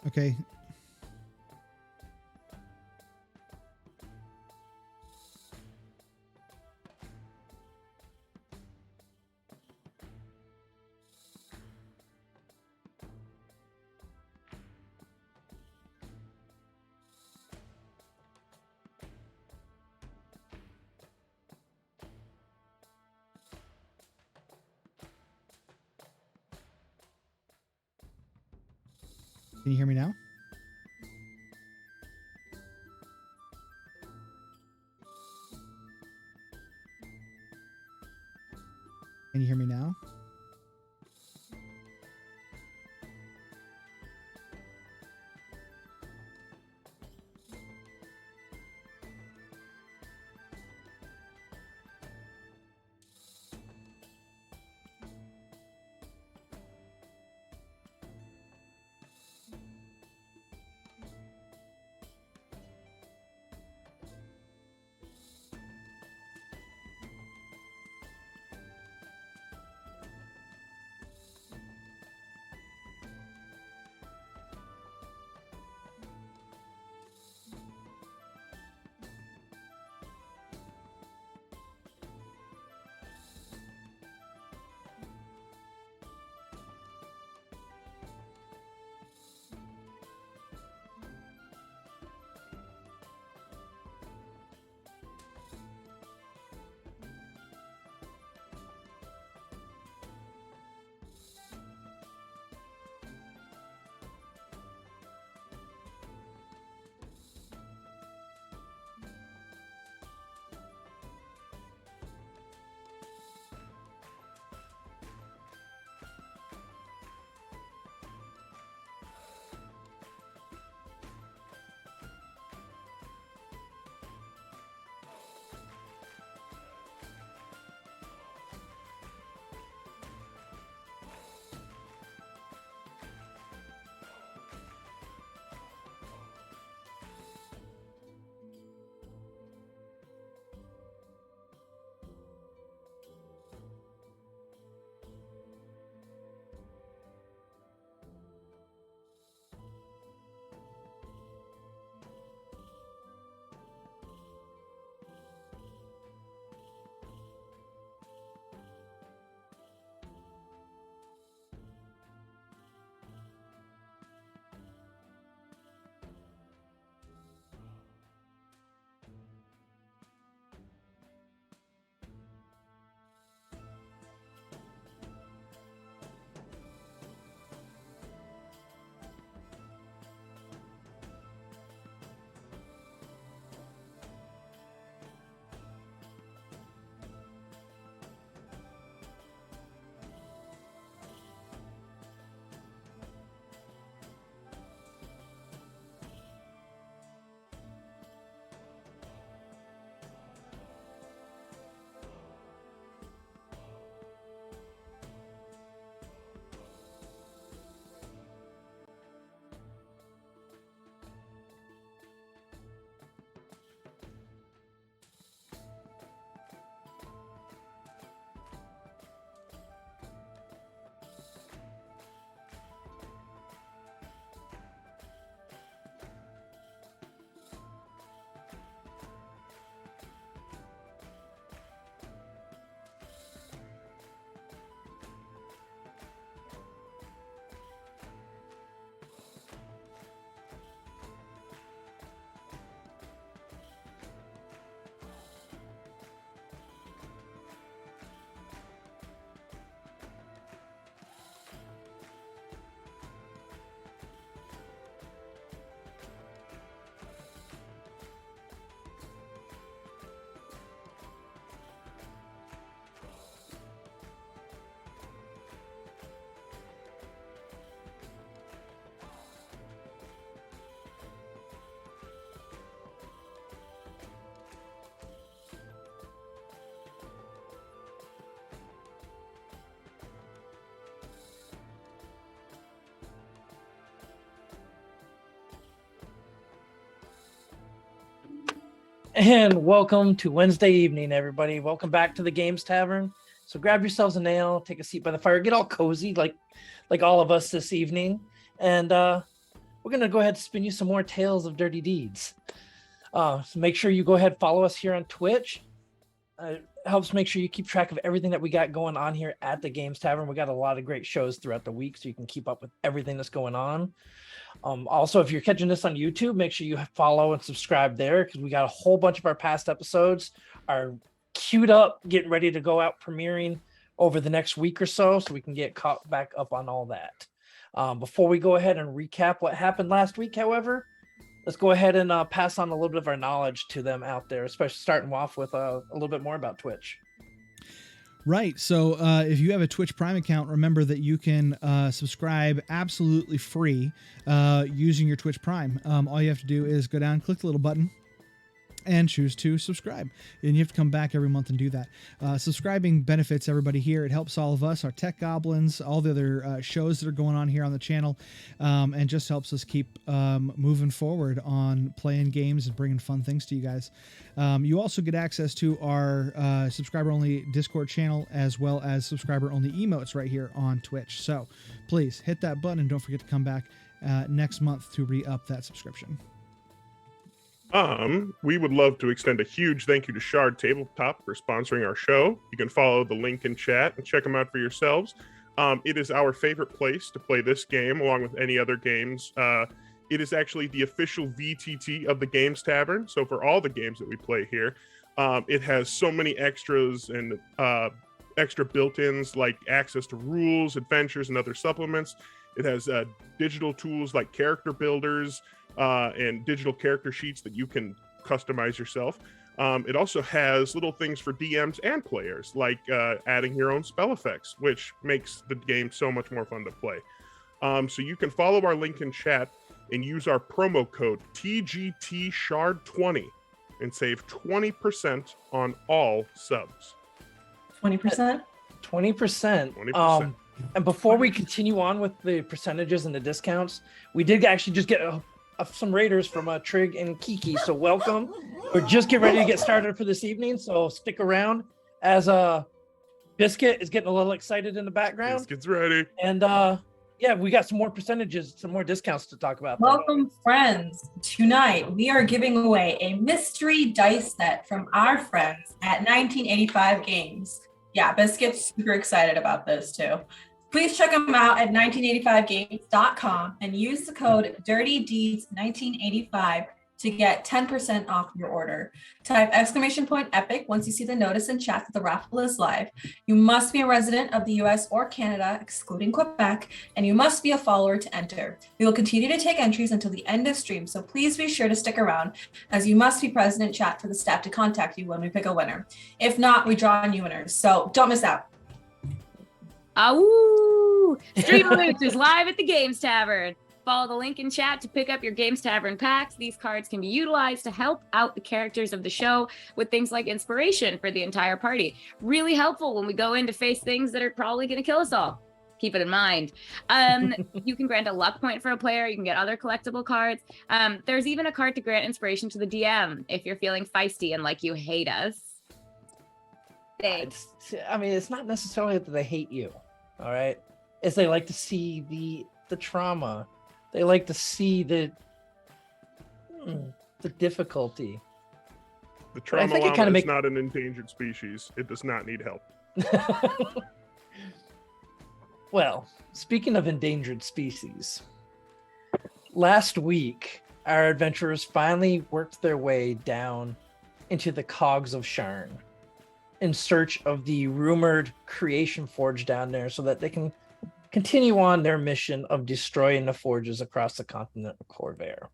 Okay. Can you hear me now? Can you hear me now? And welcome to Wednesday evening, everybody. Welcome back to the Games Tavern. So grab yourselves a nail, take a seat by the fire, get all cozy like all of us this evening. And we're going to go ahead and spin you some more tales of dirty deeds. So make sure you go ahead and follow us here on Twitch. It helps make sure you keep track of everything that we got going on here at the Games Tavern. We got a lot of great shows throughout the week, so you can keep up with everything that's going on. Also, if you're catching this on YouTube, make sure you follow and subscribe there, because we got a whole bunch of our past episodes are queued up, getting ready to go out premiering over the next week or so we can get caught back up on all that. Before we go ahead and recap what happened last week, however, let's go ahead and pass on a little bit of our knowledge to them out there, especially starting off with a little bit more about Twitch. Right. So if you have a Twitch Prime account, remember that you can subscribe absolutely free using your Twitch Prime. All you have to do is go down, click the little button, and choose to subscribe. And you have to come back every month and do that. Subscribing benefits everybody here. It helps all of us, our tech goblins, all the other shows that are going on here on the channel, and just helps us keep moving forward on playing games and bringing fun things to you guys. You also get access to our subscriber-only Discord channel, as well as subscriber-only emotes right here on Twitch. So please hit that button and don't forget to come back next month to re-up that subscription. We would love to extend a huge thank you to Shard Tabletop for sponsoring our show. You can follow the link in chat and check them out for yourselves. It is our favorite place to play this game, along with any other games. It is actually the official VTT of the Games Tavern. So for all the games that we play here, it has so many extras and extra built-ins, like access to rules, adventures, and other supplements. It has digital tools like character builders, and digital character sheets that you can customize yourself. It also has little things for DMs and players, like adding your own spell effects, which makes the game so much more fun to play. So you can follow our link in chat and use our promo code TGTShard20 and save 20% on all subs. 20%? 20%. 20%. And before we continue on with the percentages and the discounts, we did actually just get some raiders from Trig and Kiki, so welcome. We're just getting ready to get started for this evening, so stick around as Biscuit is getting a little excited in the background. Biscuit's ready. And yeah, we got some more percentages, some more discounts to talk about. Welcome, friends. Tonight, we are giving away a mystery dice set from our friends at 1985 Games. Yeah, Biscuit's super excited about this too. Please check them out at 1985games.com and use the code DIRTYDEEDS1985 to get 10% off your order. Type !EPIC once you see the notice in chat that the raffle is live. You must be a resident of the US or Canada, excluding Quebec, and you must be a follower to enter. We will continue to take entries until the end of stream, so please be sure to stick around, as you must be present in chat for the staff to contact you when we pick a winner. If not, we draw new winners, so don't miss out. Awoo! Stream Roots is live at the Games Tavern. Follow the link in chat to pick up your Games Tavern packs. These cards can be utilized to help out the characters of the show with things like inspiration for the entire party. Really helpful when we go in to face things that are probably going to kill us all. Keep it in mind. You can grant a luck point for a player. You can get other collectible cards. There's even a card to grant inspiration to the DM if you're feeling feisty and like you hate us. Thanks. I mean, it's not necessarily that they hate you, all right? It's they like to see the trauma. They like to see the difficulty. The trauma it llama is not an endangered species. It does not need help. Well, speaking of endangered species, last week, our adventurers finally worked their way down into the cogs of Sharn in search of the rumored creation forge down there so that they can continue on their mission of destroying the forges across the continent of Corvair.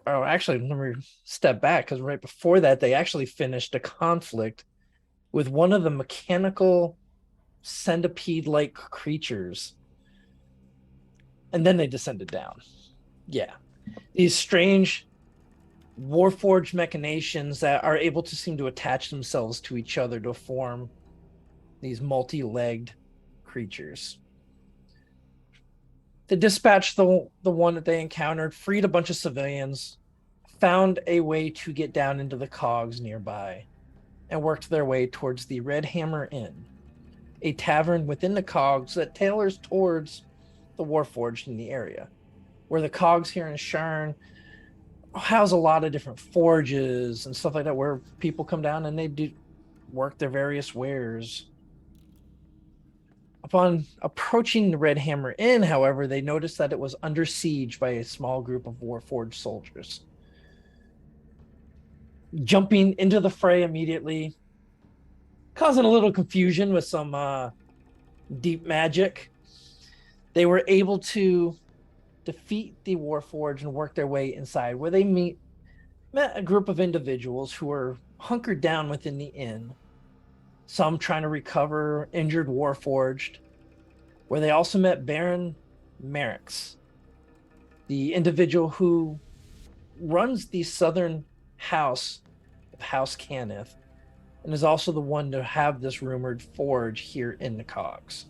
Actually, let me step back, because right before that, they actually finished a conflict with one of the mechanical centipede-like creatures. And then they descended down. Yeah. These strange warforged machinations that are able to seem to attach themselves to each other to form these multi-legged creatures. They dispatched the one that they encountered, freed a bunch of civilians, found a way to get down into the cogs nearby, and worked their way towards the Red Hammer Inn, a tavern within the cogs that tailors towards the Warforged in the area, where the cogs here in Sharn house a lot of different forges and stuff like that, where people come down and they do work their various wares. Upon approaching the Red Hammer Inn, however, they noticed that it was under siege by a small group of Warforged soldiers. Jumping into the fray immediately, causing a little confusion with some deep magic, they were able to defeat the Warforged and work their way inside, where they met a group of individuals who were hunkered down within the inn, some trying to recover injured Warforged, where they also met Baron Merrick's, the individual who runs the southern house of House Cannith, and is also the one to have this rumored forge here in the cogs.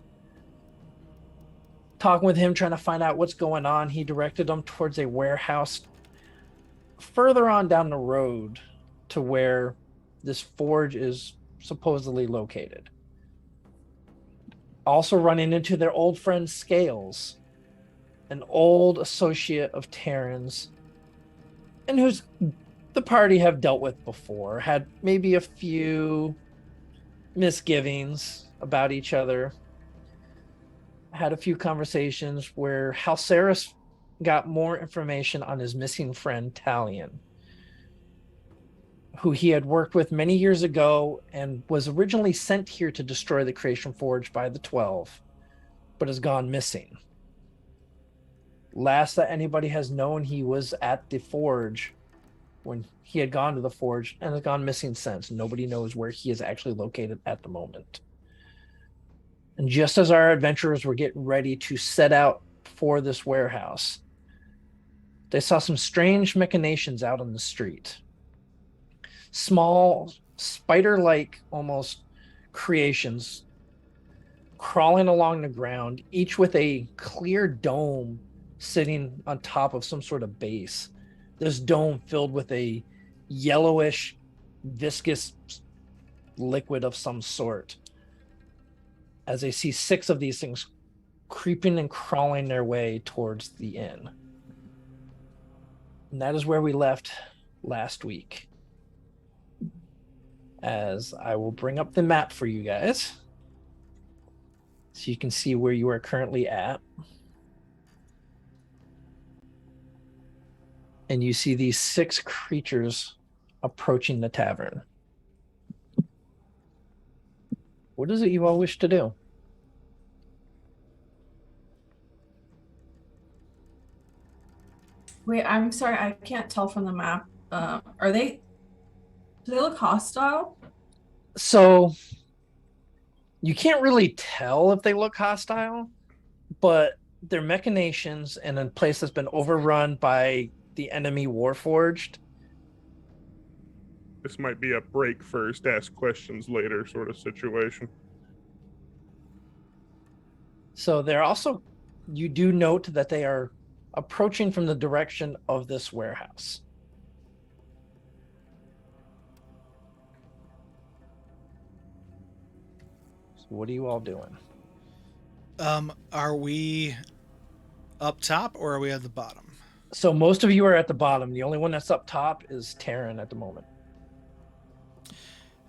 Talking with him, trying to find out what's going on, he directed them towards a warehouse further on down the road to where this forge is supposedly located. Also running into their old friend Scales, an old associate of Terran's, and who's the party have dealt with before, had maybe a few misgivings about each other. Had a few conversations where Halceris got more information on his missing friend Talion, who he had worked with many years ago and was originally sent here to destroy the Creation Forge by the 12, but has gone missing. Last that anybody has known, he was at the Forge when he had gone to the Forge and has gone missing since. Nobody knows where he is actually located at the moment. And just as our adventurers were getting ready to set out for this warehouse, they saw some strange machinations out on the street. Small, spider-like almost creations crawling along the ground, each with a clear dome sitting on top of some sort of base. This dome filled with a yellowish, viscous liquid of some sort. As they see 6 of these things creeping and crawling their way towards the inn. And that is where we left last week. As I will bring up the map for you guys, so you can see where you are currently at. And you see these 6 creatures approaching the tavern. What is it you all wish to do? Wait, I'm sorry, I can't tell from the map. Do they look hostile? So you can't really tell if they look hostile, but they're machinations in a place that's been overrun by the enemy Warforged. This might be a break first, ask questions later sort of situation. So they're also, you do note that they are approaching from the direction of this warehouse. So what are you all doing? Are we up top or are we at the bottom? So most of you are at the bottom. The only one that's up top is Terran at the moment.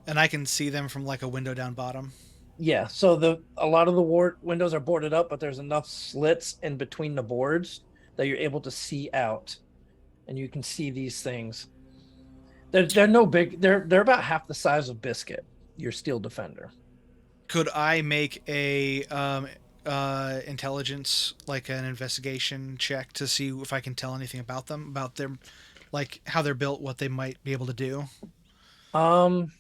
And I can see them from like a window down bottom. Yeah, so a lot of the windows are boarded up, but there's enough slits in between the boards that you're able to see out, and you can see these things. They're no big. They're about half the size of Biscuit, your steel defender. Could I make a intelligence, like an investigation check, to see if I can tell anything about them, about their, like how they're built, what they might be able to do? I'm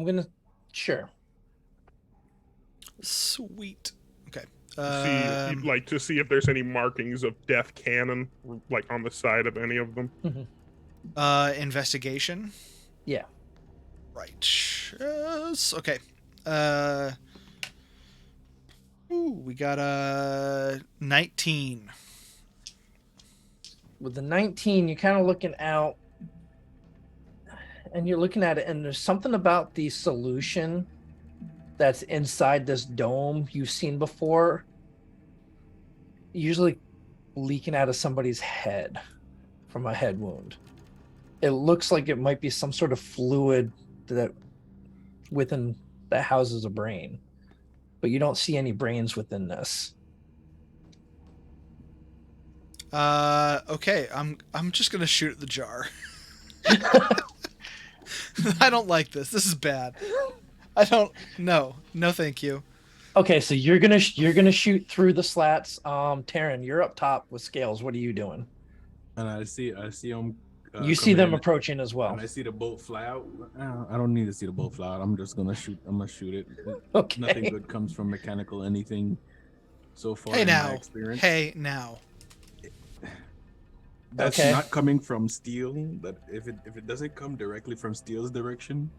gonna sure. Sweet. Okay. You'd like to see if there's any markings of death cannon, like on the side of any of them. Investigation. Yeah. Right. Yes. Okay. We got a 19. With the 19, you're kind of looking out, and you're looking at it, and there's something about the solution that's inside this dome you've seen before. usually leaking out of somebody's head from a head wound. It looks like it might be some sort of fluid that houses a brain, but you don't see any brains within this. Okay, I'm just gonna shoot at the jar. I don't like this. This is bad. I don't. No, thank you. Okay, so you're gonna shoot through the slats. Taryn, you're up top with scales. What are you doing? And I see them. You see them approaching as well. And I see the bolt fly out. I don't need to see the bolt fly out. I'm just gonna shoot. I'm gonna shoot it. Okay. Nothing good comes from mechanical anything so far Hey in now. my experience. Hey now. That's Okay. not coming from steel. But if it doesn't come directly from steel's direction,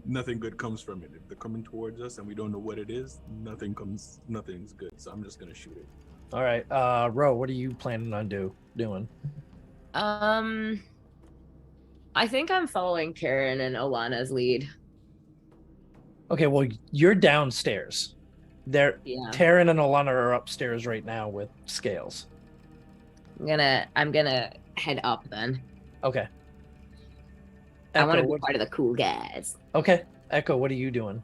nothing good comes from it. If they're coming towards us and we don't know what it is, nothing's good. So I'm just gonna shoot it. All right, Ro, what are you planning on doing? I think I'm following Karen and Olana's lead. Okay, well, you're downstairs. Yeah. Taryn and Olana are upstairs right now with scales. I'm gonna head up then. Okay. I want to Echo, be part of the cool guys. Okay, Echo, what are you doing?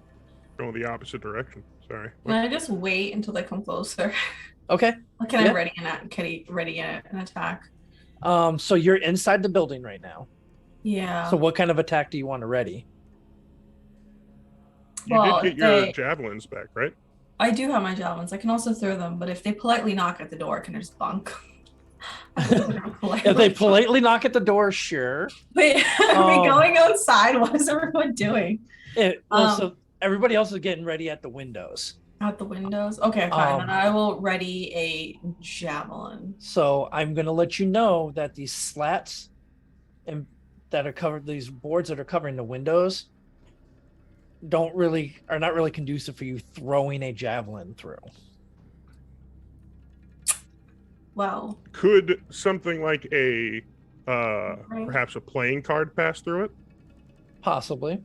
Going the opposite direction. Sorry. Can I just wait until they come closer? Okay. Can Yeah. I ready an attack? So you're inside the building right now. Yeah. So what kind of attack do you want to ready? You Well, did get your they- javelins back, right? I do have my javelins. I can also throw them, but if they politely knock at the door, can I just bunk? If they politely knock at the door, sure. Wait, are Um, we going outside? What is everyone doing? So everybody else is getting ready at the windows. Out the windows? Okay, fine. Then Um, I will ready a javelin. So I'm going to let you know that these slats and that are covered, these boards that are covering the windows, are not really conducive for you throwing a javelin through. Well, Could something like a perhaps a playing card pass through it? Possibly.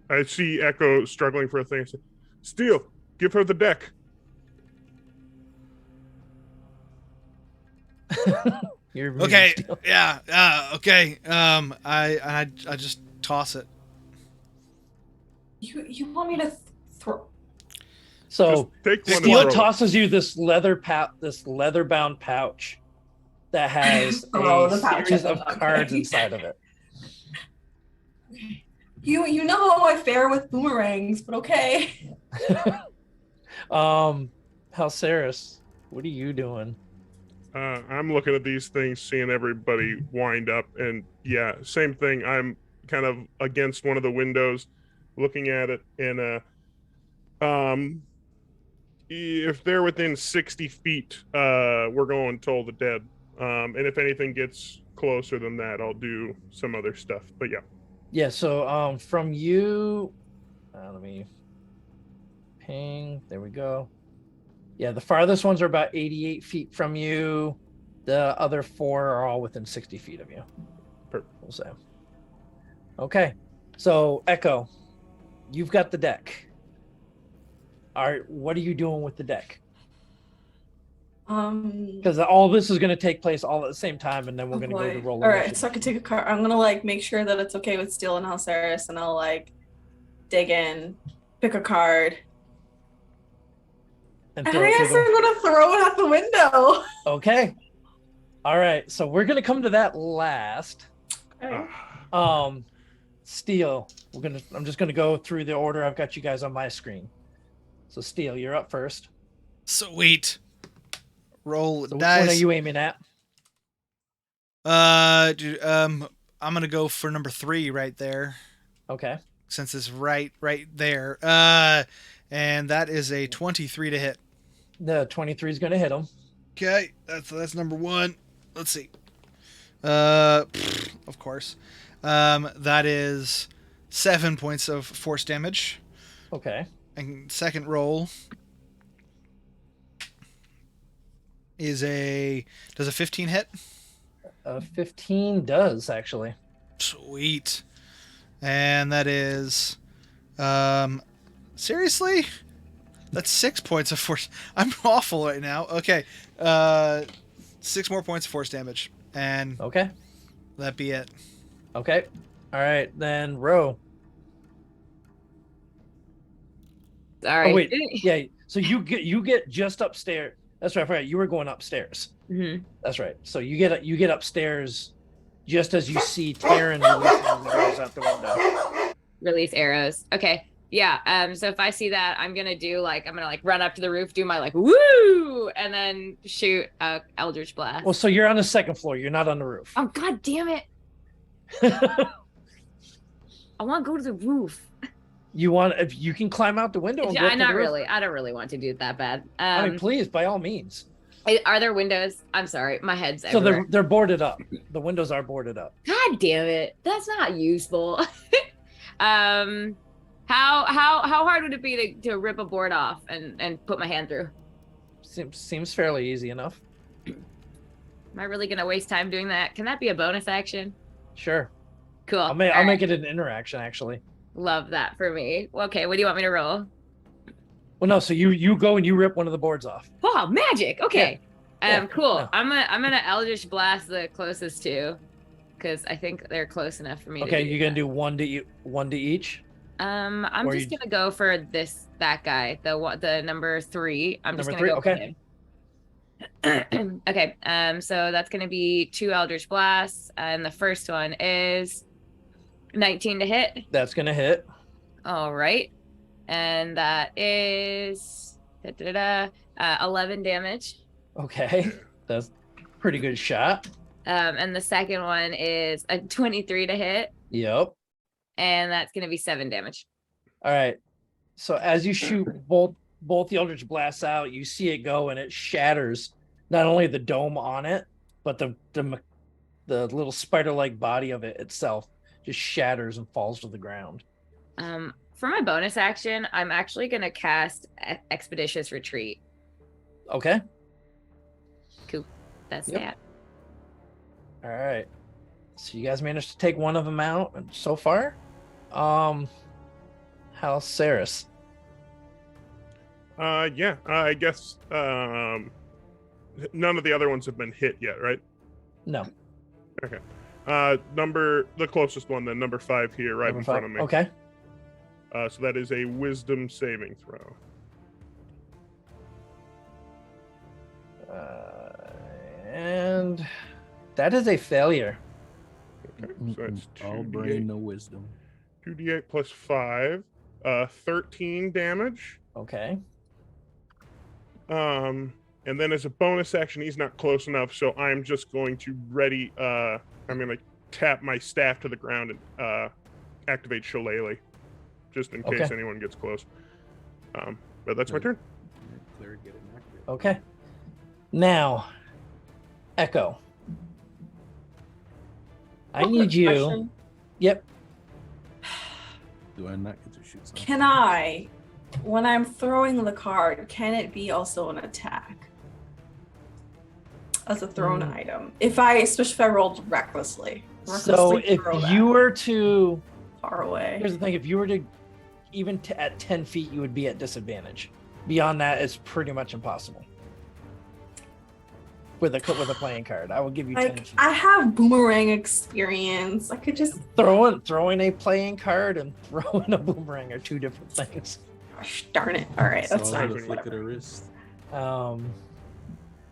I see Echo struggling for a thing. Steel, give her the deck. You're Okay. still- Yeah. Okay. I just toss it. you want me to throw? So Just take one and Steel throw it. tosses you this leather-bound pouch that has Throw a the pouch series at of them, cards okay. inside of it. You know how I fare with boomerangs, but okay. Halceris, what are you doing? I'm looking at these things, seeing everybody wind up, and yeah, same thing. I'm kind of against one of the windows, looking at it, and if they're within 60 feet, we're going Toll the Dead. And if anything gets closer than that, I'll do some other stuff. But yeah. Yeah, so from you, let me ping. There we go. Yeah, the farthest ones are about 88 feet from you. The other 4 are all within 60 feet of you. Perfect. We'll say. Okay, so Echo, you've got the deck. All right, what are you doing with the deck? Because all this is going to take place all at the same time, and then we're going to go to roll. All right, so I can take a card. I'm gonna make sure that it's okay with Steel and Halceris, and I'll dig in, pick a card. And I throw it to guess them. I'm gonna throw it out the window. Okay. All right, so we're going to come to that last. Steel, I'm just gonna go through the order I've got you guys on my screen. So Steel, you're up first. Sweet. Roll So which dice. one are you aiming at? Dude, I'm gonna go for number 3 right there, Okay. since it's right there. And that is a 23 to hit. The 23 is gonna hit him. Okay, that's number 1. Let's see. Of course. That is 7 points of force damage. Okay. And second roll is does a 15 hit? 15 does actually. Sweet. And that is seriously? That's 6 points of force. I'm awful right now. Okay. 6 more points of force damage. And Okay. that be it. Okay. All right, then Ro. Sorry. Oh wait, yeah. So you get just upstairs. That's right. I forgot you were going upstairs. Mhm. That's right. So you get upstairs, just as you see Taryn releasing the arrows out the window. Release arrows. Okay. Yeah. So if I see that, I'm gonna run up to the roof, do my like woo, and then shoot a Eldritch Blast. Well, so you're on the second floor. You're not on the roof. Oh god damn it! I want to go to the roof. If you can climb out the window. And go up to the roof. I don't really want to do it that bad. I mean, please, by all means. Are there windows? I'm sorry, my head's So everywhere. they're boarded up. The windows are boarded up. God damn it! That's not useful. How hard would it be to rip a board off and put my hand through? Seems fairly easy enough. Am I really gonna waste time doing that? Can that be a bonus action? Sure. Cool. I'll make it an interaction actually. Love that for me. Okay, what do you want me to roll? Well, no. So you go and you rip one of the boards off. Oh, magic. Okay. Yeah. Cool. No. I'm gonna Eldritch Blast the closest two, because I think they're close enough for me. Okay, to you're gonna do one to each. I'm Or just gonna go for that guy, the number 3. I'm just Number gonna three? go for him. Okay. So that's gonna be 2 Eldritch Blasts, and the first one is 19 to hit. That's gonna hit. All right, and that is 11 damage. Okay, that's a pretty good shot. And the second one is a 23 to hit, Yep. and that's going to be 7 damage. All right. So as you shoot both the Eldritch Blasts out, you see it go and it shatters not only the dome on it, but the little spider-like body of it itself just shatters and falls to the ground. For my bonus action, I'm actually going to cast Expeditious Retreat. Okay. Cool. That's Yep. that. All right. So you guys managed to take one of them out so far. How's Saris? Yeah, I guess none of the other ones have been hit yet, right? No. Okay. The closest one then, number 5 here, right Number in 5. front of me. Okay. So that is a wisdom saving throw. And that is a failure. Okay, so that's all 2d8. brain, no wisdom. 2d8 plus 5, 13 damage. Okay. And then as a bonus action, he's not close enough, so I'm just going to I'm going to tap my staff to the ground and activate Shillelagh, just in case Okay. anyone gets close. But that's my turn. Cleric get inactive. Okay. Now, Echo. I need you. Question. Yep. Do I not get to shoot something? Can I, when I'm throwing the card, can it be also an attack? As a thrown item. Especially if I rolled recklessly. So if throw that you were to, far away. here's the thing: if you were to, even at 10 feet, you would be at disadvantage. Beyond that, it's pretty much impossible. With a playing card, I will give you 10 Like feet. I have boomerang experience. I could just Throwing a playing card and throwing a boomerang are two different things. gosh darn it. All right, It's that's all fine. the flick of the wrist.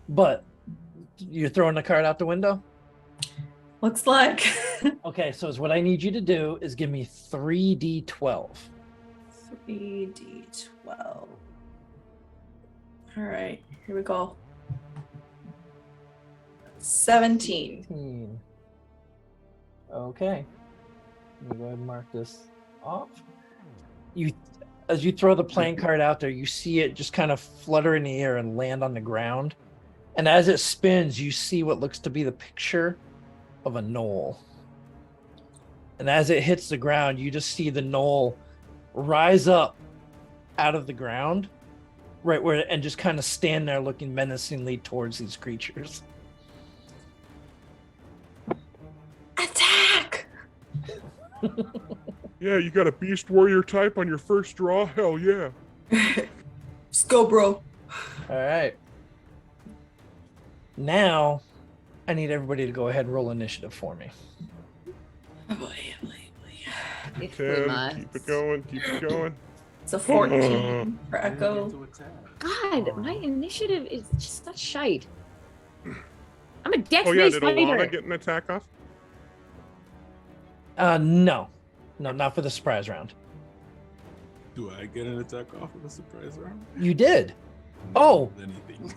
But you're throwing the card out the window. Looks like Okay, so what I need you to do is give me 3d12. 3d12. All right, here we go. 17. Okay. Let me go ahead and mark this off. As you throw the playing card out there, you see it just kind of flutter in the air and land on the ground. And as it spins, you see what looks to be the picture of a knoll. And as it hits the ground, you just see the knoll rise up out of the ground, right where, and just kind of stand there looking menacingly towards these creatures. Attack! Yeah, you got a beast warrior type on your first draw? Hell yeah. Let's go, bro. All right. Now, I need everybody to go ahead and roll initiative for me. Oh boy. If we 10, must. keep it going, keep it going. It's a 14 for Echo. God, my initiative is just such shite. I'm a dex Oh yeah, based did Alana fighter. get an attack off? No, not for the surprise round. Do I get an attack off of a surprise round? You did. Oh. Anything.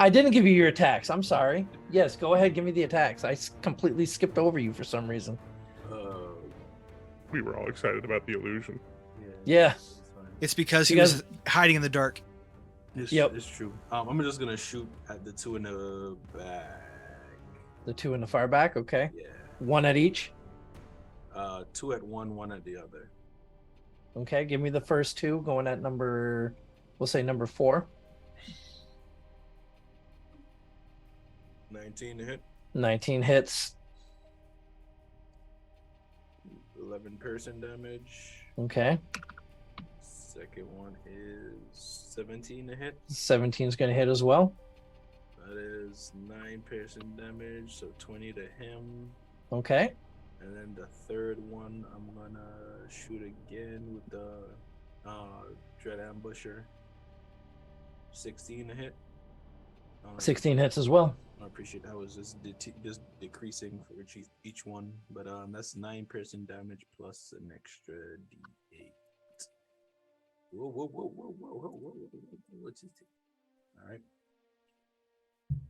I didn't give you your attacks. I'm sorry. Yes, go ahead, give me the attacks. I completely skipped over you for some reason. We were all excited about the illusion. Yeah. It's because You he was hiding in the dark. Yep. It's true. I'm just gonna shoot at the two in the back. The two in the far back. Okay. Yeah. One at each. Two at one at the other. Okay. Give me the first two going at we'll say number 4. 19 to hit. 19 hits. 11 piercing damage. Okay. Second one is 17 to hit. 17 is going to hit as well. That is 9 piercing damage, so 20 to him. Okay. And then the third one, I'm gonna shoot again with the Dread Ambusher. 16 to hit. 16 hits as well. I appreciate that. Was just decreasing for each one, but that's 9 piercing damage plus an extra D8. Whoa! What's it? All right.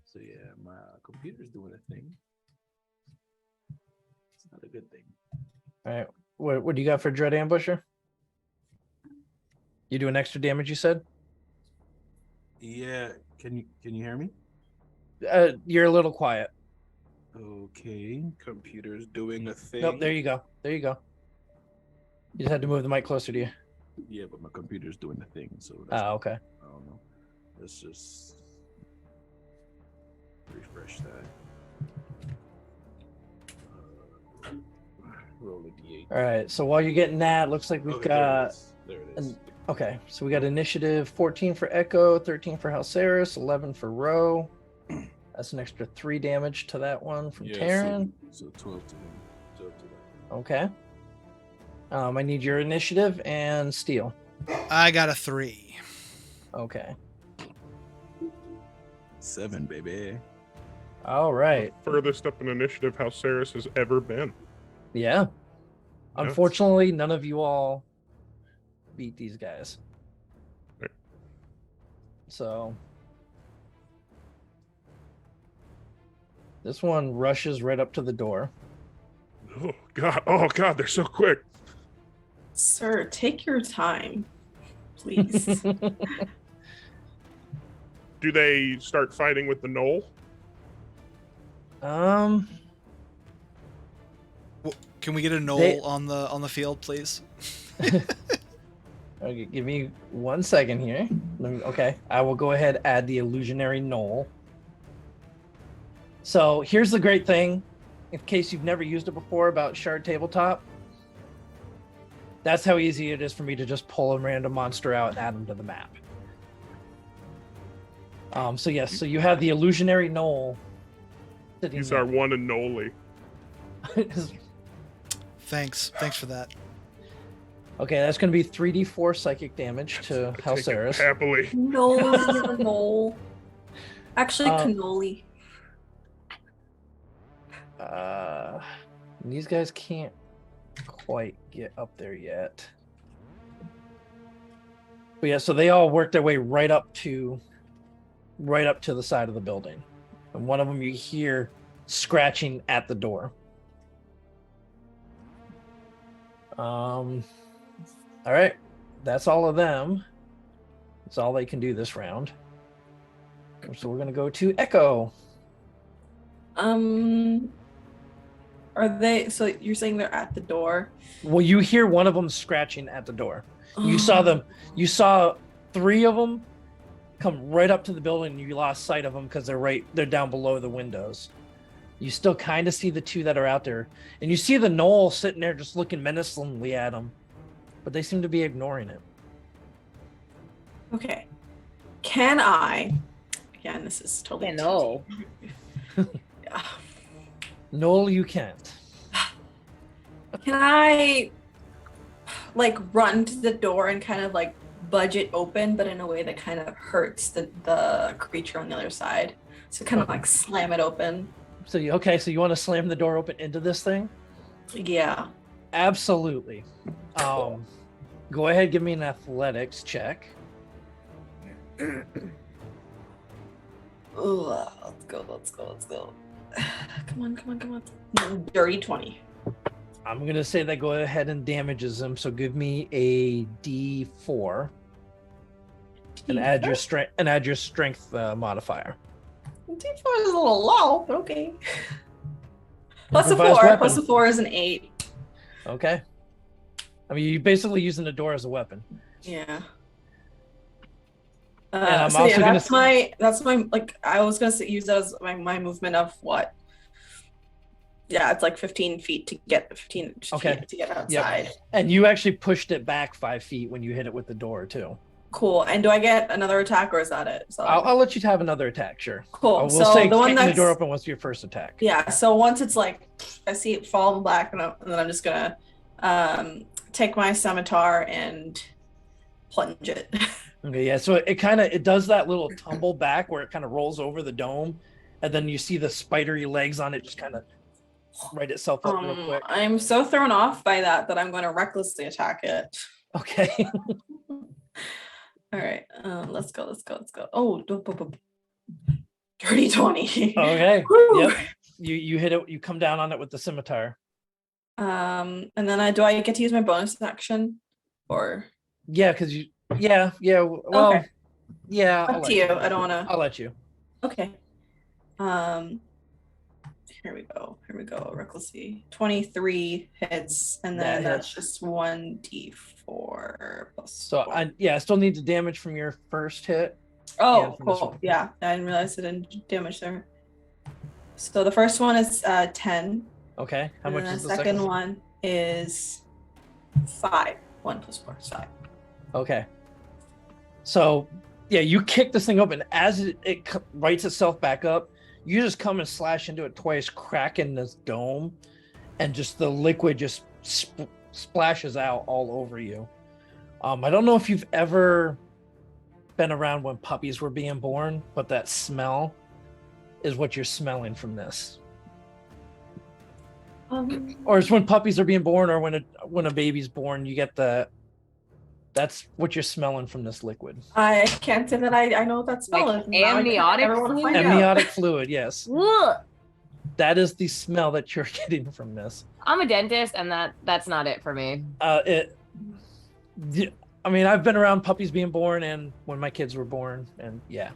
So yeah, my computer's doing a thing. It's not a good thing. All right. What do you got for Dread Ambusher? You doing extra damage, you said? Yeah. Can you hear me? You're a little quiet. Okay. Computer's doing a thing. Nope, there you go. You just had to move the mic closer to you. Yeah, but my computer's doing the thing, so that's Okay. I don't know. Let's just refresh that. Roll a D8. All right. So while you're getting that, looks like we've Okay, got. there it is. Okay, so we got initiative 14 for Echo, 13 for Halceris, 11 for Ro. That's an extra 3 damage to that one from Tavern. So 12 to him. 12 to that. Okay. I need your initiative and steel. I got a 3. Okay. 7, baby. All right. Furthest up in initiative how Saris has ever been. Yeah. Unfortunately, none of you all beat these guys. Right. So this one rushes right up to the door. Oh god, they're so quick. Sir, take your time, please. Do they start fighting with the knoll? Can we get a knoll on the field, please? Okay, give me 1 second here. Okay, I will go ahead and add the illusionary knoll. So here's the great thing, in case you've never used it before, about Shard Tabletop. That's how easy it is for me to just pull a random monster out and add them to the map. So yes, so you have the illusionary knoll. These are one and Noli. Thanks for that. Okay, that's going to be 3d4 psychic damage to Take it Halceris. happily. No. Actually, cannoli. These guys can't quite get up there yet. But yeah, so they all work their way right up to the side of the building. And one of them you hear scratching at the door. All right, that's all of them. That's all they can do this round. So we're gonna go to Echo. Are they? So you're saying they're at the door? Well, you hear one of them scratching at the door. You saw them. You saw 3 of them come right up to the building. And you lost sight of them because they're down below the windows. You still kind of see the 2 that are out there, and you see the knoll sitting there just looking menacingly at them, but they seem to be ignoring it. Okay. Can I? Again, this is totally. No. Yeah. No, you can't. Can I like run to the door and kind of like budge it open, but in a way that kind of hurts the creature on the other side? So kind of like slam it open. So you want to slam the door open into this thing? Yeah. Absolutely. Go ahead, give me an athletics check. Ugh, let's go. Come on. Dirty 20. I'm gonna say that go ahead and damages him. So give me a D4 and add your strength modifier. D4 is a little low, but okay. Plus a Improvised 4. weapon. Plus a 4 is an 8. Okay. I mean, you're basically using the door as a weapon. Yeah. I'm So also yeah, gonna that's my like I was gonna use that as my movement of what? Yeah, it's like 15 feet to get 15 Okay. feet to get outside. And you actually pushed it back 5 feet when you hit it with the door too. Cool. And do I get another attack or is that it? So I'll let you have another attack, sure. cool. We'll So say the one kicking the that's door open was your first attack. yeah. So once it's like I see it fall back, and then I'm just gonna take my scimitar and plunge it. Okay, yeah. So it does that little tumble back where it kind of rolls over the dome, and then you see the spidery legs on it just kind of right itself up real quick. I'm so thrown off by that I'm going to recklessly attack it. Okay. All right, let's go. Oh, dirty 20. Okay. Woo! Yep. You hit it. You come down on it with the scimitar. And then do I get to use my bonus action, or Yeah, because you. Yeah. Well. Okay. Yeah. up to you? I don't want to. I'll let you. Okay. Here we go. Recklessly. 23 hits, and then That that's hits. just 1d4 plus. So 4. I still need the damage from your first hit. Oh, and from this cool. one. Yeah, I didn't realize it didn't damage there. So the first one is 10. Okay. How And much then is the the second one is 5. 1 plus 4 is 5. Okay. So, yeah, you kick this thing open. As it rights itself back up, you just come and slash into it twice, cracking this dome, and just the liquid just splashes out all over you. I don't know if you've ever been around when puppies were being born, but that smell is what you're smelling from this. Or it's when puppies are being born, or when a baby's born, you get that's what you're smelling from this liquid. I can't say that I know what that smell Like is. Now I amniotic never wanna fluid? find out. Amniotic fluid, yes. Ugh. That is the smell that you're getting from this. I'm a dentist, and that's not it for me. I mean, I've been around puppies being born, and when my kids were born, and yeah.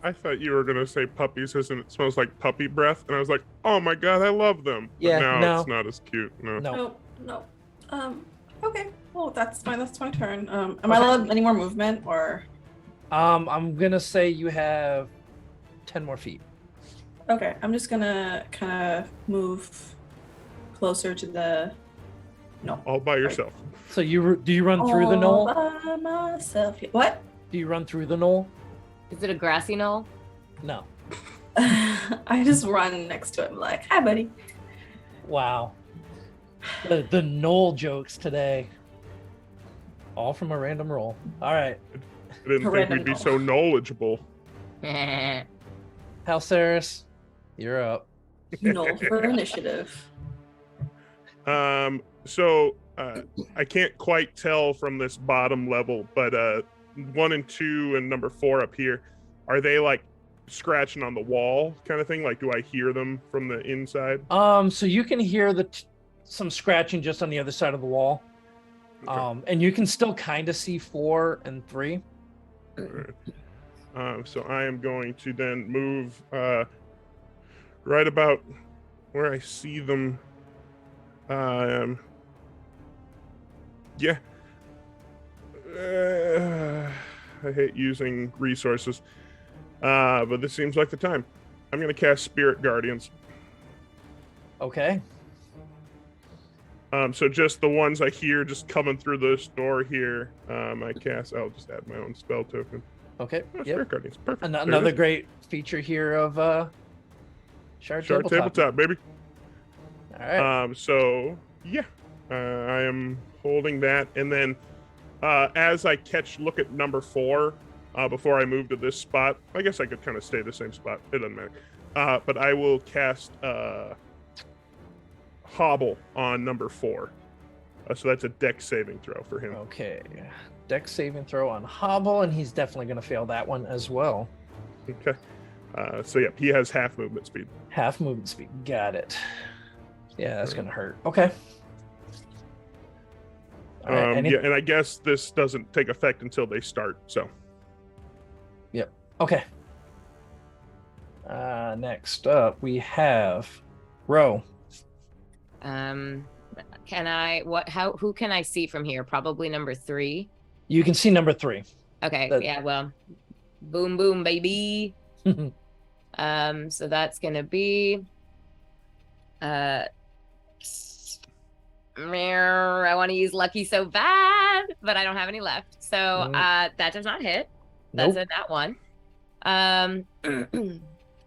I thought you were gonna say puppies as in it smells like puppy breath, and I was like, oh my god, I love them. But Yeah, now no. it's not as cute. No. No. Okay. Well, that's fine. That's my turn. Am I allowed any more movement or? I'm gonna say you have 10 more feet. Okay, I'm just gonna kind of move closer to the. No. All by yourself. So do you run through the knoll? All by myself. What? Do you run through the knoll? Is it a grassy knoll? No. I just run next to him like, hi, buddy. Wow. The knoll jokes today. All from a random roll. All right. I didn't think we'd be so knowledgeable. Halceris, you're up. No for initiative. So I can't quite tell from this bottom level, but 1 and 2 and number 4 up here, are they like scratching on the wall kind of thing? Like, do I hear them from the inside? So you can hear some scratching just on the other side of the wall. Okay. And you can still kind of see 4 and 3. All right. So I am going to then move right about where I see them. Yeah. I hate using resources, but this seems like the time. I'm going to cast Spirit Guardians. Okay. So just the ones I hear just coming through this door here, I cast. I'll just add my own spell token. Okay. Oh, Yep. Spirit Guardians. Perfect. There it Another is. great feature here of Shard Shard Tabletop. tabletop, baby. All right. So yeah, I am holding that, and then as I look at number 4, before I move to this spot, I guess I could kind of stay the same spot. It doesn't matter. But I will cast Hobble on number 4. So that's a dex saving throw for him. Okay. Dex saving throw on Hobble, and he's definitely going to fail that one as well. Okay. So yeah, he has half movement speed. Half movement speed. Got it. Yeah, that's going to hurt. Okay. All right, Yeah, and I guess this doesn't take effect until they start. So. Yep. Okay. Next up, we have Ro. Can I who can I see from here? Probably number 3. You can see number 3. Okay, That- yeah, well, boom boom baby. So that's gonna be I want to use lucky so bad, but I don't have any left. So that does not hit. That's Nope. a that one.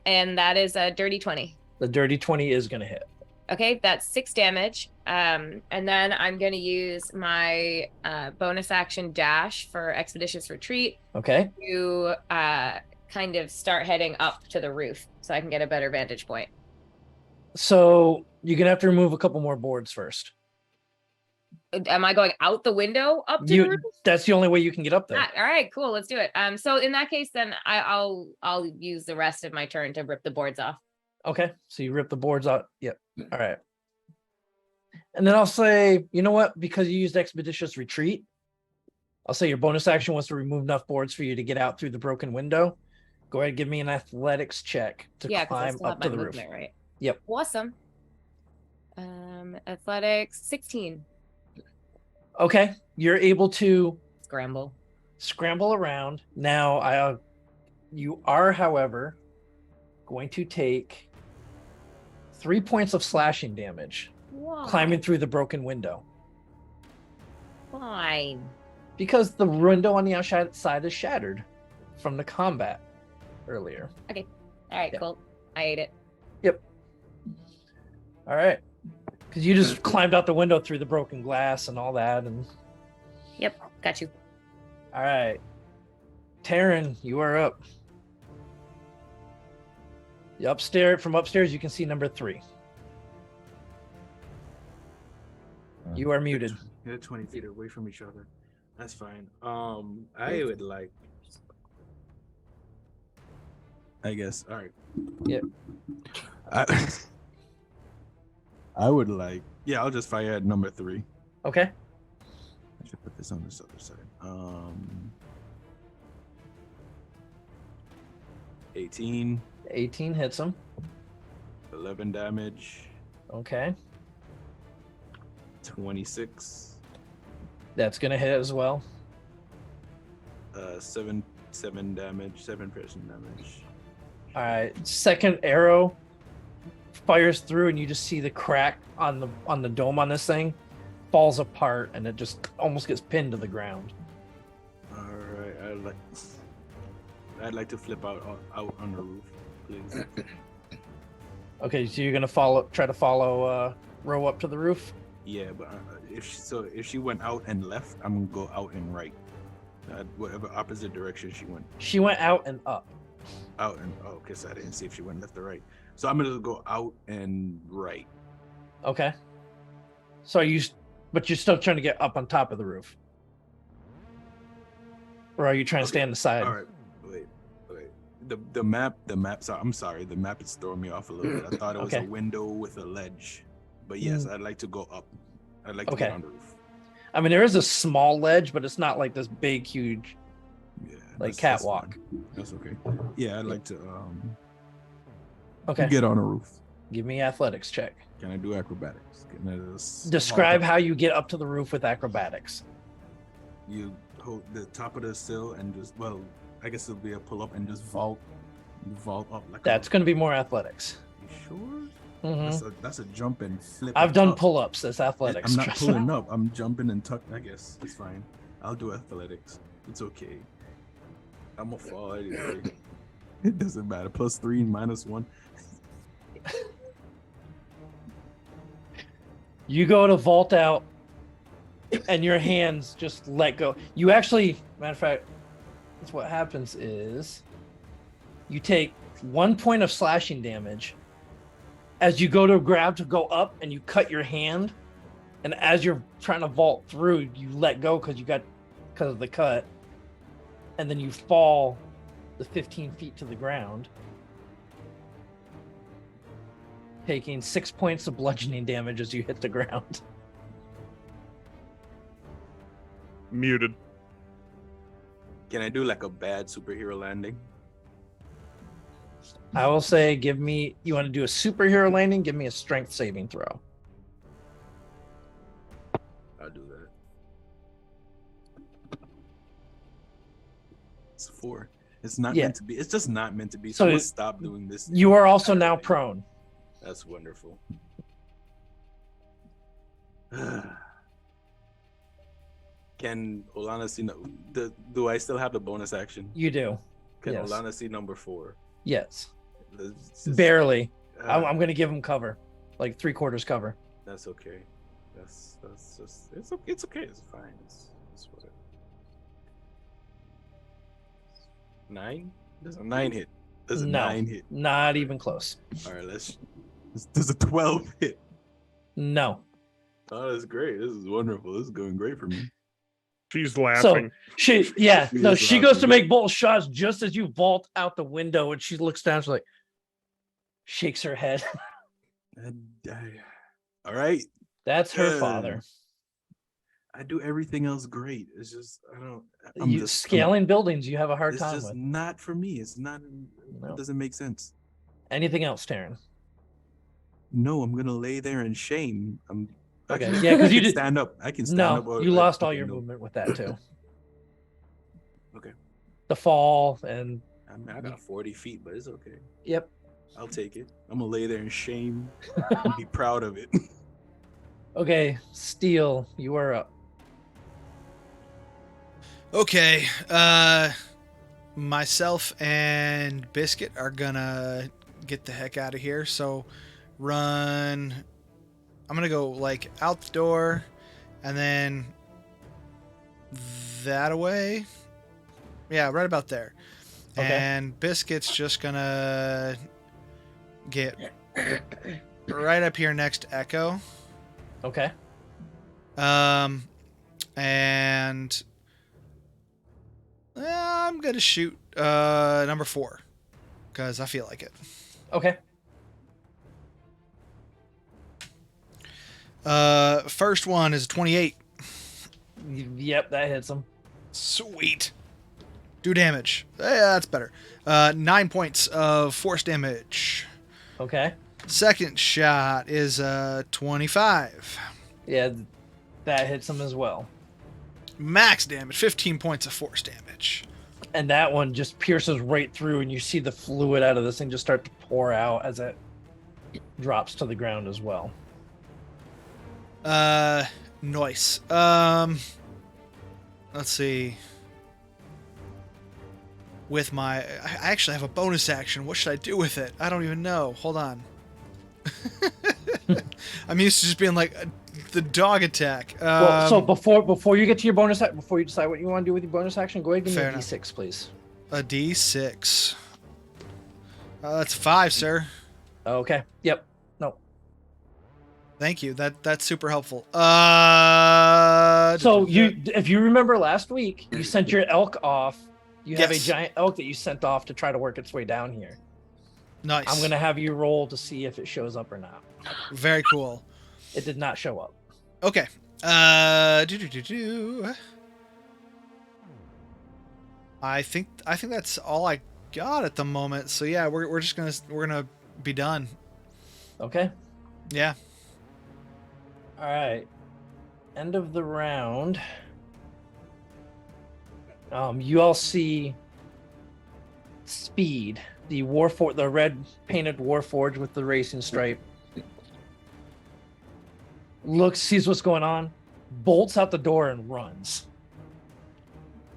And that is a dirty 20. The dirty 20 is going to hit. Okay, that's 6 damage. And then I'm going to use my bonus action dash for Expeditious Retreat Okay. to kind of start heading up to the roof so I can get a better vantage point. So you're going to have to remove a couple more boards first. Am I going out the window up to the roof? That's the only way you can get up there. All right, cool. Let's do it. So in that case, then I'll use the rest of my turn to rip the boards off. Okay. So you rip the boards out. Yep. All right. And then I'll say, you know what? Because you used Expeditious Retreat, I'll say your bonus action was to remove enough boards for you to get out through the broken window. Go ahead and give me an athletics check to Yeah, because I climb still have up my to the roof. movement, right? Yep. Awesome. Athletics 16. Okay. You're able to Scramble around. Now, you are, however, going to take 3 points of slashing damage Why? climbing through the broken window Fine. because the window on the outside side is shattered from the combat earlier. All right, Yeah. cool. I ate it. All right. Because you just climbed out the window through the broken glass and all that. And Yep, got you. all right. Taryn, you are up. From upstairs, you can see number 3. You are muted. They're 20 feet away from each other. That's fine. I would like. I guess. All right. Yeah. I would like. Yeah, I'll just fire at number 3. Okay. I should put this on this other side. 18, 18 hits him. 11 damage, Okay. 26, That's going to hit as well. 7 damage, 7 piercing damage. All right. Second arrow fires through, and you just see the crack on the dome on this thing falls apart, and it just almost gets pinned to the ground. All right, I'd like to flip out on the roof, please. Okay, so you're gonna try to follow Ro up to the roof. Yeah, but if she went out and left, I'm gonna go out and right. Whatever opposite direction she went. She went out and up. Out and okay, so I didn't see if she went left or right. So I'm gonna go out and right. Okay. So but you're still trying to get up on top of the roof, or are you trying to stay on the side? All right, wait. The map. So I'm sorry. The map is throwing me off a little bit. I thought it was a window with a ledge, but yes, I'd like to go up. I'd like to get on the roof. I mean, there is a small ledge, but it's not like this big, huge, catwalk. That's okay. Yeah, I'd like to Okay. get on a roof. Give me athletics check. Can I do acrobatics? Can I just Describe how you get up to the roof with acrobatics. You hold the top of the sill and just I guess it'll be a pull up and just vault up like That's going to be more athletics. You sure? Mm-hmm. That's a jump and flip. I've done pull-ups. That's athletics. I'm not pulling up. I'm jumping and tuck. I guess it's fine. I'll do athletics. It's okay. I'm gonna fall anyway. It doesn't matter. +3, -1. You go to vault out, and your hands just let go. You actually, matter of fact, that's what happens is you take 1 point of slashing damage as you go to grab to go up, and you cut your hand. And as you're trying to vault through, you let go because of the cut, and then you fall the 15 feet to the ground, taking 6 points of bludgeoning damage as you hit the ground. Muted. Can I do like a bad superhero landing? I will say, you want to do a superhero landing? Give me a strength saving throw. I'll do that. It's 4. It's not meant to be. It's just not meant to be. So let's stop doing this. You are also now prone. That's wonderful. Can Olana see? Do I still have the bonus action? You do. Can Yes. Olana see number 4? Yes. Just- Barely. I'm going to give him cover, like 3/4 cover. That's okay. That's just it's okay. It's okay. It's fine. It's whatever. 9? Does a 9 hit? Does a 9 hit? Not even close. All right, does a 12 hit? No. Oh, that's great. This is wonderful. This is going great for me. She's laughing. She goes to make both shots just as you vault out the window, and she looks down. She's like, shakes her head. All right. That's her father. I do everything else great. It's just Scaling buildings, you have a hard time with. It's just not for me. It's not. It doesn't make sense. Anything else, Taryn? No, I'm gonna lay there in shame. Okay, yeah, because you did stand up. I can stand up. No, you lost all your movement with that too. Okay. The fall and I got 40 feet, but it's okay. Yep. I'll take it. I'm gonna lay there in shame and be proud of it. Okay, Steel, you are up. Okay, myself and Biscuit are gonna get the heck out of here. So, run. I'm gonna go like out the door, and then that away. Yeah, right about there. Okay. And Biscuit's just gonna get right up here next to Echo. Okay. And I'm gonna shoot number 4 because I feel like it. Okay. First one is 28. Yep, that hits him. Sweet. Do damage. Yeah, that's better. 9 points of force damage. Okay. Second shot is 25. Yeah, that hits him as well. Max damage, 15 points of force damage. And that one just pierces right through, and you see the fluid out of this thing just start to pour out as it drops to the ground as well. Nice. Let's see. With my... I actually have a bonus action. What should I do with it? I don't even know. Hold on. I'm used to just being like the dog attack. Well, so before you get to your bonus, before you decide what you want to do with your bonus action, go ahead and give me a enough. D6, please. A D6. That's 5, sir. Okay. Yep. No. Thank you. That's super helpful. So if you remember last week, you sent your elk off. You have a giant elk that you sent off to try to work its way down here. Nice. I'm gonna have you roll to see if it shows up or not. Very cool. It did not show up. Okay. I think that's all I got at the moment. So yeah, we're gonna be done. Okay. Yeah. All right. End of the round. You all see Speed, the red painted Warforged with the racing stripe. Looks, sees what's going on, bolts out the door and runs.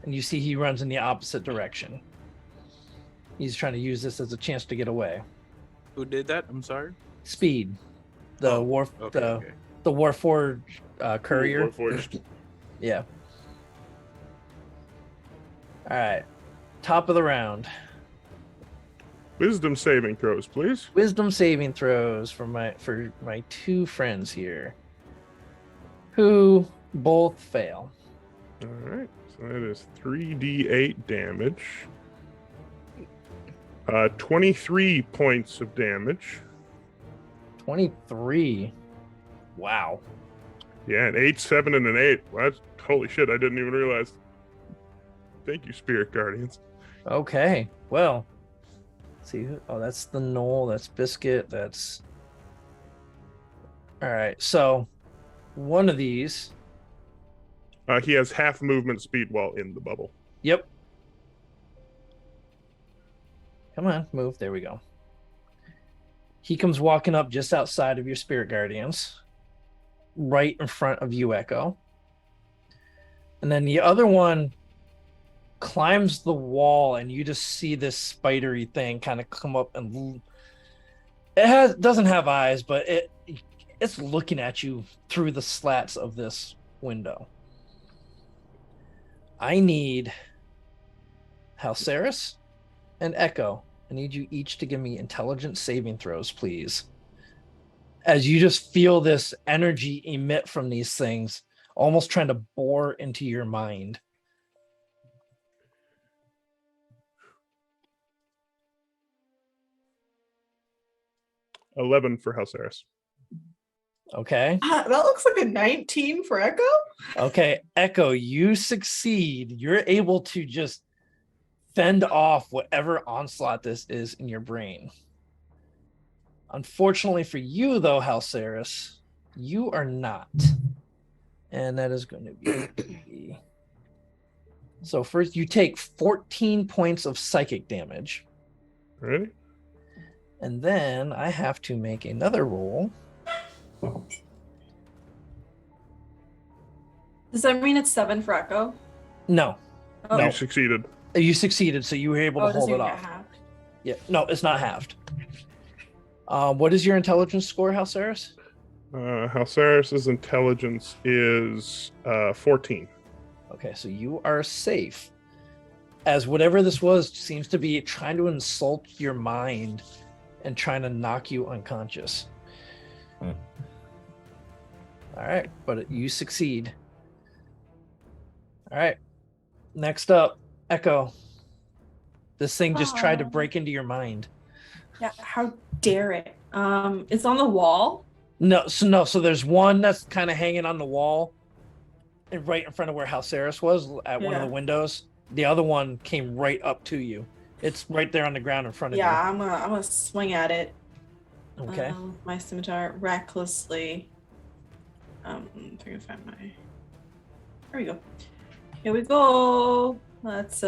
and you see he runs in the opposite direction. He's trying to use this as a chance to get away. Who did that? I'm sorry. Speed, the the Warforged courier. Warforged. Yeah. All right. Top of the round. Wisdom saving throws, please. Wisdom saving throws for my two friends here, who both fail. All right. So that is 3d8 damage. 23 points of damage. 23. Wow. Yeah, an 8, 7, and an 8. Well, that's, holy shit, I didn't even realize. Thank you, Spirit Guardians. Okay. Well, let's see. Oh, that's the Knoll. That's Biscuit. That's. All right. So one of these. He has half movement speed while in the bubble. Yep. Come on, move. There we go. He comes walking up just outside of your Spirit Guardians, right in front of you, Echo. And then the other one climbs the wall, and you just see this spidery thing kind of come up, and it doesn't have eyes, but it's looking at you through the slats of this window. I need Halceris and Echo. I need you each to give me intelligence saving throws, please. As you just feel this energy emit from these things, almost trying to bore into your mind. $11 for Halceris. Okay. That looks like a 19 for Echo. Okay, Echo, you succeed. You're able to just fend off whatever onslaught this is in your brain. Unfortunately for you, though, Halceris, you are not. And that is going to be... So first, you take 14 points of psychic damage. Ready? And then I have to make another roll. Does that mean it's 7 for Echo? No. Oh. You succeeded. You succeeded, so you were able to hold it off. Halved? Yeah, no, it's not halved. What is your intelligence score, Halceris? Halceris' intelligence is 14. Okay, so you are safe. As whatever this was seems to be trying to insult your mind and trying to knock you unconscious. All right, but you succeed. All right, next up, Echo. This thing just tried to break into your mind. Yeah, how dare it? It's on the wall. So there's one that's kind of hanging on the wall and right in front of where Halceris was at one of the windows. The other one came right up to you. It's right there on the ground in front of you. Yeah, I'm gonna swing at it. Okay. My scimitar recklessly. I'm trying to find my. There we go. Here we go. That's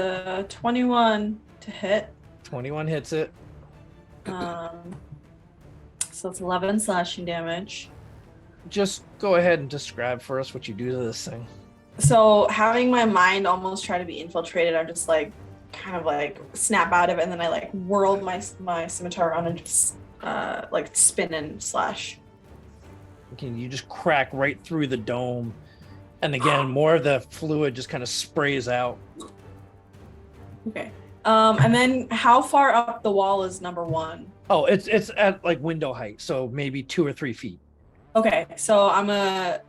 21 to hit. 21 hits it. So it's 11 slashing damage. Just go ahead and describe for us what you do to this thing. So having my mind almost try to be infiltrated, I'm just like kind of like snap out of it, and then I like whirl my scimitar around and just like spin and slash. Okay, you just crack right through the dome, and again more of the fluid just kind of sprays out. Okay. And then how far up the wall is number one? Oh, it's at like window height, so maybe 2 or 3 feet. Okay, so I'm a.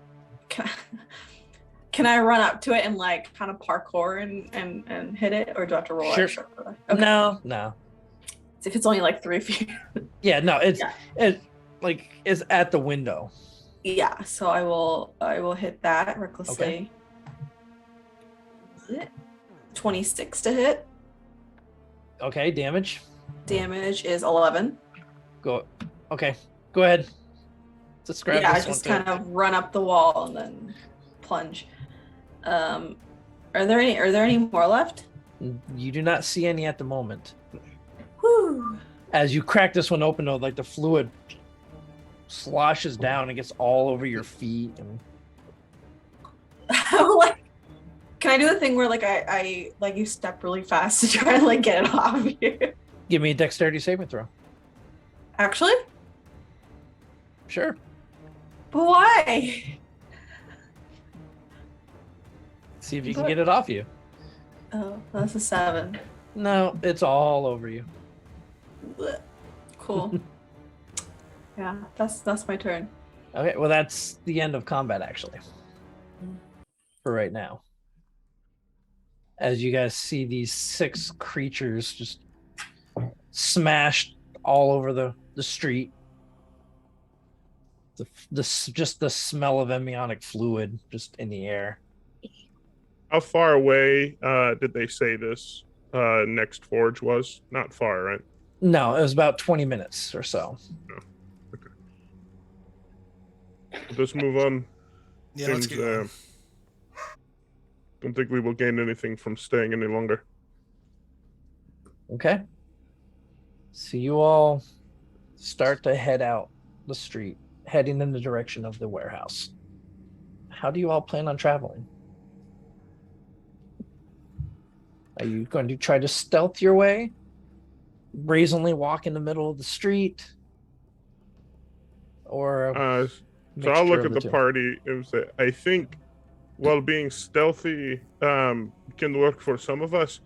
Can I run up to it and like kind of parkour and hit it, or do I have to roll Sure. extra for that? Okay. No. If it's only like 3 feet. Yeah, no, it like is at the window. Yeah, so I will hit that recklessly. Okay. 26 to hit. Okay, damage. Damage is 11. Go. Okay, go ahead. Describe Yeah, I this just one kind of run up the wall and then plunge. Are there any more left? You do not see any at the moment. Whew. As you crack this one open, though, like the fluid sloshes down and gets all over your feet. And I'm like Can I do the thing where like I like you step really fast to try and like get it off you? Give me a dexterity saving throw. Actually? Sure. But why? See if you can get it off you. Oh, that's a 7. No, it's all over you. Blech. Cool. Yeah, that's my turn. Okay, well, that's the end of combat, actually. For right now. As you guys see these 6 creatures just smashed all over the street. Just the smell of amniotic fluid just in the air. How far away did they say this next forge was? Not far, right? No, it was about 20 minutes or so. Okay. Let's move on. Yeah, let's get going. Don't think we will gain anything from staying any longer. Okay. So you all start to head out the street, heading in the direction of the warehouse. How do you all plan on traveling? Are you going to try to stealth your way? Brazenly walk in the middle of the street? Or so I'll look at the party and say, I think while being stealthy can work for some of us,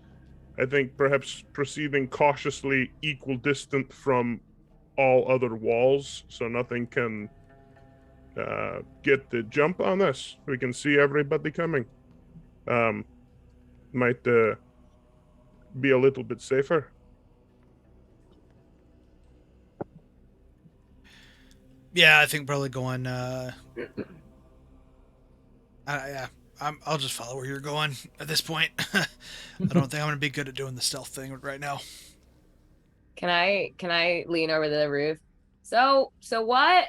I think perhaps proceeding cautiously equal distant from all other walls so nothing can get the jump on us. We can see everybody coming. Might be a little bit safer. Yeah, I think probably going. I'll just follow where you're going at this point. I don't think I'm gonna be good at doing the stealth thing right now. Can I lean over the roof? So what?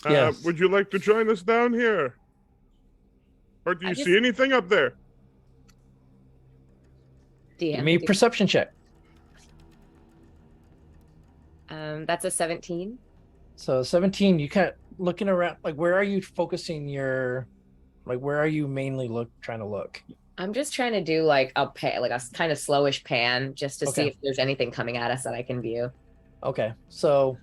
Yes. Would you like to join us down here? Or do you see anything up there? Give me a perception check. That's a 17. So 17, you kind of looking around, like where are you focusing your, like where are you mainly trying to look? I'm just trying to do like a kind of slowish pan just to see Okay. if there's anything coming at us that I can view. Okay, so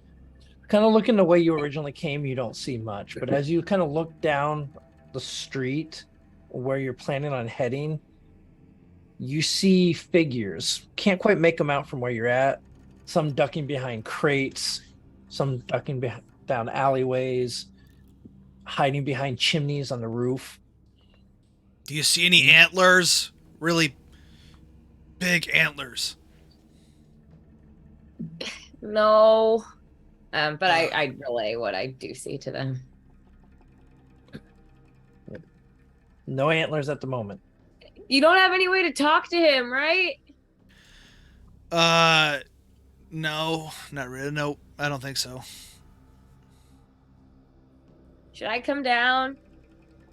kind of looking the way you originally came, you don't see much, but as you kind of look down the street where you're planning on heading, you see figures. Can't quite make them out from where you're at. Some ducking behind crates, some ducking down alleyways, hiding behind chimneys on the roof. Do you see any antlers? Really big antlers. No. But I'd relay what I do see to them. No antlers at the moment. You don't have any way to talk to him, right? No, not really. Nope, I don't think so. Should I come down?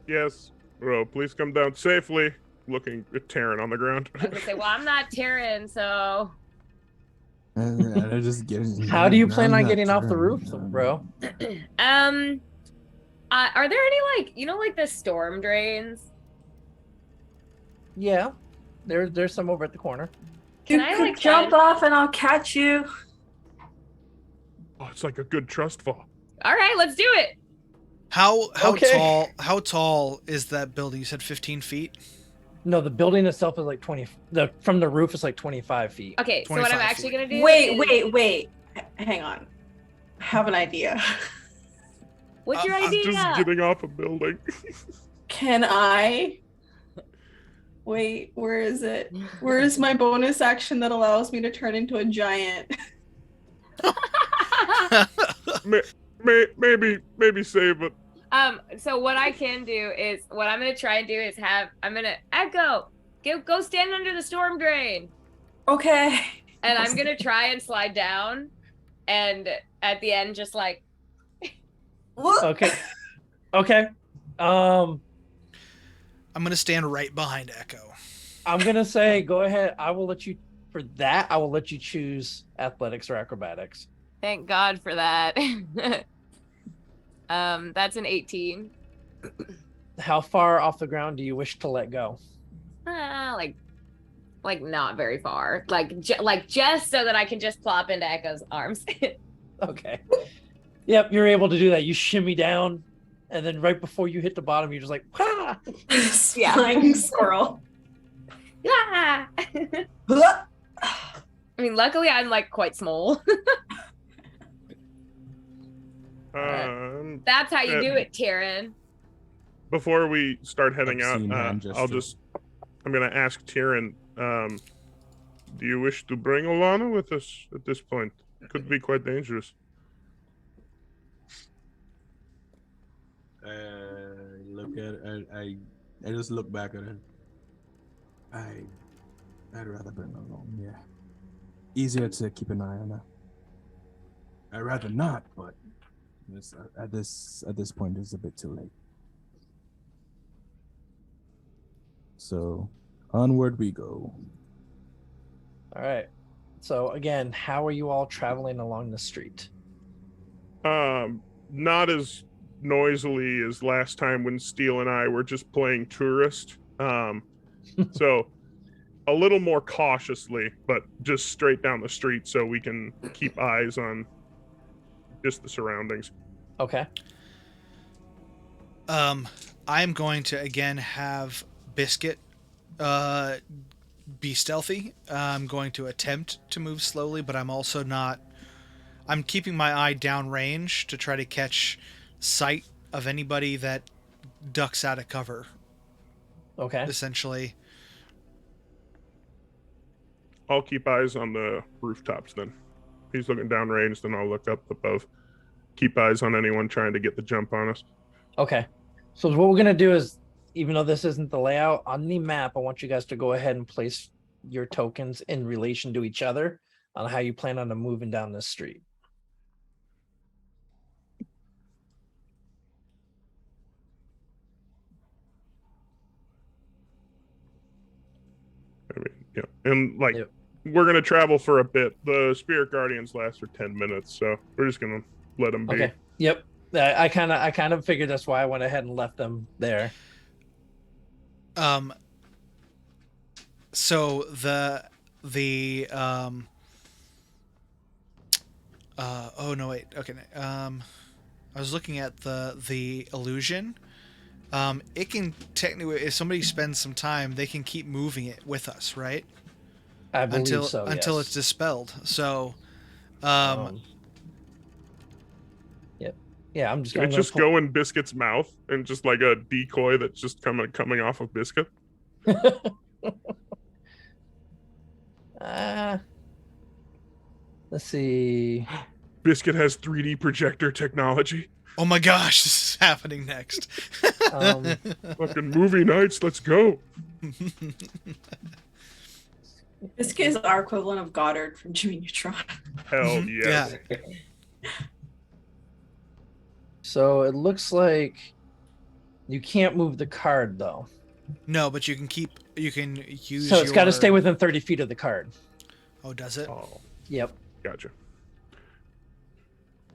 Yes. Bro, please come down safely. Looking at Taryn on the ground. I was gonna say, well, I'm not Taryn, so. How do you plan on getting off the roof, bro? Are there any like the storm drains? Yeah, there's some over at the corner. Can you I could like jump off and I'll catch you? Oh, it's like a good trust fall. All right, let's do it. How Okay. tall is that building? You said 15 feet? No, the building itself is like 20. From the roof is like 25 feet. Okay, so what I'm 25 actually feet. gonna do? Wait. Hang on. I have an idea. What's your I'm idea? just getting off a building. Can I? Wait, where is it? Where is my bonus action that allows me to turn into a giant? Maybe save it. So what I can do is what I'm gonna try and do is I'm gonna Echo go stand under the storm drain, Okay. and I'm gonna try and slide down, and at the end just like What? Okay. I'm gonna stand right behind Echo. I'm gonna say go ahead. I will let you choose athletics or acrobatics. thank God for that. That's an 18. How far off the ground do you wish to let go? Like not very far. Like just so that I can just plop into Echo's arms. Okay. Yep, you're able to do that. You shimmy down, and then right before you hit the bottom, you're just like, ah! Yeah. Flying squirrel. Yeah. I mean, luckily I'm like quite small. That's how you do it, Tyrion. Before we start heading out, Obscene hand gesture. I'm gonna ask Tyrion, do you wish to bring Olana with us at this point? It could be quite dangerous. Look at I just look back at it. I'd rather bring her along. Yeah, easier to keep an eye on her. I'd rather not, but it's, at this point, it's a bit too late. So, onward we go. All right. So again, how are you all traveling along the street? Not as noisily as last time when Steele and I were just playing tourist. So a little more cautiously, but just straight down the street so we can keep eyes on just the surroundings. Okay. I'm going to again have Biscuit be stealthy. I'm going to attempt to move slowly, but I'm also not. I'm keeping my eye downrange to try to catch sight of anybody that ducks out of cover. Okay. Essentially. I'll keep eyes on the rooftops then. He's looking downrange, then I'll look up above. Keep eyes on anyone trying to get the jump on us. Okay. So what we're going to do is, even though this isn't the layout, on the map, I want you guys to go ahead and place your tokens in relation to each other on how you plan on moving down this street. I mean, yeah. And like, Yep. we're going to travel for a bit. The Spirit Guardians last for 10 minutes, so we're just going to let them be. Okay. Yep. I kind of figured that's why I went ahead and left them there. So oh no, wait. Okay. I was looking at the illusion. It can technically, if somebody spends some time, they can keep moving it with us, right? I believe Until so. it's Yes. dispelled. So, Yep. Yeah, I'm just Can going it just go in Biscuit's mouth and just like a decoy that's just coming off of Biscuit? Let's see. Biscuit has 3D projector technology. oh my gosh, this is happening next. Fucking movie nights, let's go. This is our equivalent of Goddard from Jimmy Neutron. Hell yes. Yeah. So it looks like you can't move the card though. No, but you can use. So it's got to stay within 30 feet of the card. Oh, does it? Oh, Yep. gotcha.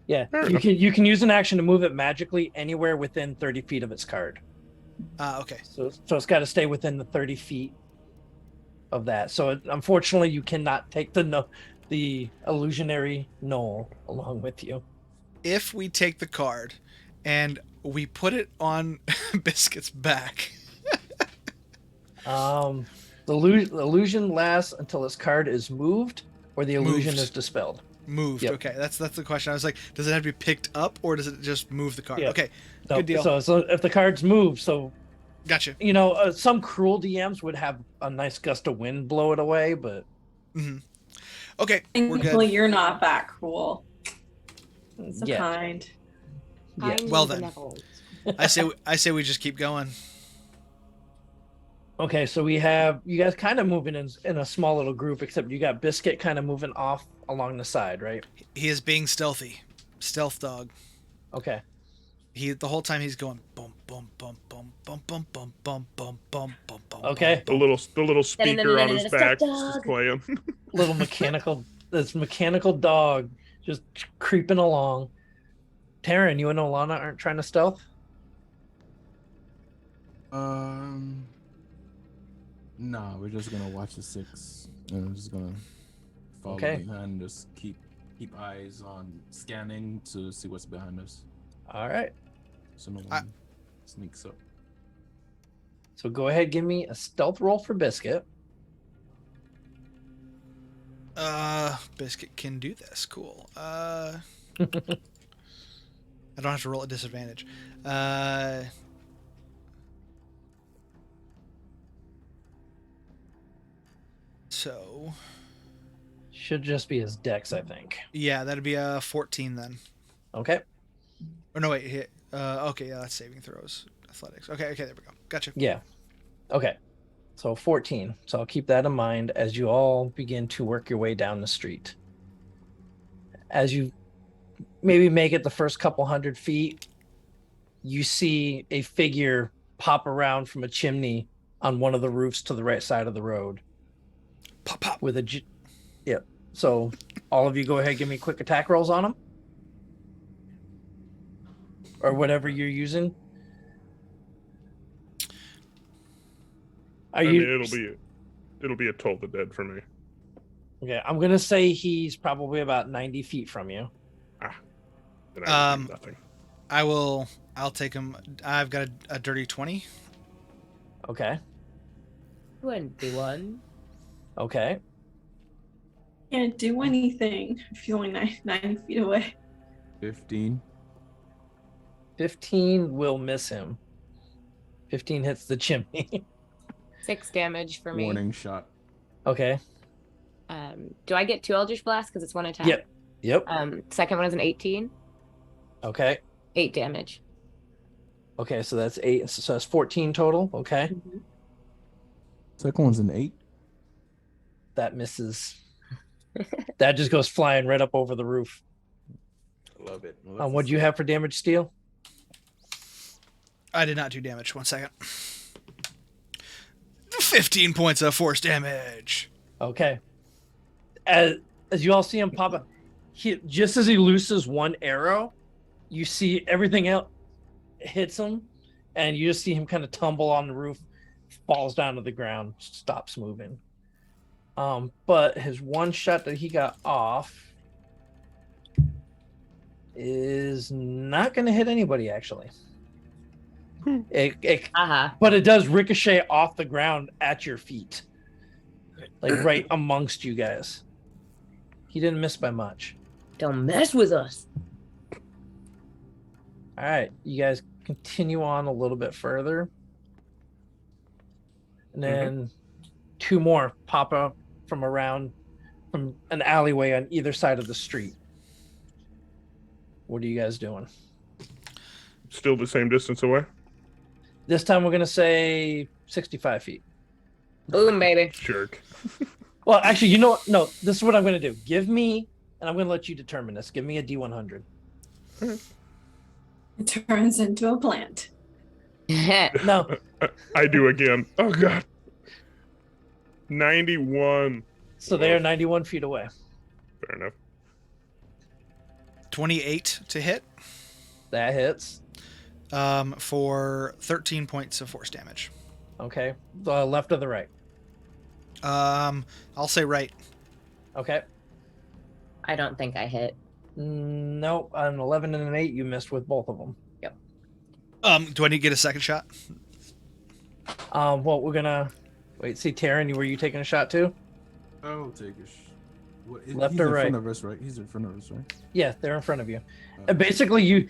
Yeah. Fair You enough. can use an action to move it magically anywhere within 30 feet of its card. Okay. So it's got to stay within the 30 feet of that. So unfortunately, you cannot take the illusionary knoll along with you. If we take the card and we put it on Biscuit's back. The illusion lasts until this card is moved or the illusion Moved. is dispelled. Moved. Yep. Okay, that's the question. I was like, does it have to be picked up or does it just move the card? Yeah. Okay, So, good deal. So if the card's moved, so Gotcha. some cruel DMs would have a nice gust of wind blow it away, but hmm Okay, we're Thankfully, good. you're not that cruel. So Yeah. kind. Yeah. Well then. I say we just keep going. okay. So we have you guys kind of moving in a small little group, except you got Biscuit kind of moving off along the side, right? He is being stealthy, stealth dog. Okay. The whole time he's going bum bum bum bum bum bum bum bum bum bum bum bum. Okay. The little speaker on his back is just playing. Little this mechanical dog just creeping along. Taryn, you and Olana aren't trying to stealth? Nah, we're just gonna watch the 6, and we're just gonna follow Okay. behind. Just keep eyes on scanning to see what's behind us, All right. so no one sneaks up. So go ahead, give me a stealth roll for Biscuit. Biscuit can do this. Cool. I don't have to roll a disadvantage. So Should just be his dex, I think. yeah, that'd be a 14 then. Okay. Or no, wait, hit. Okay, yeah, that's saving throws, athletics. Okay, there we go. Gotcha. Yeah. Okay. So 14. So I'll keep that in mind as you all begin to work your way down the street. As you maybe make it the first couple 100 feet, you see a figure pop around from a chimney on one of the roofs to the right side of the road. Pop, pop. With a yep. So all of you go ahead, give me quick attack rolls on him. Or whatever you're using. Are you? It'll be a Toll the Dead for me. Okay, I'm gonna say he's probably about 90 feet from you. Then I would do nothing. I'll take him. I've got a dirty 20. Okay. 21. Okay. Can't do anything if you're only 90 feet away. 15. 15 will miss him. 15 hits the chimney. 6 damage for me. Warning shot. Okay. Do I get 2 Eldritch Blasts because it's 1 attack? Yep. Second one is an 18. Okay. 8 damage. Okay, so that's 8. So that's 14 total. Okay. Second one's an 8. That misses. That just goes flying right up over the roof. I love it. What'd you have for damage, Steel? I did not do damage. 1 second. 15 points of force damage. Okay. As you all see him pop up, just as he looses one arrow, you see everything else hits him, and you just see him kind of tumble on the roof, falls down to the ground, stops moving. But his one shot that he got off is not going to hit anybody, actually. But it does ricochet off the ground at your feet, like right amongst you guys. He didn't miss by much. Don't mess with us. All right, you guys continue on a little bit further, and then 2 more pop up from an alleyway on either side of the street. What are you guys doing? Still the same distance away? This time we're gonna say 65 feet. Boom, baby. Jerk. Well, actually, you know what? No, this is what I'm gonna do. Give me, and I'm gonna let you determine this. Give me a D100. It turns into a plant. No. I do again. Oh, God. 91. So they are 91 feet away. Fair enough. 28 to hit. That hits. For 13 points of force damage. Okay. The left or the right? I'll say right. Okay. I don't think I hit. Nope. An 11 and an 8, you missed with both of them. Yep. Do I need to get a second shot? Well, we're gonna wait. See, Taryn, were you taking a shot too? I'll take a Left he's or in right? front of us, right? He's in front of us, right? Yeah, they're in front of you. Basically,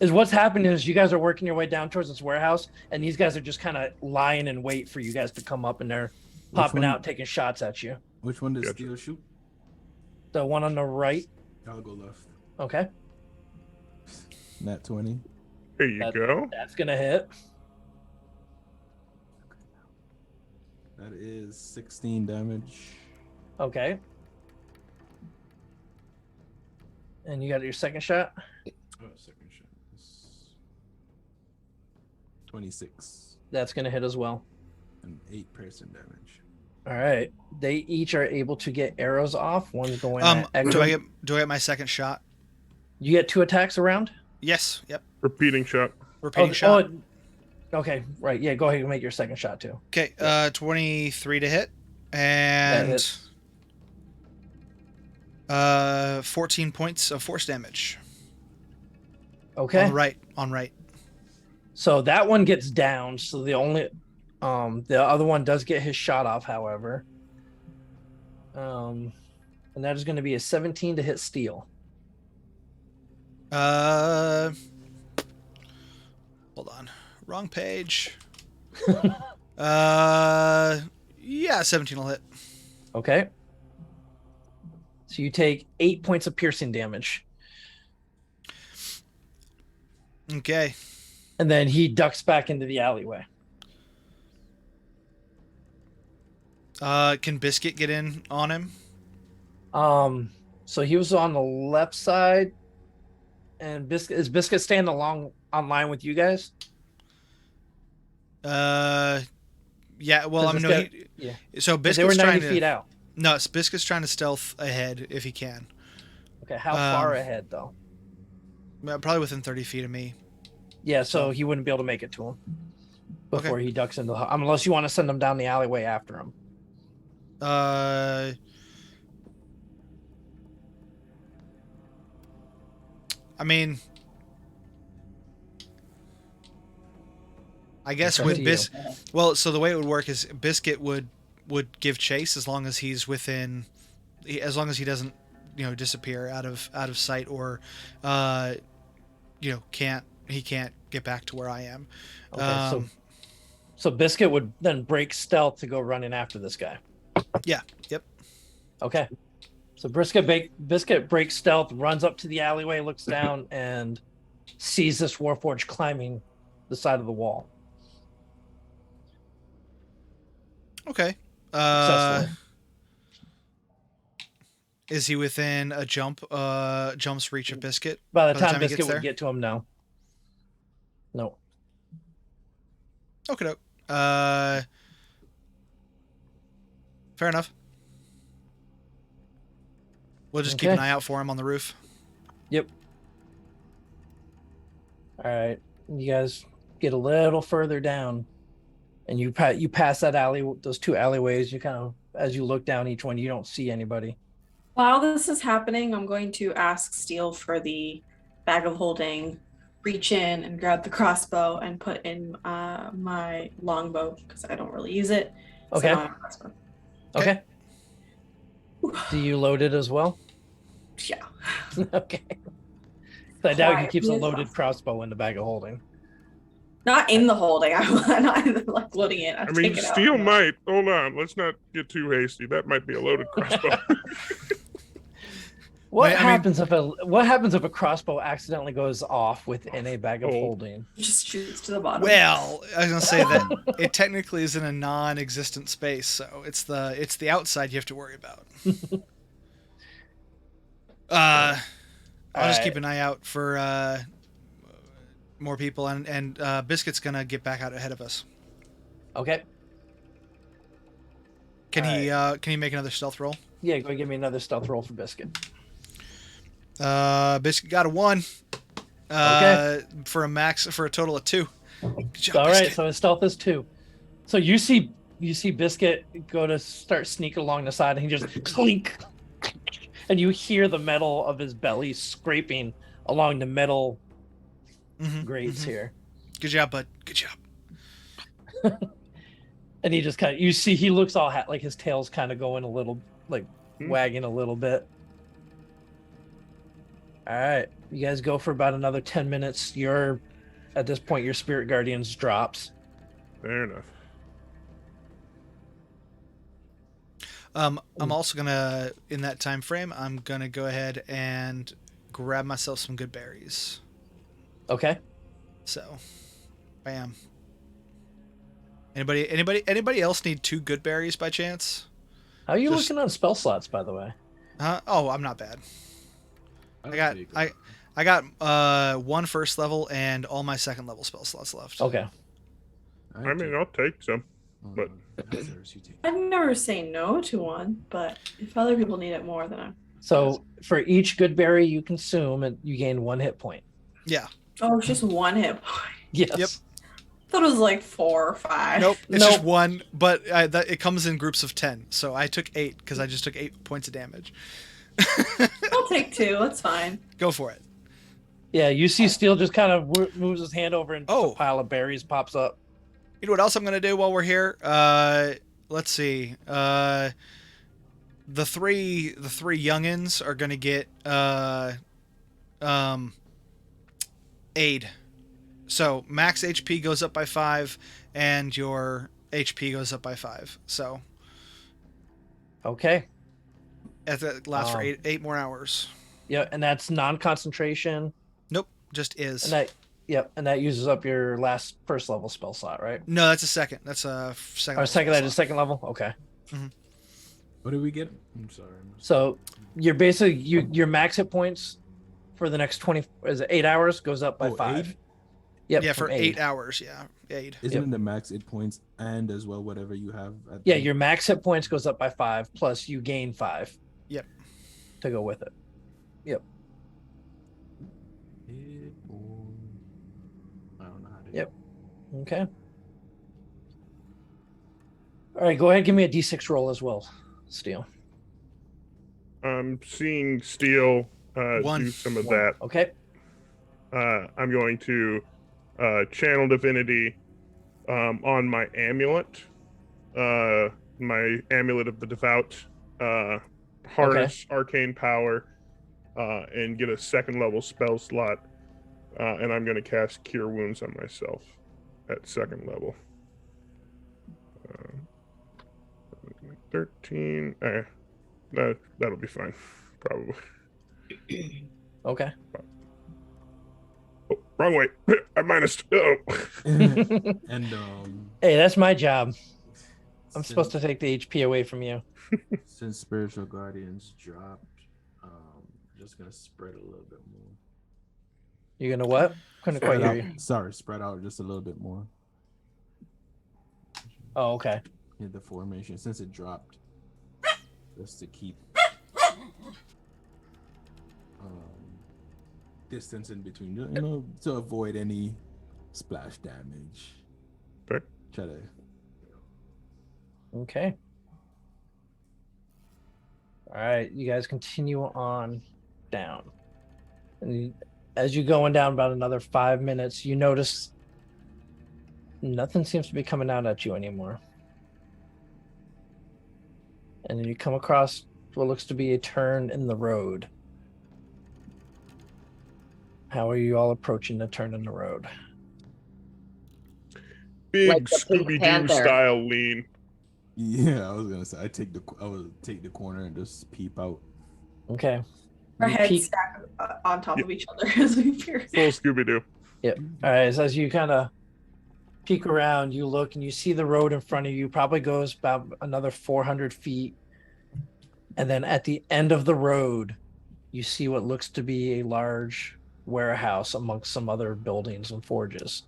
what's happening is you guys are working your way down towards this warehouse, and these guys are just kind of lying in wait for you guys to come up, and they're popping out, taking shots at you. Which one does Gotcha. Steel shoot? The one on the right. I'll go left. Okay. Nat 20. Here you go. That's gonna hit. That is 16 damage. Okay. And you got your second shot. Oh, second shot. Is 26. That's gonna hit as well. And 8 piercing damage. All right. They each are able to get arrows off. One's going at Do I Egbert. get my second shot? You get 2 attacks around? Yes. Yep. Repeating shot. Repeating shot. Okay, right. Yeah, go ahead and make your second shot too. Okay, 23 to hit, That and hits. 14 points of force damage. Okay. On right. So that one gets down. So the other one does get his shot off, however. And that is going to be a 17 to hit steel. Hold on. Wrong page. Yeah, 17 will hit. Okay. So you take 8 points of piercing damage. Okay. And then he ducks back into the alleyway. Can Biscuit get in on him? So he was on the left side, and is Biscuit staying on line with you guys? Yeah. Well, I mean, no. Yeah. So They Biscuit's were 90 trying feet to. out. No, Biscuit's trying to stealth ahead if he can. Okay, how far ahead though? Probably within 30 feet of me. Yeah, so he wouldn't be able to make it to him before he ducks into the unless you want to send him down the alleyway after him. I mean, I guess with well, so the way it would work is Biscuit would give chase as long as he's within, as long as he doesn't, disappear out of sight or, can't get back to where I am. Okay, so Biscuit would then break stealth to go running after this guy. Yeah. Yep. Okay. So Biscuit breaks stealth, runs up to the alleyway, looks down, and sees this Warforged climbing the side of the wall. Okay. Successfully. Is he within a jump's reach of Biscuit? By the time Biscuit would get to him, no. No. Okay. Fair enough. We'll just keep an eye out for him on the roof. Yep. All right. You guys get a little further down, and you pass that alley, those two alleyways. You kind of, as you look down each one, you don't see anybody. While this is happening, I'm going to ask Steel for the bag of holding, reach in and grab the crossbow and put in my longbow because I don't really use it. Okay. So I have a crossbow. Okay. Do you load it as well? Yeah. Okay. So I doubt he keeps a loaded crossbow in the bag of holding. Not in the holding. I'm not like loading it. I mean, Steel might. Hold on. Let's not get too hasty. That might be a loaded crossbow. What happens if a crossbow accidentally goes off within a bag of holding? Just shoots to the bottom. Well, I was gonna say that it technically is in a non-existent space, so it's the outside you have to worry about. I'll just keep an eye out for more people, and Biscuit's gonna get back out ahead of us. Okay. Can he make another stealth roll? Yeah, go give me another stealth roll for Biscuit. Biscuit got a 1. For a total of 2. Good job, All Biscuit. right, so his stealth is 2. So you see Biscuit go to start sneaking along the side, and he just clink, and you hear the metal of his belly scraping along the metal grates here. Good job, bud. Good job. And he just you see he looks all like his tail's kind of going a little, like wagging a little bit. All right, you guys go for about another 10 minutes. At this point, your Spirit Guardians drops. Fair enough. I'm also gonna, in that time frame, I'm gonna go ahead and grab myself some good berries. Okay. So, bam. Anybody else need 2 good berries by chance? How are you looking on spell slots, by the way? Oh, I'm not bad. I got 1 first level and all my second level spell slots left. Okay. I mean, I'll take some, but I'd never say no to one, but if other people need it more, then I'm. So for each good berry you consume, and you gain 1 hit point. Yeah. Oh, it's just 1 hit point. Yes. Yep. thought it was like 4 or 5. Nope, it's just Nope. 1, but it comes in groups of 10. So I took 8 because I just took 8 points of damage. I'll take 2. That's fine. Go for it. Yeah, you see Steel just kind of moves his hand over and Oh. a pile of berries pops up. You know what else I'm gonna do while we're here? Let's see. The three youngins are gonna get aid. So max HP goes up by 5, and your HP goes up by 5. So Okay. that lasts for 8 more hours. Yeah, and that's non-concentration. Nope, just is. And that uses up your last first level spell slot, right? No, that's a second. That's a second. Or second, level that is spell second level. Okay. What did we get? I'm sorry. So you're basically your max hit points for the next 8 hours goes up by 5. Aid? Yep. Yeah, from for 8 hours. Yeah, aid. Isn't Yep. it the max 8 points and as well whatever you have? Yeah, your max hit points goes up by 5, plus you gain 5. Yep. To go with it. Yep. I don't know how to. Yep. Okay. All right, go ahead and give me a d6 roll as well, Steel. I'm seeing Steel One. do some of that. Okay. I'm going to channel divinity on my amulet, my amulet of the devout, harness arcane power, and get a second level spell slot. And I'm going to cast Cure Wounds on myself at second level. 13. That'll be fine, probably. Okay. Oh, wrong way. I minus. Oh. And Hey, that's my job. I'm since- supposed to take the HP away from you. Since spiritual guardians dropped, just gonna spread a little bit more. You're gonna what? Couldn't quite Spread hear you. out, sorry, spread out just a little bit more. Oh, okay. Yeah, the formation since it dropped, just to keep distance in between, to avoid any splash damage. Okay. Try to. Okay. All right, you guys continue on down. And as you're going down about another 5 minutes, you notice nothing seems to be coming out at you anymore. And then you come across what looks to be a turn in the road. How are you all approaching the turn in the road? Big Like the Pink Scooby Doo Panther. style lean. Yeah, I was gonna say I would take the corner and just peep out. Okay. Our You heads peek- stack on top of each other as we appear. Full Scooby Doo. All right, so as you kind of peek around, you look and you see the road in front of you probably goes about another 400 feet. And then at the end of the road, you see what looks to be a large warehouse amongst some other buildings and forges.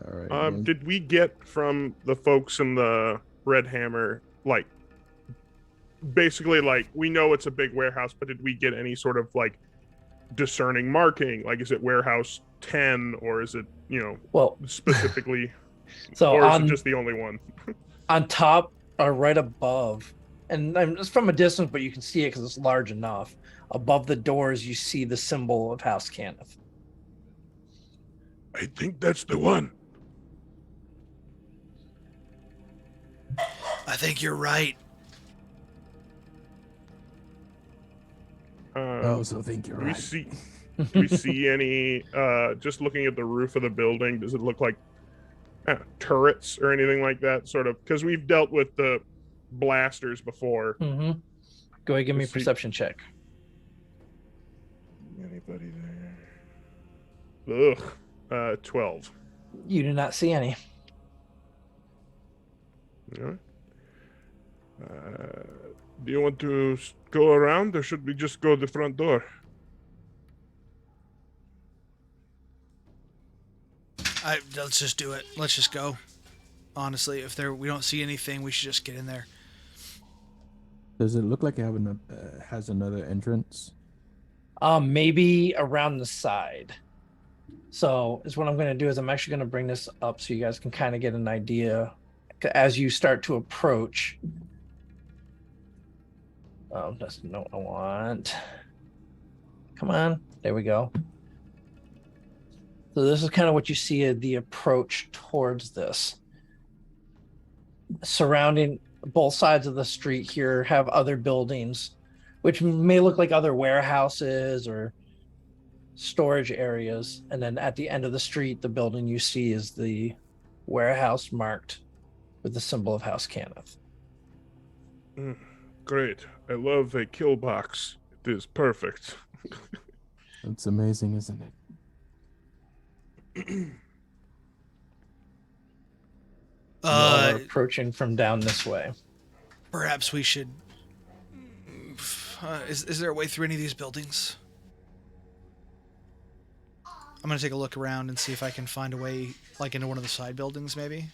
All right. Did we get from the folks in the Red Hammer, like, basically, like, we know it's a big warehouse, but did we get any sort of, like, discerning marking? Like, is it warehouse 10, or is it, Well, specifically, so or is on it just the only one? on top or right above, and it's from a distance, but you can see it because it's large enough. Above the doors, you see the symbol of House Cannith. I think that's the one. I think you're right. I also think you're Do we right. see? Do we see any? Just looking at the roof of the building, does it look like turrets or anything like that? Sort of, because we've dealt with the blasters before. Mm-hmm. Go ahead, give me a Let's see. perception check. Anybody there? Ugh. 12. You do not see any. Yeah. Do you want to go around, or should we just go the front door? Let's just do it. Let's just go. Honestly, if we don't see anything, we should just get in there. Does it look like it has another entrance? Maybe around the side. So is what I'm going to do is I'm actually going to bring this up so you guys can kind of get an idea as you start to approach. That's not what I want. Come on. There we go. So this is kind of what you see at the approach towards this. Surrounding both sides of the street here have other buildings, which may look like other warehouses or storage areas. And then at the end of the street, the building you see is the warehouse marked with the symbol of House Cannith. Great. I love a kill box. It is perfect. It's amazing, isn't it? You all are approaching from down this way. Perhaps we should. Is there a way through any of these buildings? I'm gonna take a look around and see if I can find a way, like into one of the side buildings, maybe.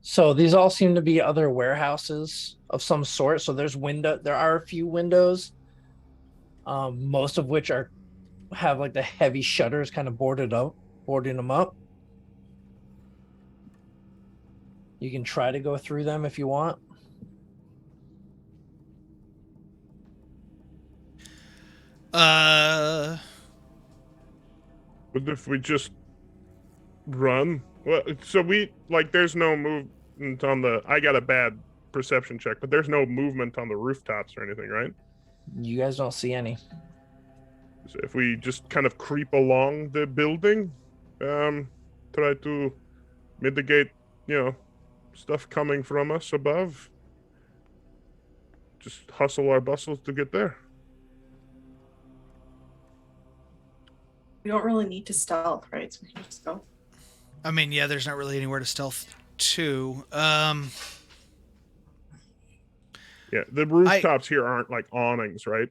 So these all seem to be other warehouses of some sort. So there are a few windows, most of which have like the heavy shutters kind of boarding them up. You can try to go through them if you want. But if we just run, well, so there's no movement on the. I got a bad perception check, but there's no movement on the rooftops or anything, right? You guys don't see any. So if we just kind of creep along the building, try to mitigate, stuff coming from us above. Just hustle our bustles to get there. We don't really need to stealth, right? So we can just go. I mean, yeah, there's not really anywhere to stealth to. Yeah, the rooftops here aren't like awnings, right?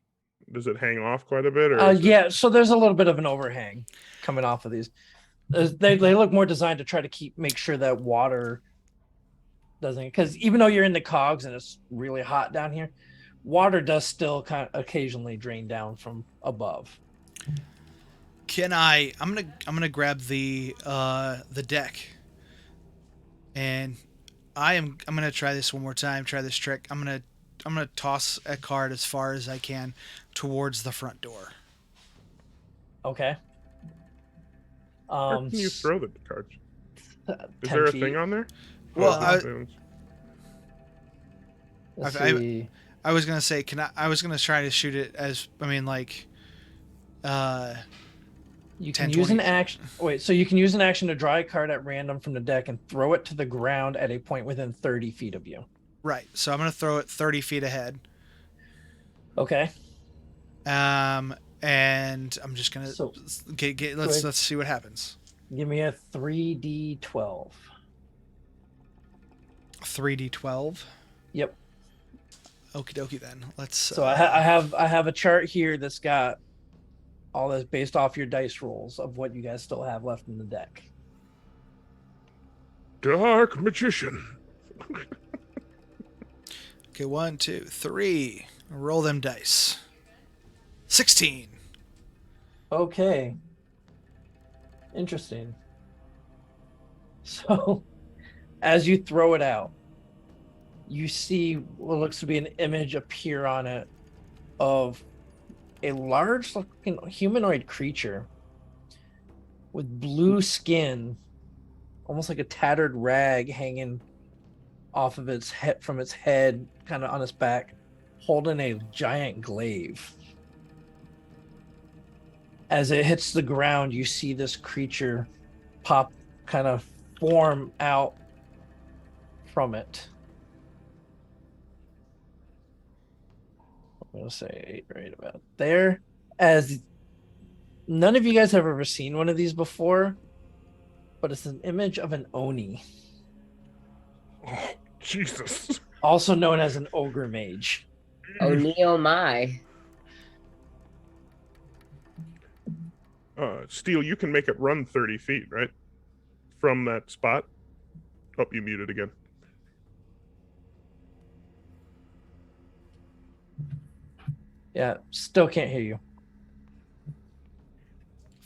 Does it hang off quite a bit? Or yeah, so there's a little bit of an overhang coming off of these. They look more designed to try to make sure that water doesn't, because even though you're in the cogs and it's really hot down here, water does still kind of occasionally drain down from above. I'm gonna grab the deck, and I'm gonna try this one more time. Try this trick. I'm gonna toss a card as far as I can towards the front door. Okay. Where can you throw the cards? Is 10 there a feet. thing on there? Well, I was gonna say, I was gonna try to shoot it as, you 10, can use 20. an action. Wait, so you can use an action to draw a card at random from the deck and throw it to the ground at a point within 30 feet of you. Right. So I'm gonna throw it 30 feet ahead. Okay. And I'm just gonna let's see what happens. Give me a 3d12. 3d12. Yep. Okie dokie then. Let's. So I have a chart here that's got all this based off your dice rolls of what you guys still have left in the deck. Dark magician. Okay, 1, 2, 3. Roll them dice. 16. Okay. Interesting. So, as you throw it out, you see what looks to be an image appear on it of a large looking humanoid creature with blue skin, almost like a tattered rag hanging off of its head, from its head, kind of on its back, holding a giant glaive. As it hits the ground, you see this creature kind of form out from it. I'm gonna say right about there. As none of you guys have ever seen one of these before, but it's an image of an Oni, Oh, Jesus. also known as an ogre mage. Oh, my. Steel, you can make it run 30 feet, right? From that spot. Oh, you muted again. Yeah, still can't hear you.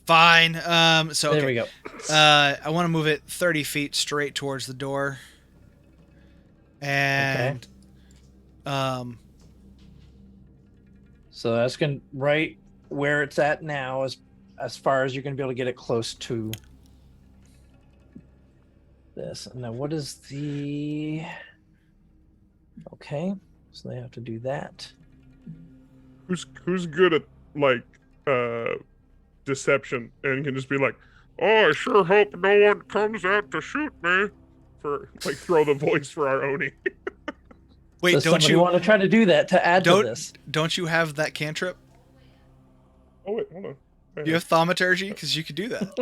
Fine. So There okay. we go. I want to move it 30 feet straight towards the door. And So that's going to right where it's at now, as far as you're going to be able to get it close to this. And now what is the... Okay, so they have to do that. Who's good at like deception and can just be like, oh, I sure hope no one comes out to shoot me, for like throw the voice for our Oni. wait, Does don't somebody you want to try to do that to add to this? don't you have that cantrip? Oh wait, hold on. You have thaumaturgy because you could do that.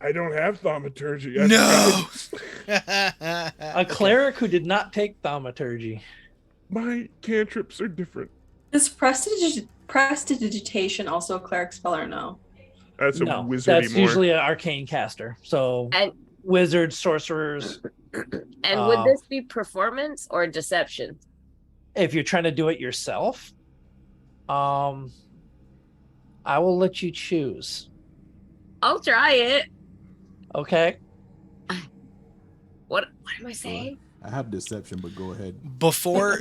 I don't have thaumaturgy. No. A cleric who did not take thaumaturgy. My cantrips are different. Is prestidigitation also a cleric spell or no? That's a No, wizardy that's more. usually an arcane caster. So And wizards, sorcerers. and would this be performance or deception? If you're trying to do it yourself, I will let you choose. I'll try it. Okay. What am I saying? I have deception, but go ahead. Before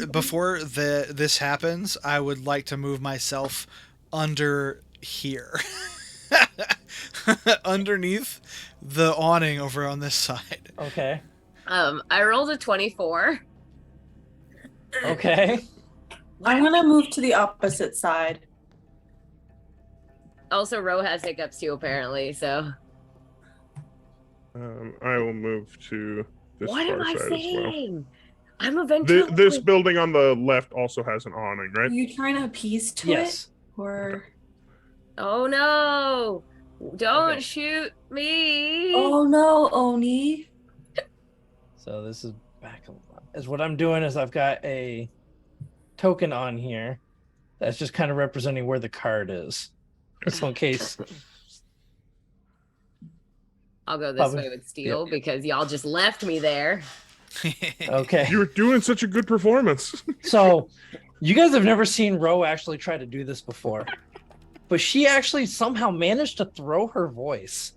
this happens, I would like to move myself under here. Underneath the awning over on this side. Okay. I rolled a 24. Okay. I'm gonna move to the opposite side. Also, Ro has hiccups too, apparently. So I will move to this what far am I side as well. saying? I'm eventually. This building on the left also has an awning, right? Are you trying to appease to Yes. it? Or Oh no! Don't Okay. shoot me! oh no, Oni. So this is back. Is what I'm doing is I've got a token on here that's just kind of representing where the card is. So in case. I'll go this Probably- way with Steel because y'all just left me there. Okay. You were doing such a good performance. So you guys have never seen Ro actually try to do this before, but she actually somehow managed to throw her voice.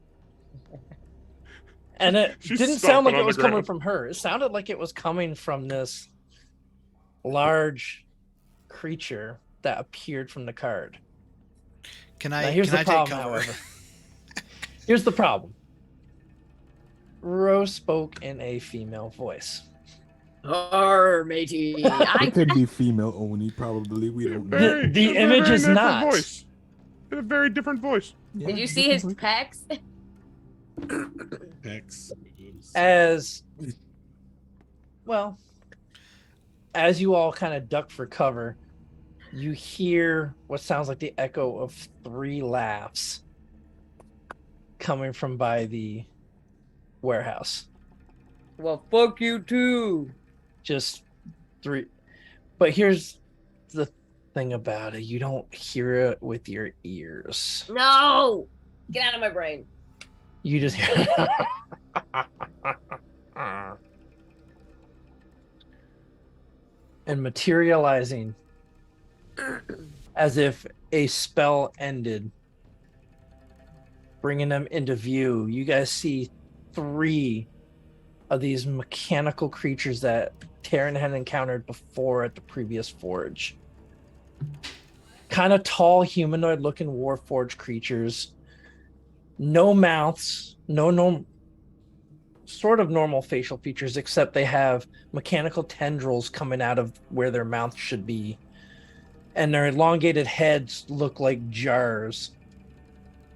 And it She's didn't sound like stomping it on was the coming ground. from her. It sounded like it was coming from this large creature that appeared from the card. Can Now I here's can the I problem, take cover? however. Here's the problem. Ro spoke in a female voice. Arr, matey. It could be female only, probably. We don't know. Very- The it's a image very is different not. Voice. It's a very different voice. Yeah, Did you see his different pecs? Hex. As well, as you all kind of duck for cover, you hear what sounds like the echo of 3 laughs coming from by the warehouse. Well, fuck you too. Just 3. But here's the thing about it: you don't hear it with your ears. No! Get out of my brain. You just hear. And materializing as if a spell ended, bringing them into view. You guys see 3 of these mechanical creatures that Terran had encountered before at the previous forge. Kind of tall, humanoid looking warforged creatures. No mouths, no sort of normal facial features, except they have mechanical tendrils coming out of where their mouths should be. And their elongated heads look like jars,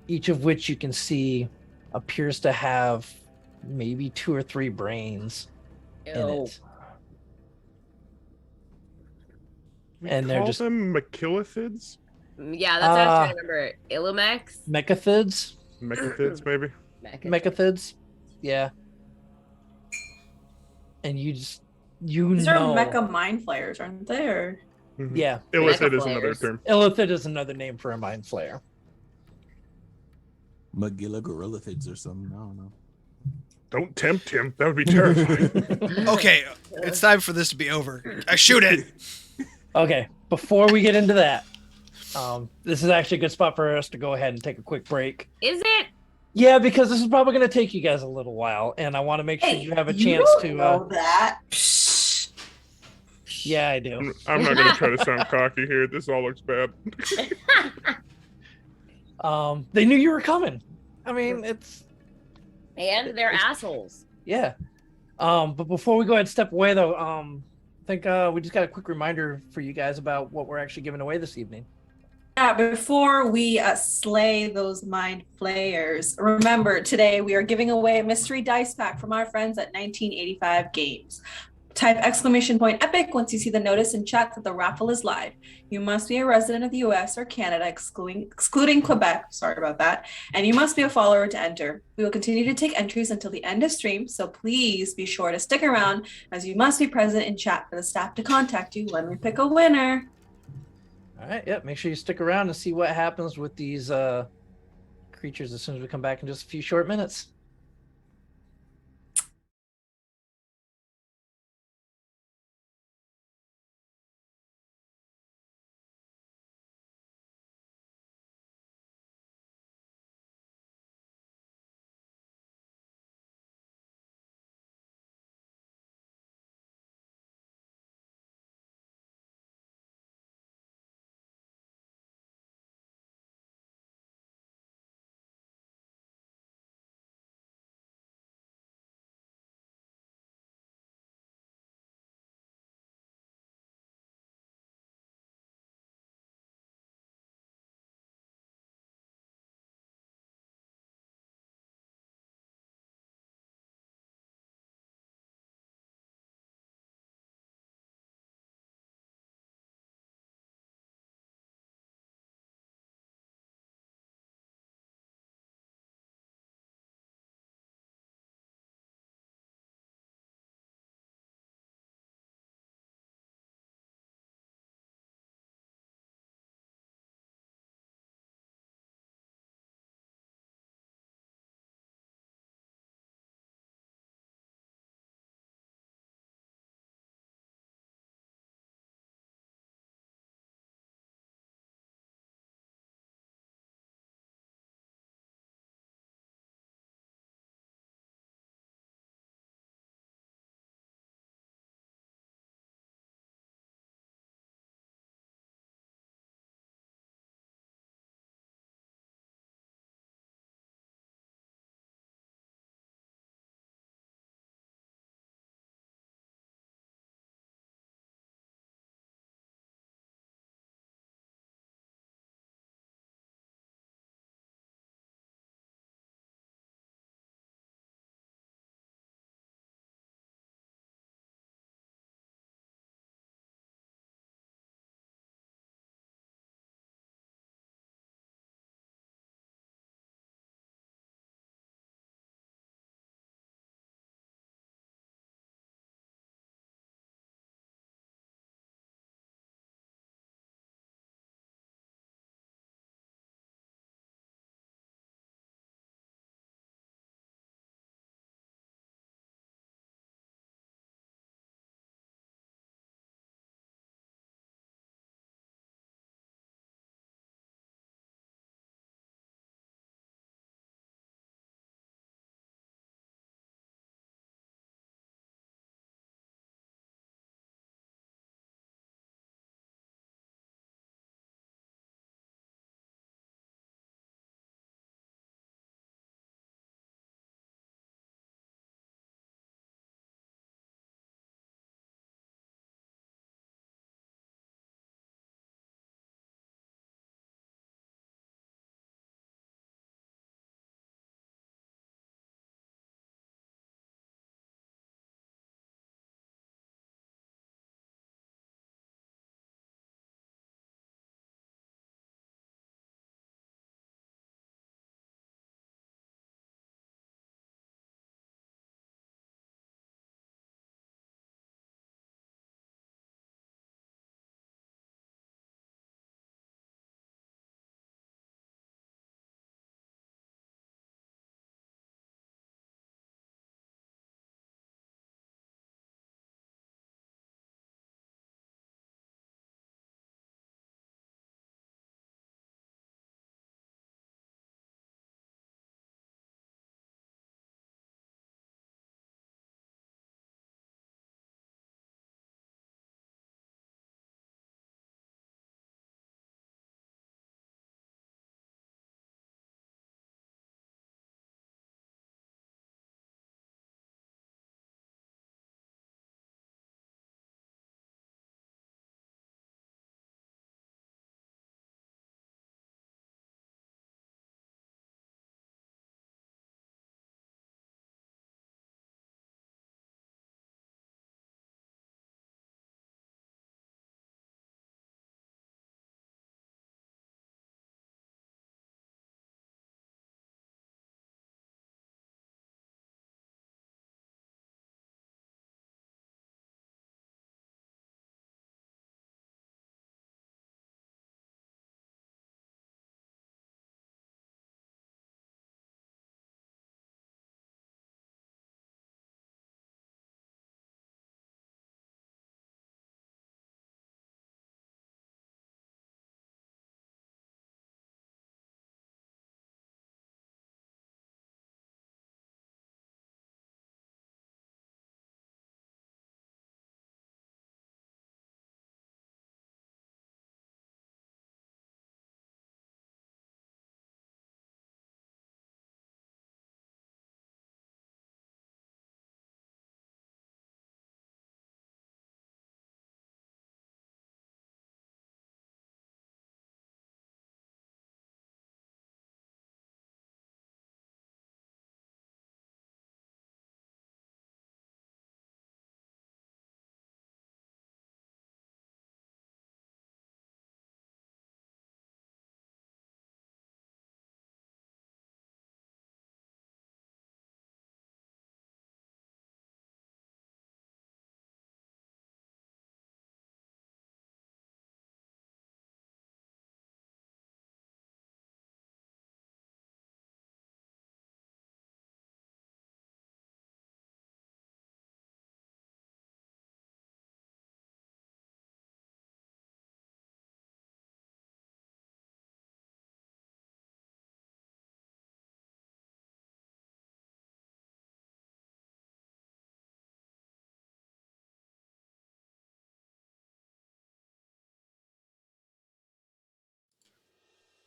each of which you can see appears to have maybe 2 or 3 brains in Ew. it. We And they're call just- them Machilithids? Yeah, that's what I was trying to remember. Illumex? Mechathids? Mechathids, maybe? Mechathids? Yeah. And you These know. are mecha mind flayers, aren't they? Or Mhm. Yeah. Illithid is Mecha another flayers. term. Illithid is another name for a mind flayer. Magilla Gorillathids or something. I don't know. Don't tempt him. That would be terrifying. Okay, it's time for this to be over. I shoot it. Okay, before we get into that, This is actually a good spot for us to go ahead and take a quick break. Is it? Yeah, because this is probably going to take you guys a little while, and I want to make sure you have a chance don't to. know that. Yeah, I do. I'm not going to try to sound cocky here. This all looks bad. They knew you were coming. I mean, it's And they're assholes. yeah. But before we go ahead and step away, though, I think we just got a quick reminder for you guys about what we're actually giving away this evening. Yeah, before we slay those mind flayers, remember today we are giving away a mystery dice pack from our friends at 1985 Games. Type !epic once you see the notice in chat that the raffle is live. You must be a resident of the US or Canada, excluding Quebec. Sorry about that. And you must be a follower to enter. We will continue to take entries until the end of stream, so please be sure to stick around as you must be present in chat for the staff to contact you when we pick a winner. All right, yep. Make sure you stick around and see what happens with these creatures as soon as we come back in just a few short minutes.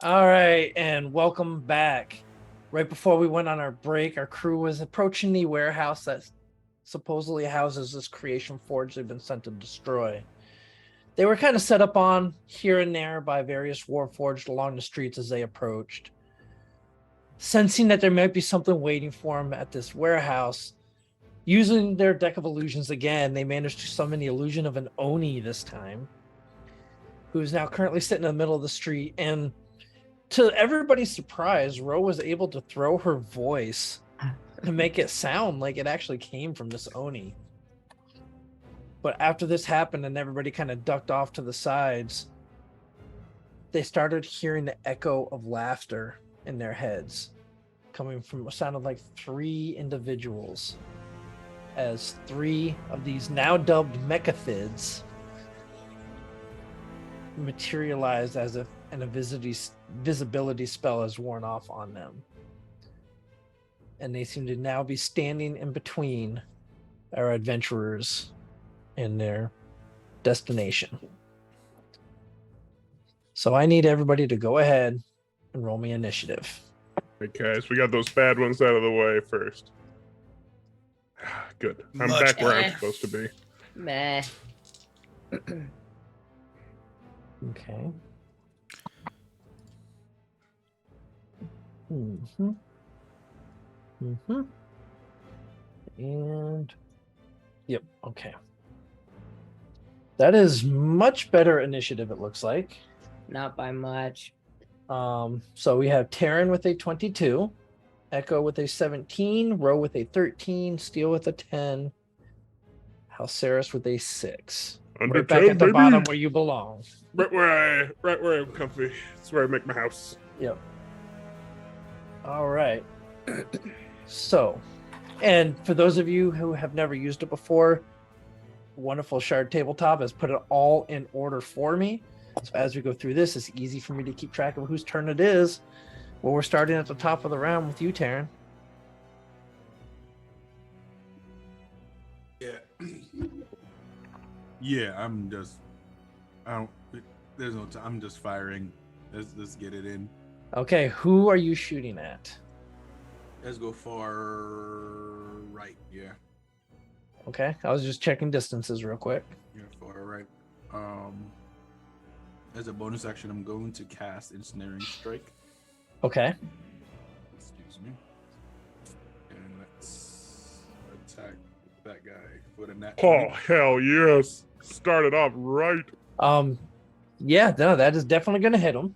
All right, and welcome back. Right before we went on our break, our crew was approaching the warehouse that supposedly houses this creation forge they've been sent to destroy. They were kind of set up on here and there by various warforged along the streets as they approached. Sensing that there might be something waiting for them at this warehouse, using their deck of illusions again, they managed to summon the illusion of an Oni this time, who is now currently sitting in the middle of the street. And to everybody's surprise, Ro was able to throw her voice to make it sound like it actually came from this Oni. But after this happened and everybody kind of ducked off to the sides, they started hearing the echo of laughter in their heads, coming from what sounded like 3 individuals, as 3 of these now dubbed mechathids materialized as if an invisibility spell has worn off on them. And they seem to now be standing in between our adventurers and their destination. So I need everybody to go ahead and roll me initiative. Hey guys, we got those bad ones out of the way first. Good. I'm Much back where I'm better. supposed to be. Meh. Okay. Mm-hmm. Mm-hmm. And yep, okay. That is much better initiative, it looks like. Not by much. So we have Tavern with a 22, Echo with a 17, Ro with a 13, Steel with a 10, Halceris with a 6. Under Right back 10, at the baby. bottom where you belong. Right where I'm comfy. That's where I make my house. Yep. All right. So, and for those of you who have never used it before, wonderful Shard Tabletop has put it all in order for me. So as we go through this, it's easy for me to keep track of whose turn it is. Well, we're starting at the top of the round with you, Taryn. Yeah. Yeah, I'm just. I don't. There's no time. I'm just firing. Let's get it in. Okay, who are you shooting at? Let's go far right. Yeah. Okay, I was just checking distances real quick. Yeah, far right. As a bonus action, I'm going to cast Ensnaring Strike. Okay. Excuse me. And let's attack that guy with a nat. Oh 20. hell yes! Started off right. Yeah, no, that is definitely gonna hit him.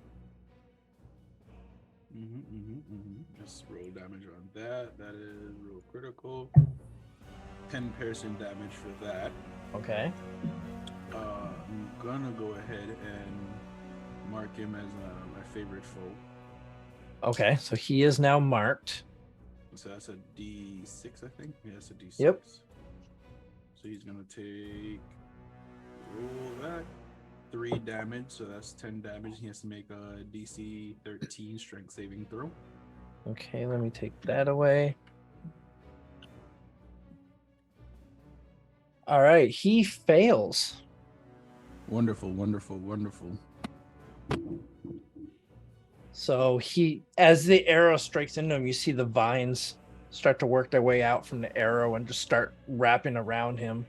Just roll damage on that. That is real critical. 10 piercing damage for that. Okay. I'm gonna go ahead and mark him as my favorite foe. Okay, so he is now marked. So that's a D6, I think. Yeah, that's a D6. Yep. So he's gonna take roll that 3 damage. So that's 10 damage. He has to make a DC 13 strength saving throw. Okay, let me take that away. All right, he fails. Wonderful, wonderful, wonderful. So he, as the arrow strikes into him, you see the vines start to work their way out from the arrow and just start wrapping around him.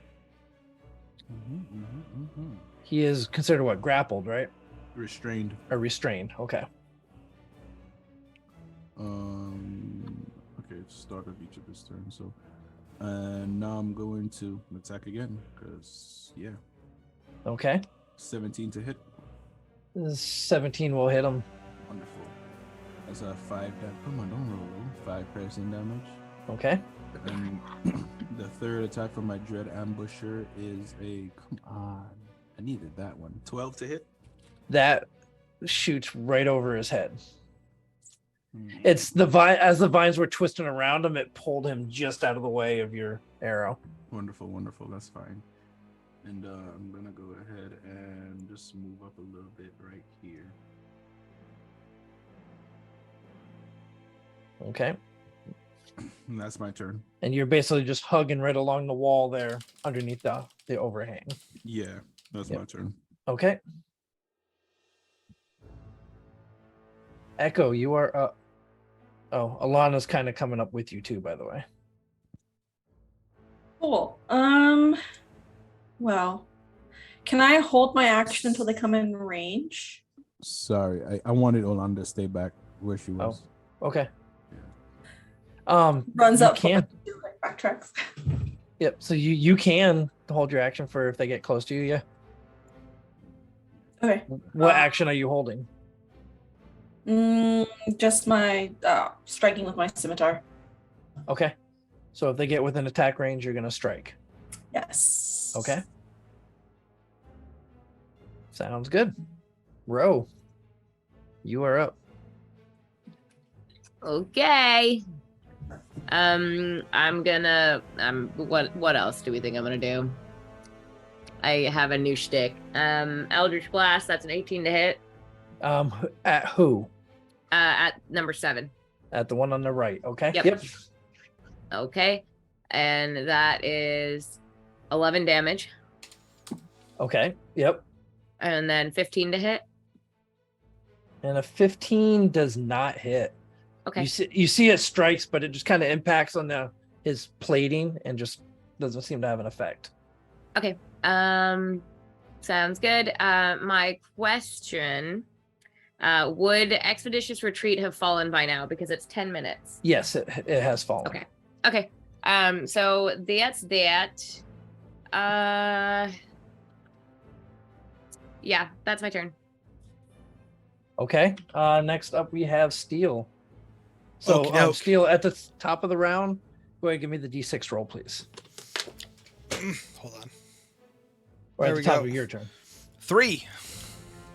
He is considered what, grappled, right? Restrained. Or restrained. Okay. Okay, start of each of his turns. So, and now I'm going to attack again because yeah, Okay. 17 to hit. 17 will hit him. Wonderful. That's a 5 damage. Come on, don't roll. 5 piercing damage. Okay. And the third attack from my Dread Ambusher is a. Come on, I needed that one. 12 to hit. That shoots right over his head. It's the vine, as the vines were twisting around him, it pulled him just out of the way of your arrow. Wonderful, wonderful. That's fine. And I'm gonna go ahead and just move up a little bit right here. Okay. And that's my turn. And you're basically just hugging right along the wall there underneath the overhang. Yeah, that's Yep. my turn. Okay. Echo, you are up. Oh, Alana's kind of coming up with you too, by the way. Cool. Well, can I hold my action until they come in range? Sorry, I wanted Olan to stay back where she was. Okay. Runs you up, can. Backtracks. Yep. So you can hold your action for if they get close to you. Yeah. Okay. What action are you holding? Just my striking with my scimitar. Okay. So if they get within attack range, you're gonna strike. Yes. Okay. Sounds good. Ro, you are up. Okay. I'm gonna what else do we think I'm gonna do? I have a new shtick. Eldritch Blast, that's an 18 to hit. At who? At number 7. At the one on the right. Okay. Yep. Okay. And that is 11 damage. Okay. Yep. And then 15 to hit. And a 15 does not hit. Okay. You see it strikes, but it just kind of impacts on his plating and just doesn't seem to have an effect. Okay. Sounds good. My question, would Expeditious Retreat have fallen by now because it's 10 minutes? Yes, it has fallen. Okay. So that's that. Yeah, that's my turn. Okay. Next up we have Steel. So Okey-doke. Steel, at the top of the round, go ahead and give me the D6 roll, please. Hold on. Or There at we the top go. of your turn. 3.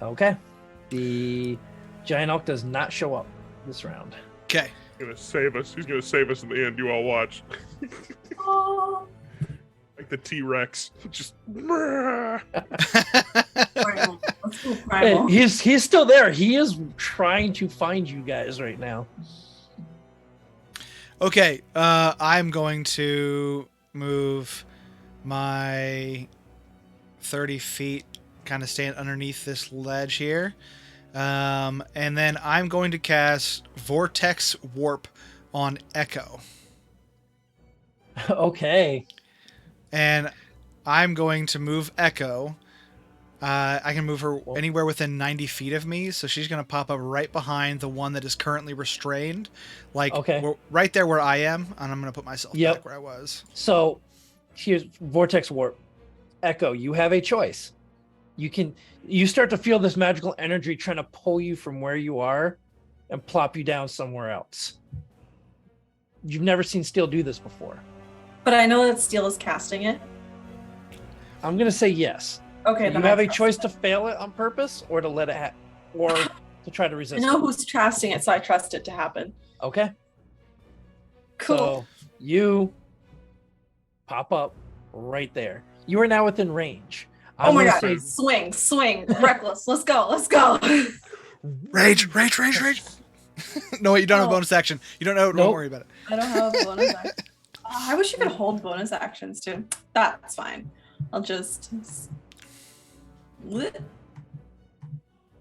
Okay. The giant elk does not show up this round. Okay. He's gonna save us. He's gonna save us in the end. You all watch. Oh. Like the T-Rex. Just. Primal. Let's go Hey, primal. he's still there. He is trying to find you guys right now. Okay. I'm going to move my 30 feet, kind of stand underneath this ledge here. And then I'm going to cast Vortex Warp on Echo. Okay. And I'm going to move Echo. I can move her anywhere within 90 feet of me, so she's going to pop up right behind the one that is currently restrained. Like, right there where I am, and I'm going to put myself back where I was. So, here's Vortex Warp. Echo, you have a choice. You start to feel this magical energy trying to pull you from where you are and plop you down somewhere else. You've never seen Steel do this before. But I know that Steel is casting it. I'm gonna say yes. Okay, You then have I a trust choice it. to fail it on purpose or to let it or to try to I resist know it. who's casting it, so I trust it to happen. Okay. Cool. So you pop up right there. You are now within range. Oh my god! Say, Swing, reckless. Let's go. Rage. No, wait, you don't have a Oh. bonus action. You don't know. Don't worry about it. I don't have a bonus action. I wish you could hold bonus actions too. That's fine. I'll just.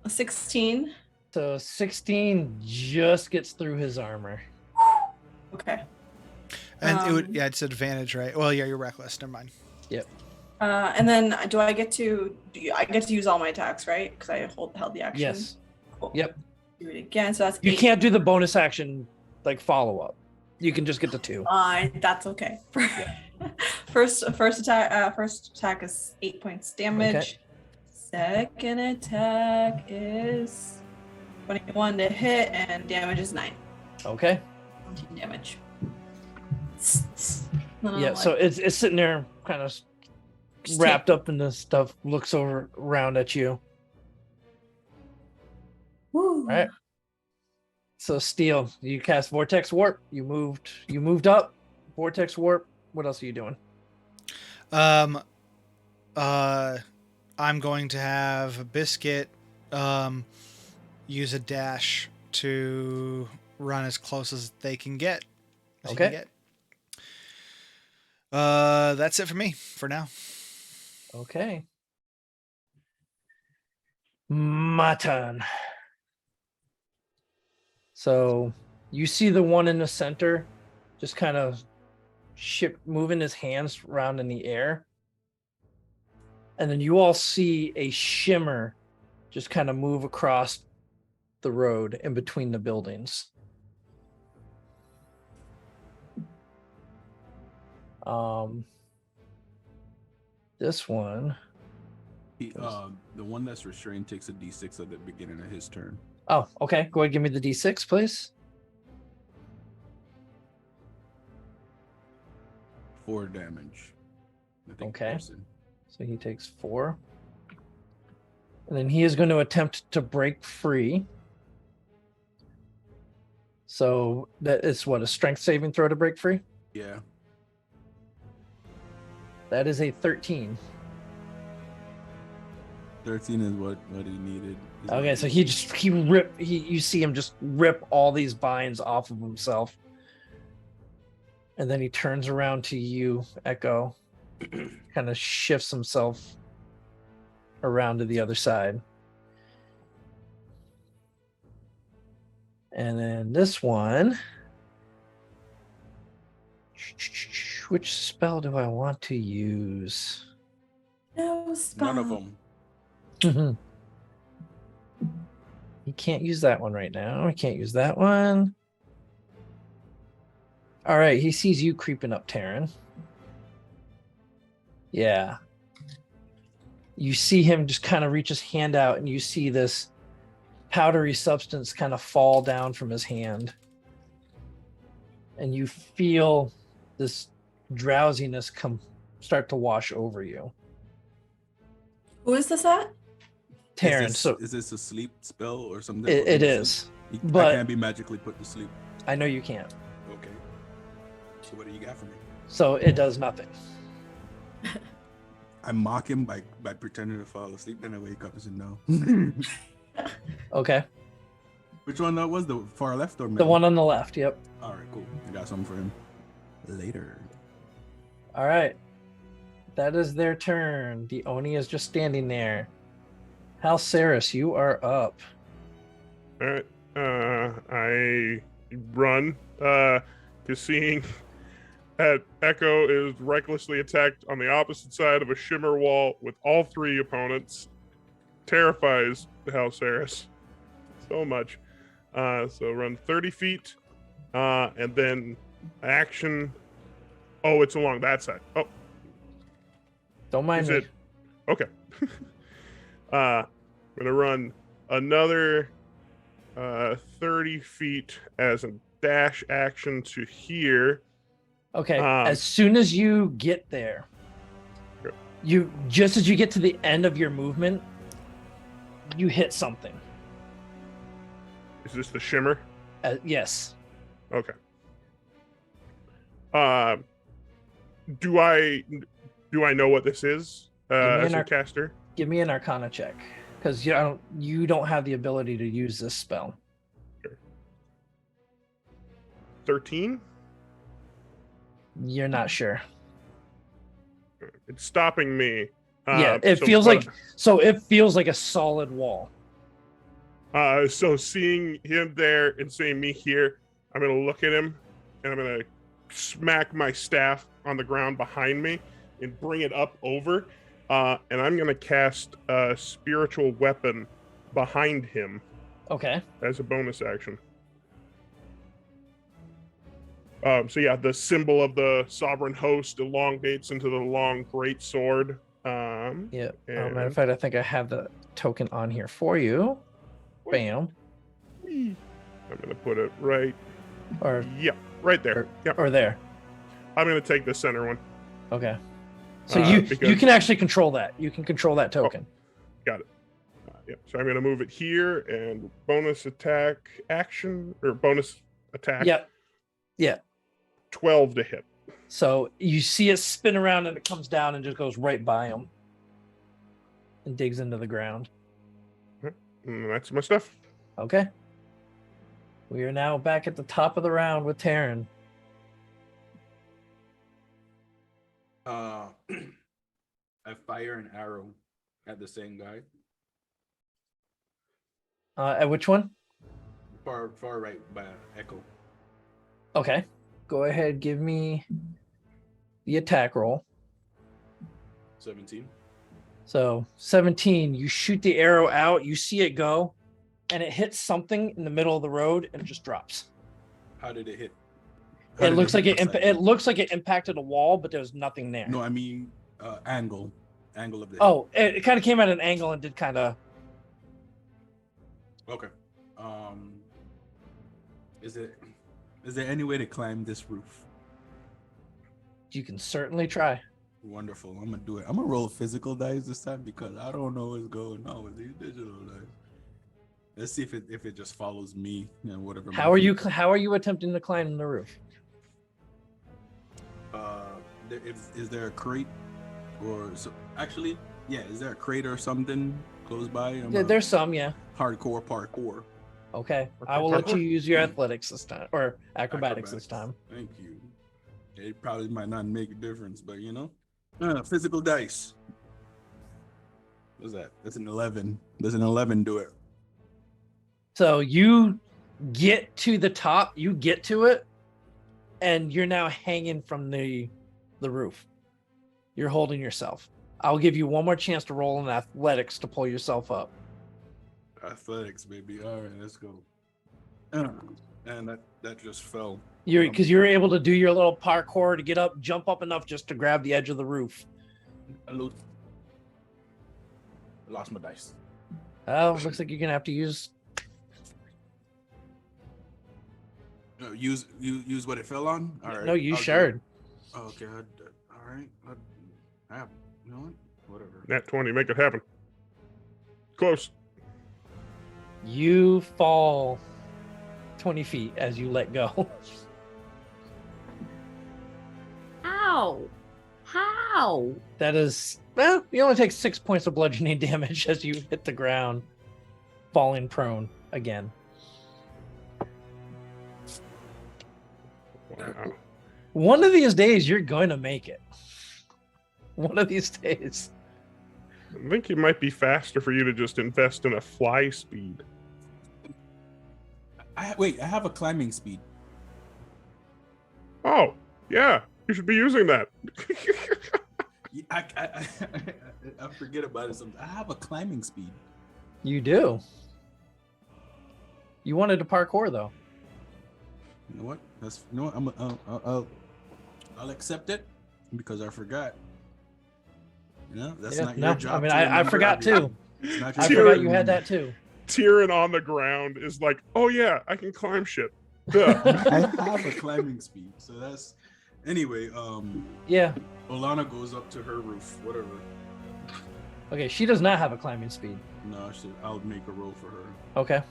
A 16. So 16 just gets through his armor. Okay. And it would, it's advantage, right? Well, yeah, you're reckless. Never mind. Yep. And then I get to use all my attacks, right? Because I held the action. Yes. Cool. Yep. Do it again. So that's You 8. can't do the bonus action like follow up. You can just get the 2. That's okay. First attack is 8 points damage. Okay. Second attack is 21 to hit, and damage is 9. Okay. 17 damage. Yeah. So it's sitting there, kind of wrapped up in this stuff. Looks around at you. Woo. All right. So Steel, you cast Vortex Warp. You moved up. Vortex Warp. What else are you doing? I'm going to have Biscuit use a dash to run as close as they can get. Okay. That's it for me for now. Okay. My turn. So you see the one in the center just kind of moving his hands around in the air. And then you all see a shimmer just kind of move across the road in between the buildings. This one. The one that's restrained takes a D6 at the beginning of his turn. Oh, okay. Go ahead, give me the D6, please. 4 damage. Okay. So he takes 4. And then he is going to attempt to break free. So that is what, a strength saving throw to break free? Yeah. That is a 13. 13 is what he needed. Okay, so you see him just rip all these binds off of himself. And then he turns around to you, Echo, kind of shifts himself around to the other side. And then this one, which spell do I want to use? No spell. None of them. He can't use that one right now. He can't use that one. All right, he sees you creeping up, Taryn. Yeah. You see him just kind of reach his hand out, and you see this powdery substance kind of fall down from his hand. And you feel this drowsiness start to wash over you. Who is this at? Taryn. Is this a sleep spell or something? It is. I But can't be magically put to sleep. I know you can't. Okay. So what do you got for me? So it does nothing. I mock him by pretending to fall asleep, then I wake up and say no. Okay. Which one that was? The far left or middle? The one on the left, yep. All right, cool. I got something for him later. All right. That is their turn. The Oni is just standing there. Halceris, you are up. All right. I run. Because seeing that Echo is recklessly attacked on the opposite side of a shimmer wall with all 3 opponents terrifies Halceris so much. So run 30 feet, and then action. Oh, it's along that side. Oh, Don't mind is me. it? Okay. I'm gonna run another 30 feet as a dash action to here. Okay. As soon as you get there, Okay. just as you get to the end of your movement, you hit something. Is this the shimmer? Yes. Okay. Do I know what this is as a caster? Give me an Arcana check, because you don't have the ability to use this spell. Sure. 13? You're not sure. It's stopping me. Yeah, it feels like a solid wall. So seeing him there and seeing me here, I'm gonna look at him and I'm gonna smack my staff on the ground behind me and bring it up over, and I'm gonna cast a spiritual weapon behind him. Okay. As a bonus action. So yeah, the symbol of the sovereign host elongates into the long great sword. Yeah. Matter of fact, I think I have the token on here for you. Bam. I'm gonna put it right. Or right there. Or there. I'm gonna take the center one. Okay. So you can actually control that. You can control that token. Got it. So I'm gonna move it here and bonus attack action or bonus attack. Yep. Yeah. 12 to hit. So you see it spin around and it comes down and just goes right by him and digs into the ground. And that's my stuff. Okay. We are now back at the top of the round with Taryn. I fire an arrow at the same guy. At which one? far right by Echo. Okay. Go ahead, give me the attack roll. 17. So 17, you shoot the arrow out, you see it go, and it hits something in the middle of the road and it just drops. How did it hit? It looks like it looks like it impacted a wall, but there was nothing there. No, I mean angle of the hit. Oh, it kind of came at an angle and did kind of. Okay. Is there any way to climb this roof? You can certainly try. Wonderful. I'm gonna do it. I'm gonna roll physical dice this time because I don't know what's going on with these digital dice. Let's see if it just follows me and whatever. How are you attempting to climb the roof? Is there a crate or so? Actually, yeah. Is there a crate or something close by? There's some, yeah. Hardcore parkour. Okay, I will let you use your athletics this time or acrobatics this time. Thank you. It probably might not make a difference, but you know. Physical dice. What's that? That's an 11. Does an 11 do it? So you get to the top, you get to it, and you're now hanging from the roof. You're holding yourself. I'll give you one more chance to roll in athletics to pull yourself up. Athletics, baby. All right, let's go. And that just fell. Because you're able to do your little parkour to get up, jump up enough just to grab the edge of the roof. I lost my dice. Oh, looks like you're gonna have to use. Use what it fell on. All right. No, use shard. Oh, okay. All right. I have. You know what? Whatever. Nat 20, make it happen. Close. You fall 20 feet as you let go. How? That is, well, you only take 6 points of bludgeoning damage as you hit the ground, falling prone again. Wow. One of these days, you're going to make it. One of these days. I think it might be faster for you to just invest in a fly speed. I have a climbing speed. Oh, yeah. You should be using that. I forget about it sometimes. I have a climbing speed. You do. You wanted to parkour, though. You know what? I'll accept it because I forgot. You know, that's not your job. I mean, I forgot too. I forgot you had that too. Tyrion on the ground is like, oh yeah, I can climb shit. Duh. I have a climbing speed, so that's anyway. Yeah. Olana goes up to her roof. Whatever. Okay, she does not have a climbing speed. No, I'll make a roll for her. Okay.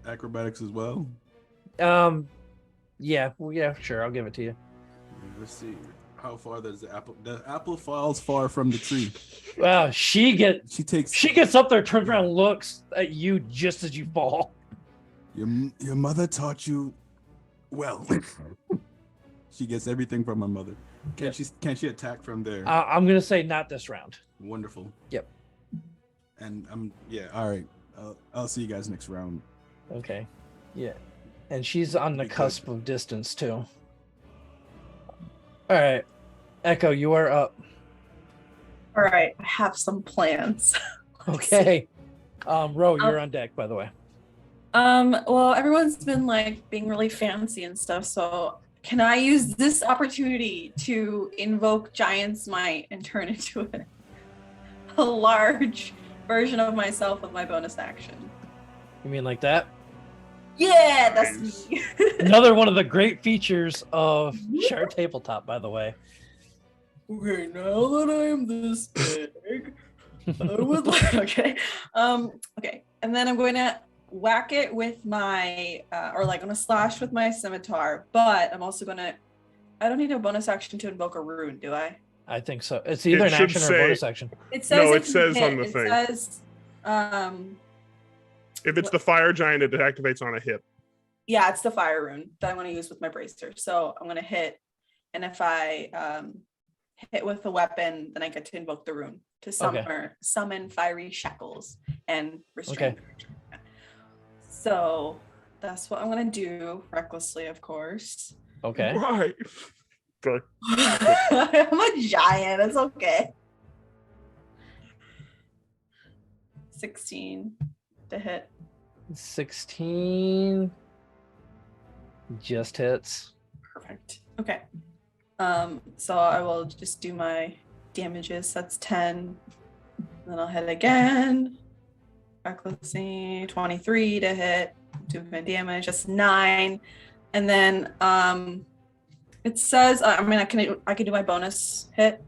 Acrobatics as well. Yeah, sure, I'll give it to you. Let's see. How far does the apple falls far from the tree? Wow, she gets up there, turns around, looks at you just as you fall. Your mother taught you well. She gets everything from her mother. Can she attack from there? I'm gonna say not this round. Wonderful. Yep. And all right. I'll see you guys next round. Okay. Yeah. And she's on the cusp of distance too. All right. Echo, you are up. All right, I have some plans. Okay. Ro, you're on deck, by the way. Well, everyone's been like being really fancy and stuff, so can I use this opportunity to invoke Giant's Might and turn into a large version of myself with my bonus action? You mean like that? Yeah, that's me. Another one of the great features of Shard Tabletop, by the way. Okay, now that I am this big, I would like. Okay, okay, and then I'm going to whack it with my, or like I'm gonna slash with my scimitar. But I'm also gonna. I don't need a bonus action to invoke a rune, do I? I think so. It's either an action or a bonus action. It says no, it says on the thing. It says, if it's the fire giant, it activates on a hit. Yeah, it's the fire rune that I'm going to use with my bracer. So I'm going to hit, and if I hit with a weapon, then I get to invoke the rune to summon fiery shackles and restrain. Okay. So that's what I'm gonna do, recklessly, of course. Okay. Why? Sorry. I'm a giant. It's okay. 16 to hit. 16 just hits. Perfect. Okay. So I will just do my damages. That's 10. Then I'll hit again. Recklessly, 23 to hit. Do my damage. That's 9. And then it says I can do my bonus hit.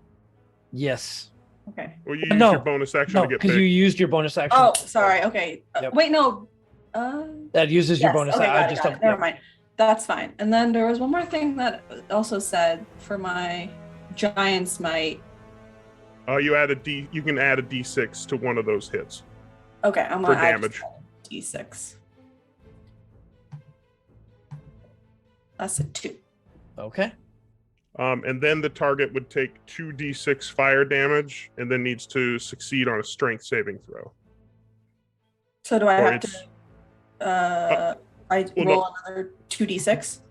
Yes. Okay. Well, you use your bonus action to get because big. you used your bonus action. Oh, sorry. Okay. Yep. Wait, no. That uses your Yes, bonus. okay, I got it. Never mind. That's fine. And then there was one more thing that also said for my Giant's Might. You can add a D6 to one of those hits. Okay, I'm for gonna add damage. D6. That's a 2. Okay. And then the target would take 2d6 fire damage and then needs to succeed on a strength saving throw. So do I Or have to roll another 2d6?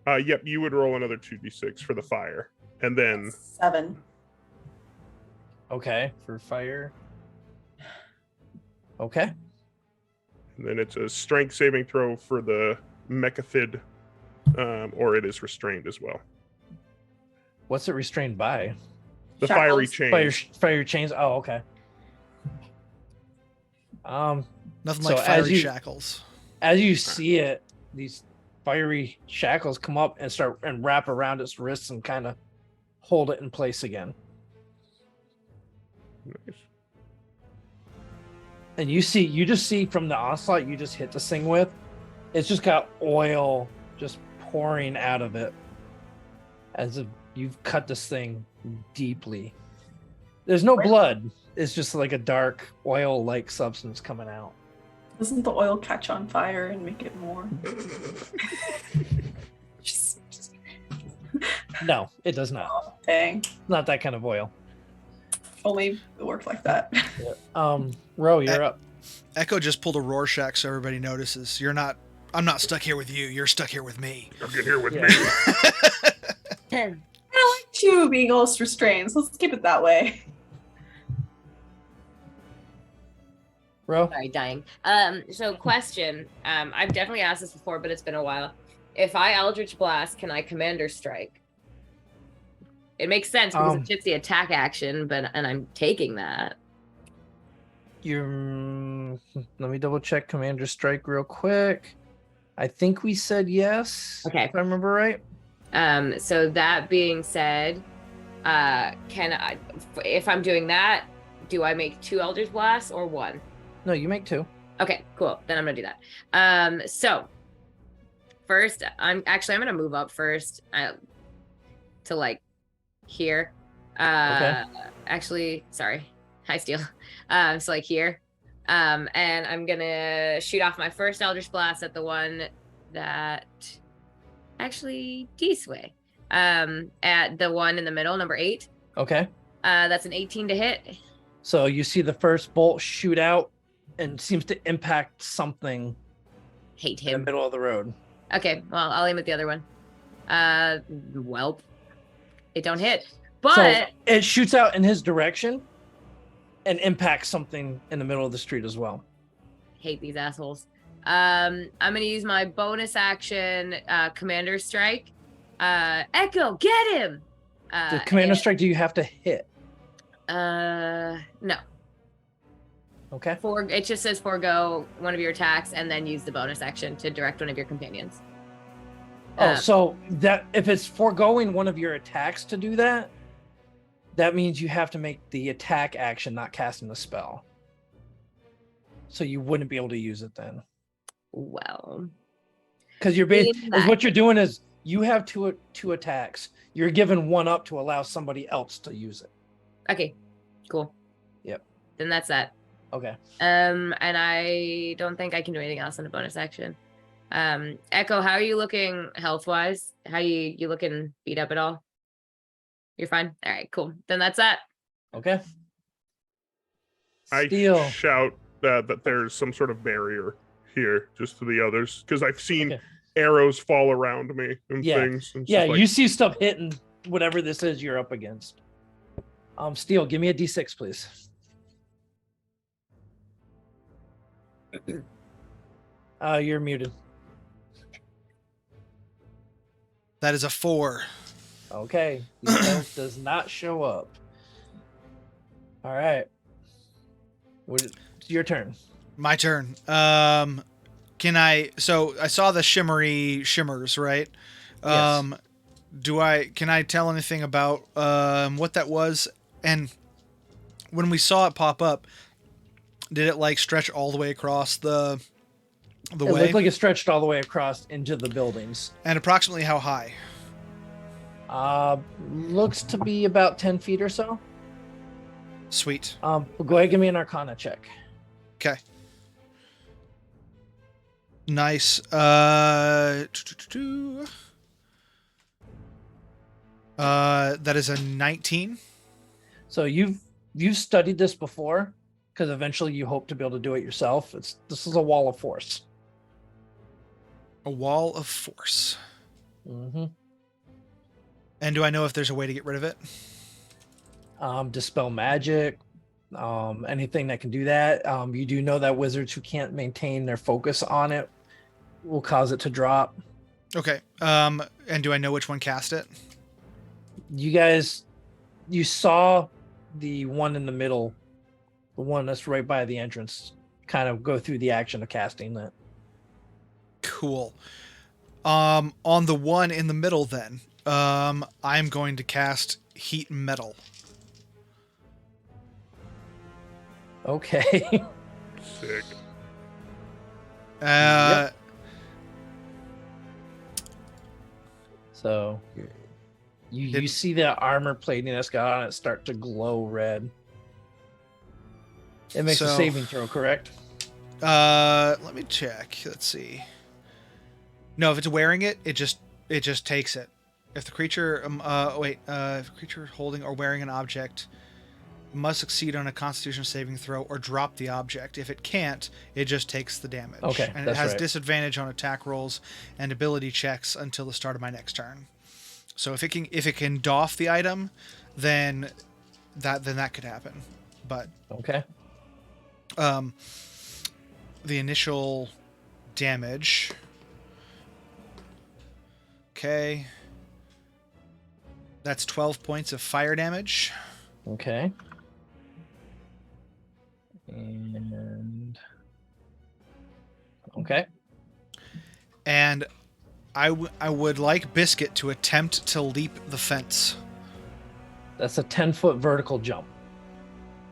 Yep, you would roll another 2d6 for the fire. And then 7. Okay, for fire. Okay. And then it's a strength saving throw for the mechathid, or it is restrained as well. What's it restrained by? The fiery chains. Fire chains. Oh, okay. Nothing so like fiery shackles. As you see it, these fiery shackles come up and start and wrap around its wrists and kind of hold it in place again. Nice. And you just see from the onslaught you just hit this thing with, it's just got oil just pouring out of it as if you've cut this thing deeply. There's no blood. It's just like a dark oil-like substance coming out. Doesn't the oil catch on fire and make it more? No, it does not. Oh, dang. Not that kind of oil. Only it worked like that. Ro, you're up. Echo just pulled a Rorschach so everybody notices. I'm not stuck here with you. You're stuck here with me. You're here with me. I like you being all restrained, so let's keep it that way. Ro? Sorry, dying. So question. I've definitely asked this before, but it's been a while. If I Eldritch Blast, can I Commander Strike? It makes sense because it's just the attack action, and I'm taking that. Let me double check Commander Strike real quick. I think we said yes. Okay. If I remember right. So that being said, can I, if I'm doing that, do I make 2 Eldritch Blasts or 1? No, you make 2. Okay, cool. Then I'm gonna do that. So first, I'm gonna move up first to like here. Okay. Actually, sorry. Hi, Steel. So like here. And I'm gonna shoot off my first Eldritch Blast at the one that actually this way. At the one in the middle, number 8. Okay. That's an 18 to hit. So you see the first bolt shoot out and seems to impact something Hate in the him. middle of the road. Okay, well, I'll aim at the other one. Welp. It don't hit. But So it shoots out in his direction and impacts something in the middle of the street as well. hate these assholes. I'm gonna use my bonus action, Commander Strike. Echo, get him! The Commander Strike, do you have to hit? No. Okay. It just says forego one of your attacks and then use the bonus action to direct one of your companions. So that if it's foregoing one of your attacks to do that, that means you have to make the attack action, not casting the spell. So you wouldn't be able to use it then. Well, because you're what you're doing is you have two attacks. You're giving one up to allow somebody else to use it. Okay, cool. Yep. Then that's that. Okay. And I don't think I can do anything else in a bonus action. Echo, how are you looking health wise? How you looking beat up at all? You're fine. All right, cool. Then that's that. Okay. I Steel. shout that there's some sort of barrier here, just to the others, because I've seen Okay. arrows fall around me and Yeah. things. And it's Yeah, just like, you see stuff hitting whatever this is you're up against. Steel, give me a D6, please. You're muted. That is a 4. Okay. Details does not show up. All right. It's your turn. My turn. Can I? So I saw the shimmers, right? Yes. Can I tell anything about what that was? And when we saw it pop up, did it like stretch all the way across the It way? looked like it stretched all the way across into the buildings. And approximately how high? Looks to be about 10 feet or so. Sweet. Go ahead and give me an Arcana check. Okay. Nice. That is a 19. So you've studied this before, because eventually you hope to be able to do it yourself. This is a wall of force. A wall of force. Mm-hmm. And do I know if there's a way to get rid of it? Dispel magic, anything that can do that. You do know that wizards who can't maintain their focus on it will cause it to drop. Okay. And do I know which one cast it? You saw the one in the middle, the one that's right by the entrance, kind of go through the action of casting that. Cool. On the one in the middle then, I'm going to cast Heat Metal. Okay. sick. Yep. So you see the armor plating that's got on it start to glow red. It makes a saving throw, correct? Let me check. Let's see. No, if it's wearing it, it just takes it. If the creature if a creature holding or wearing an object must succeed on a Constitution saving throw or drop the object. If it can't, it just takes the damage. Okay, and it has disadvantage on attack rolls and ability checks until the start of my next turn. So if it can doff the item, then that could happen. But okay. The initial damage. Okay. That's 12 points of fire damage. Okay. And okay. And I would like Biscuit to attempt to leap the fence. That's a 10-foot vertical jump.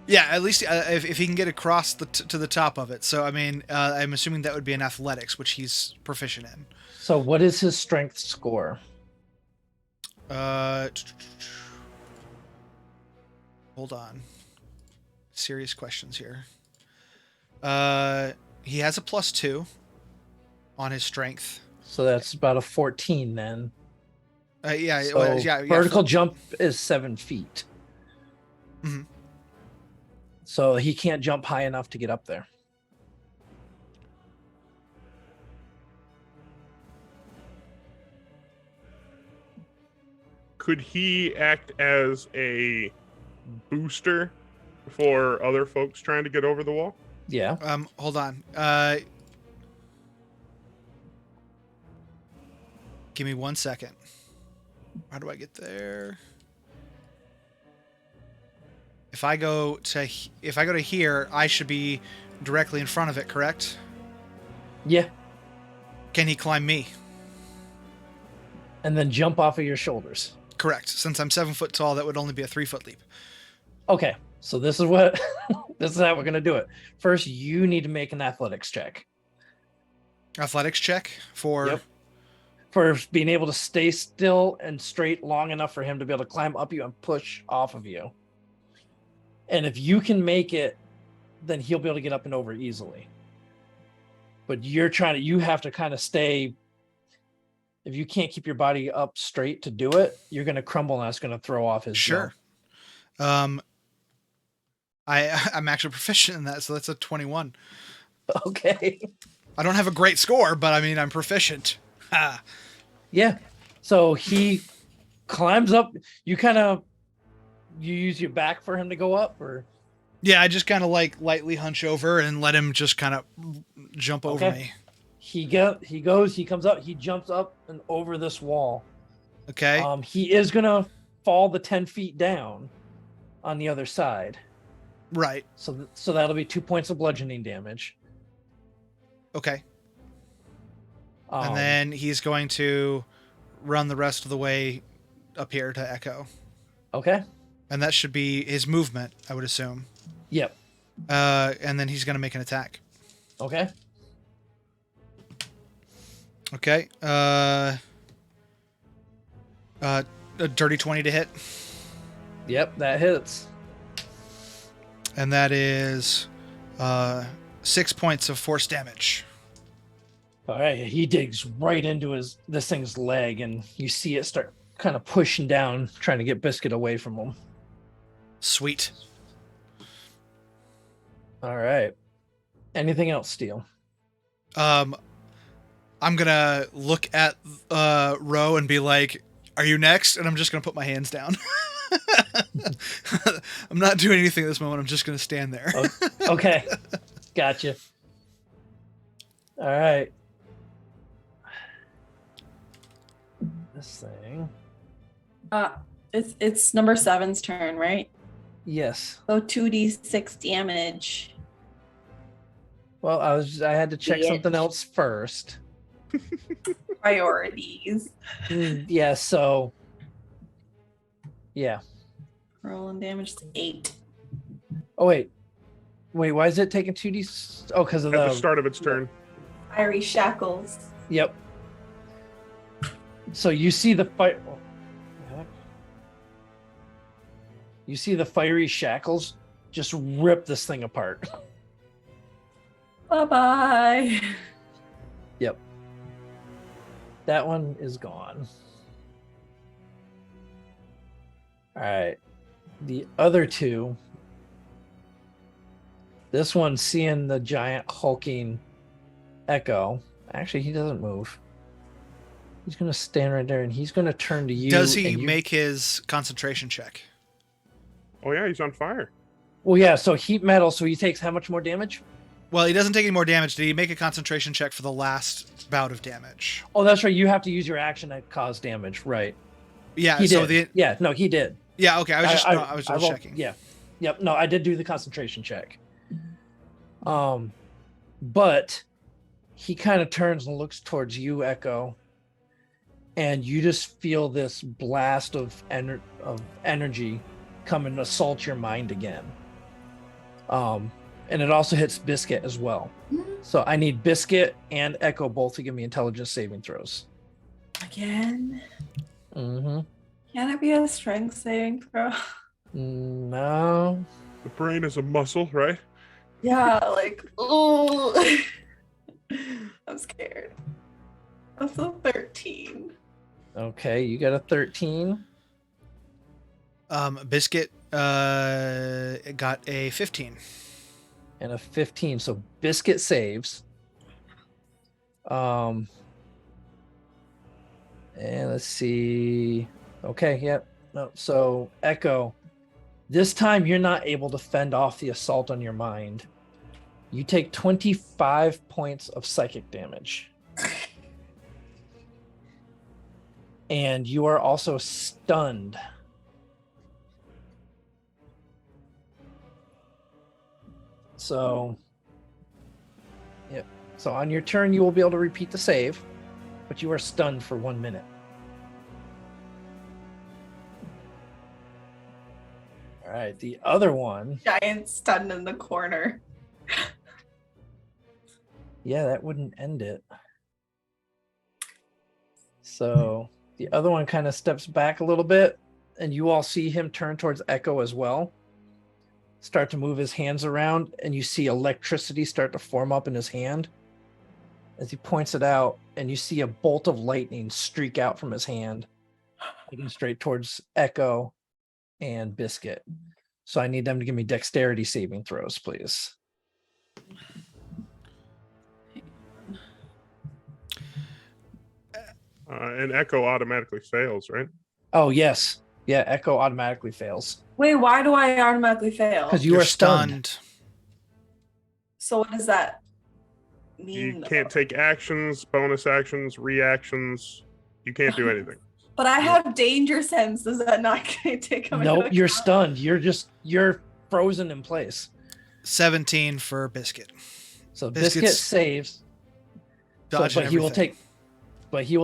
Yeah, at least if he can get across to the top of it. So, I mean, I'm assuming that would be in athletics, which he's proficient in. So what is his strength score? Hold on. Serious questions here. He has a +2 on his strength. So that's about a 14 then. Yeah, So vertical jump is 7 feet. Mm-hmm. So he can't jump high enough to get up there. Could he act as a booster for other folks trying to get over the wall? Yeah. Hold on. Give me 1 second. How do I get there? If I go to here, I should be directly in front of it, correct? Yeah. Can he climb me? And then jump off of your shoulders. Correct. Since I'm 7 foot tall, that would only be a 3 foot leap. Okay. So this is what this is how we're gonna do it. First, you need to make an athletics check. Athletics check for. Yep. For being able to stay still and straight long enough for him to be able to climb up you and push off of you. And if you can make it, then he'll be able to get up and over easily. But you have to kind of stay if you can't keep your body up straight to do it, you're going to crumble, and that's going to throw off his Sure. jump. I'm actually proficient in that, so that's a 21. Okay. I don't have a great score, but I mean, I'm proficient. Ha. Yeah. So he climbs up. You use your back for him to go up, or? Yeah, I just kind of like lightly hunch over and let him just kind of jump over me. He comes up, he jumps up and over this wall. Okay. He is gonna fall the 10 feet down on the other side. Right. So that'll be 2 points of bludgeoning damage. Okay. And then he's going to run the rest of the way up here to Echo. Okay. And that should be his movement, I would assume. Yep. And then he's going to make an attack. Okay. Okay. A dirty 20 to hit. Yep, that hits. And that is 6 points of force damage. All right, he digs right into this thing's leg, and you see it start kind of pushing down, trying to get Biscuit away from him. Sweet. All right. Anything else, Steel? I'm gonna look at Ro and be like, "Are you next?" And I'm just gonna put my hands down. I'm not doing anything at this moment. I'm just gonna stand there. Okay. Gotcha. All right. This thing. It's number 7's turn, right? Yes. So 2d6 damage. Well, I had to check Bitch. something else first. Priorities. Yeah, so yeah. Rolling damage to 8. Oh wait, why is it taking 2d? Oh, because of At the start of its turn. Fiery shackles. Yep. So you see the fire. Oh, heck. You see the fiery shackles just rip this thing apart. Bye-bye. Yep. That one is gone. All right. The other two. This one seeing the giant hulking Echo. Actually, he doesn't move. He's going to stand right there, and he's going to turn to you. Does he make his concentration check? Oh yeah, he's on fire. Well, yeah, so heat metal, so he takes how much more damage? Well, he doesn't take any more damage. Did he make a concentration check for the last bout of damage? Oh, that's right. You have to use your action to cause damage, right? Yeah, He so did. Yeah, no, he did. Yeah, okay. I was just I rolled- checking. Yeah. Yep. No, I did do the concentration check. But he kind of turns and looks towards you, Echo, and you just feel this blast of energy come and assault your mind again. And it also hits Biscuit as well. So I need Biscuit and Echo both to give me intelligence saving throws. Again? Mm-hmm. Can it be a strength saving throw? No. The brain is a muscle, right? Yeah, like, oh. I'm scared. That's a 13. Okay, you got a 13. Biscuit got a 15. And a 15. So Biscuit saves. And let's see. Okay, yep. No, so Echo, this time you're not able to fend off the assault on your mind. You take 25 points of psychic damage. And you are also stunned. So, yep. So on your turn, you will be able to repeat the save, but you are stunned for 1 minute. All right, the other one. Giant stunned in the corner. Yeah, that wouldn't end it. So the other one kind of steps back a little bit, and you all see him turn towards Echo as well. Start to move his hands around, and you see electricity start to form up in his hand. as he points it out, and you see a bolt of lightning streak out from his hand, heading straight towards Echo and Biscuit. So I need them to give me dexterity saving throws, please. And Echo automatically fails, right? Oh, yes. Yeah, Echo automatically fails. Wait, why do I automatically fail? Because you are stunned. So what does that mean? You can't take actions, bonus actions, reactions. You can't do anything. But I have danger sense. Does that not take them into Nope, you're account? stunned. You're frozen in place. 17 for Biscuit. So Biscuit Biscuit's saves. So, dodging but he will everything.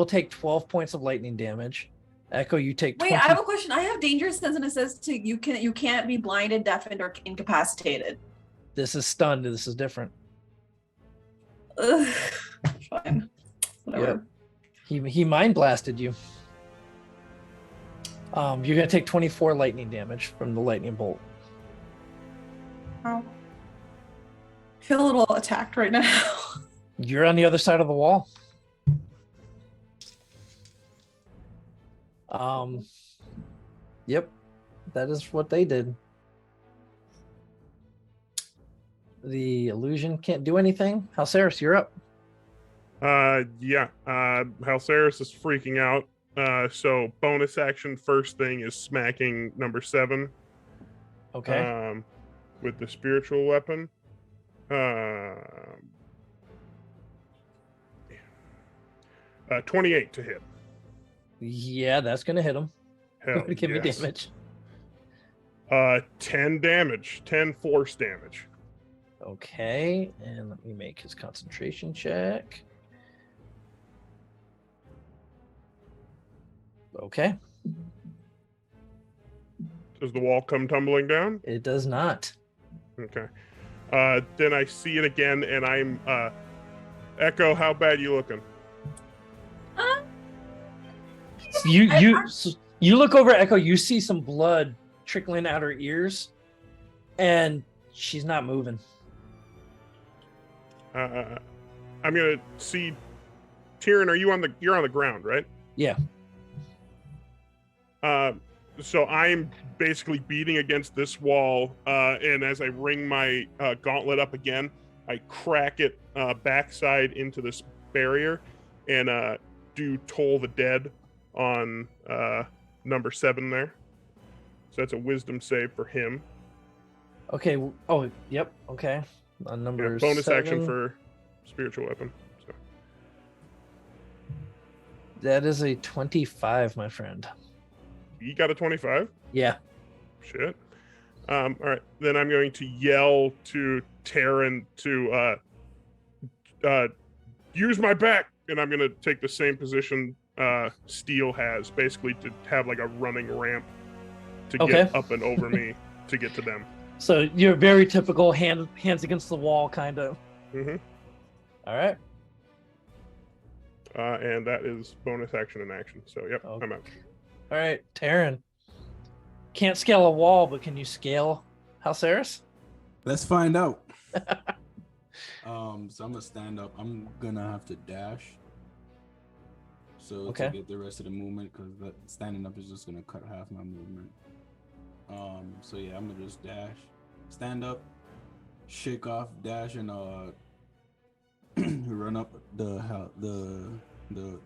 take 12 points of lightning damage. Echo, you take 20. Wait, I have a question. I have danger sense, and it says you can't be blinded, deafened, or incapacitated. This is stunned. This is different. Ugh. Fine. Whatever. He mind blasted you. You're gonna take 24 lightning damage from the lightning bolt. Wow. I feel a little attacked right now. You're on the other side of the wall. Yep, that is what they did. The illusion can't do anything. Halceris, you're up. Yeah. Halceris is freaking out. So bonus action first thing is smacking number 7. Okay. With the spiritual weapon. 28 to hit. Yeah, that's gonna hit him. Hell, Give me yes. damage. 10 damage. 10 force damage. Okay, and let me make his concentration check. Okay, Does the wall come tumbling down? it does not. Okay. Then I see it again, and I'm Echo. How bad you looking? So you look over at Echo. You see some blood trickling out her ears, and she's not moving. I'm gonna see. Tyrion, you're on the ground, right? Yeah. So I'm basically beating against this wall, and as I ring my gauntlet up again, I crack it backside into this barrier, and do Toll the Dead on number 7 there. So that's a wisdom save for him. Okay. Oh, yep. Okay. On number Bonus 7, action for spiritual weapon. So. that is a 25, my friend. You got a 25? Yeah. Shit. All right. Then I'm going to yell to Tavern to use my back, and I'm going to take the same position Steel has, basically to have like a running ramp to get up and over me to get to them. So you're very typical hands against the wall kind of. Mm-hmm. All right. And that is bonus action and action. So, yep, I'm out. All right, Taryn. Can't scale a wall, but can you scale Halceris? Let's find out. So I'm gonna stand up. I'm gonna have to dash. So to get the rest of the movement, because standing up is just gonna cut half my movement. So yeah, I'm gonna just dash, stand up, shake off, dash, and run up the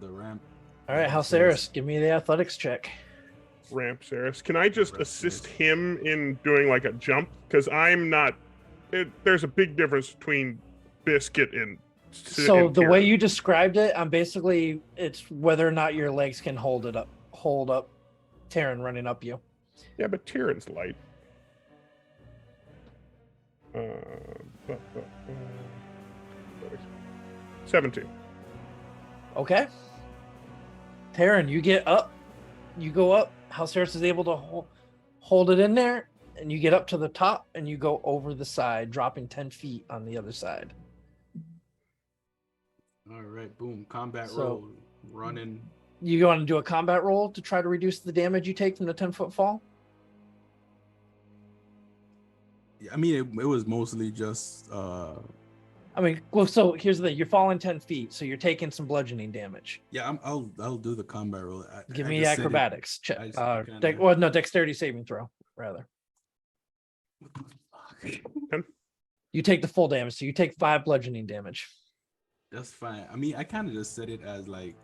ramp. All right, Halceris, give me the athletics check. Ramp, Saris. Can I just assist him in doing like a jump? Because I'm not. There's a big difference between Biscuit and. So the way you described it, it's whether or not your legs can hold up Taryn running up you. Yeah, but Tyrion's light. 17. Okay. Taryn, you get up. You go up. Halceris is able to hold it in there, and you get up to the top, and you go over the side, dropping 10 feet on the other side. All right, boom. Combat roll. Running. You go on and do a combat roll to try to reduce the damage you take from the 10-foot fall? I mean, it was mostly just I mean, well, so here's the thing: you're falling 10 feet, so you're taking some bludgeoning damage. Yeah, I'll do the combat roll. Give I me just said it. acrobatics check. I kinda- No, dexterity saving throw rather. You take the full damage, so you take 5 bludgeoning damage. That's fine. I mean, I kind of just said it as like.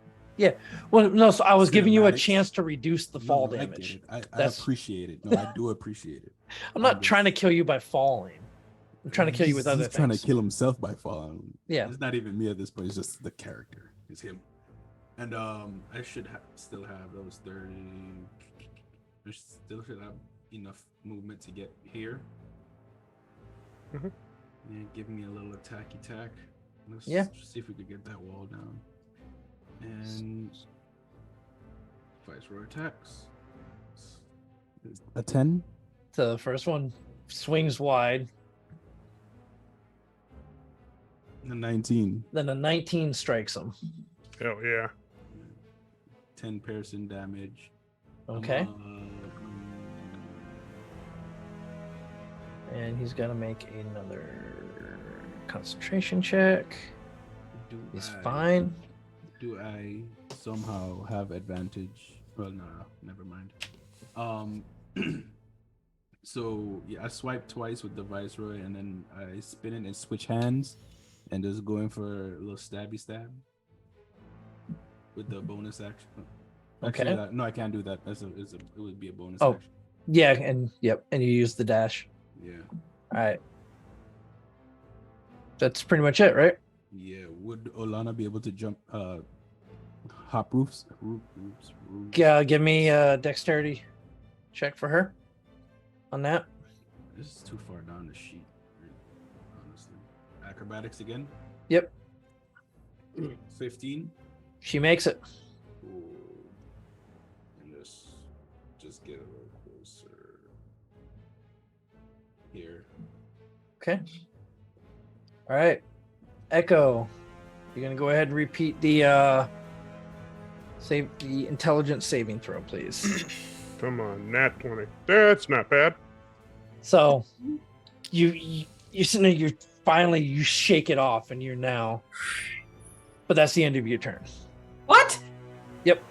Well, no, so I was giving you a Cinematics. chance to reduce the fall No, damage. I get it. I That's- appreciate it. No, I do appreciate it. I'm not trying to kill you by falling. I'm trying to kill you with other He's trying to things. kill himself by falling. Yeah. It's not even me at this point. It's just the character. It's him. And I should still have those 30. I still should have enough movement to get here. Mhm. Yeah, give me a little attacky tack. Let's Yeah. see if we could get that wall down. And Viceroy attacks. A 10. So the first one swings wide, A 19. then a 19 strikes him. Hell yeah. 10 piercing damage. Okay. And he's got to make another concentration check. He's fine. Do I somehow have advantage? Well, no, never mind. So yeah, I swipe twice with the Viceroy, and then I spin it and switch hands, and just going for a little stabby stab with the bonus action. Actually, Okay. no, I can't do that. It would be a bonus Oh. action. Yeah, and and you use the dash. Yeah. All right. That's pretty much it, right? Yeah. Would Olana be able to jump hop roofs? Roofs. Give me a dexterity check for her on that. This is too far down the sheet, honestly. Acrobatics again? Yep. 15. She makes it. Ooh. And just get a little closer. Here. Okay. All right. Echo, you're gonna go ahead and repeat the save the intelligence saving throw, please. Come on, nat 20. That's not bad. So you sitting there, you finally shake it off and you're now, but that's the end of your turn. What? Yep.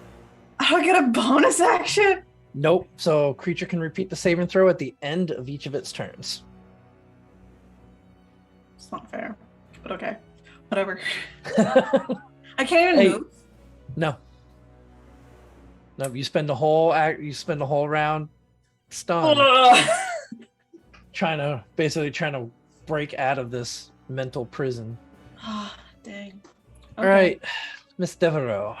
I don't get a bonus action. Nope. So creature can repeat the saving throw at the end of each of its turns. It's not fair, but okay, whatever. I can't even move. No. No, you spend the whole round stunned, trying to break out of this mental prison. Ah, dang. All right, Miss Devereaux.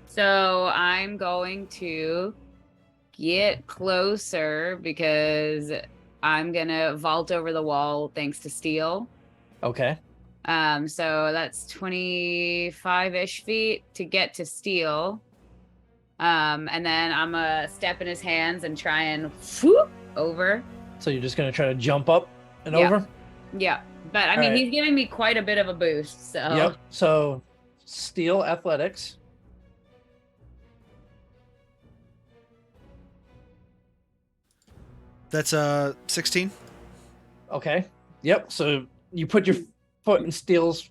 So I'm going to get closer because I'm gonna vault over the wall thanks to steel. Okay. So that's 25-ish feet to get to steel. And then I'm gonna step in his hands and try and whoop over. So you're just gonna try to jump up and Yeah. over? Yeah. But I mean, right. he's giving me quite a bit of a boost. So Yep. So steel athletics. That's 16. Okay. Yep. So you put your foot in Steel's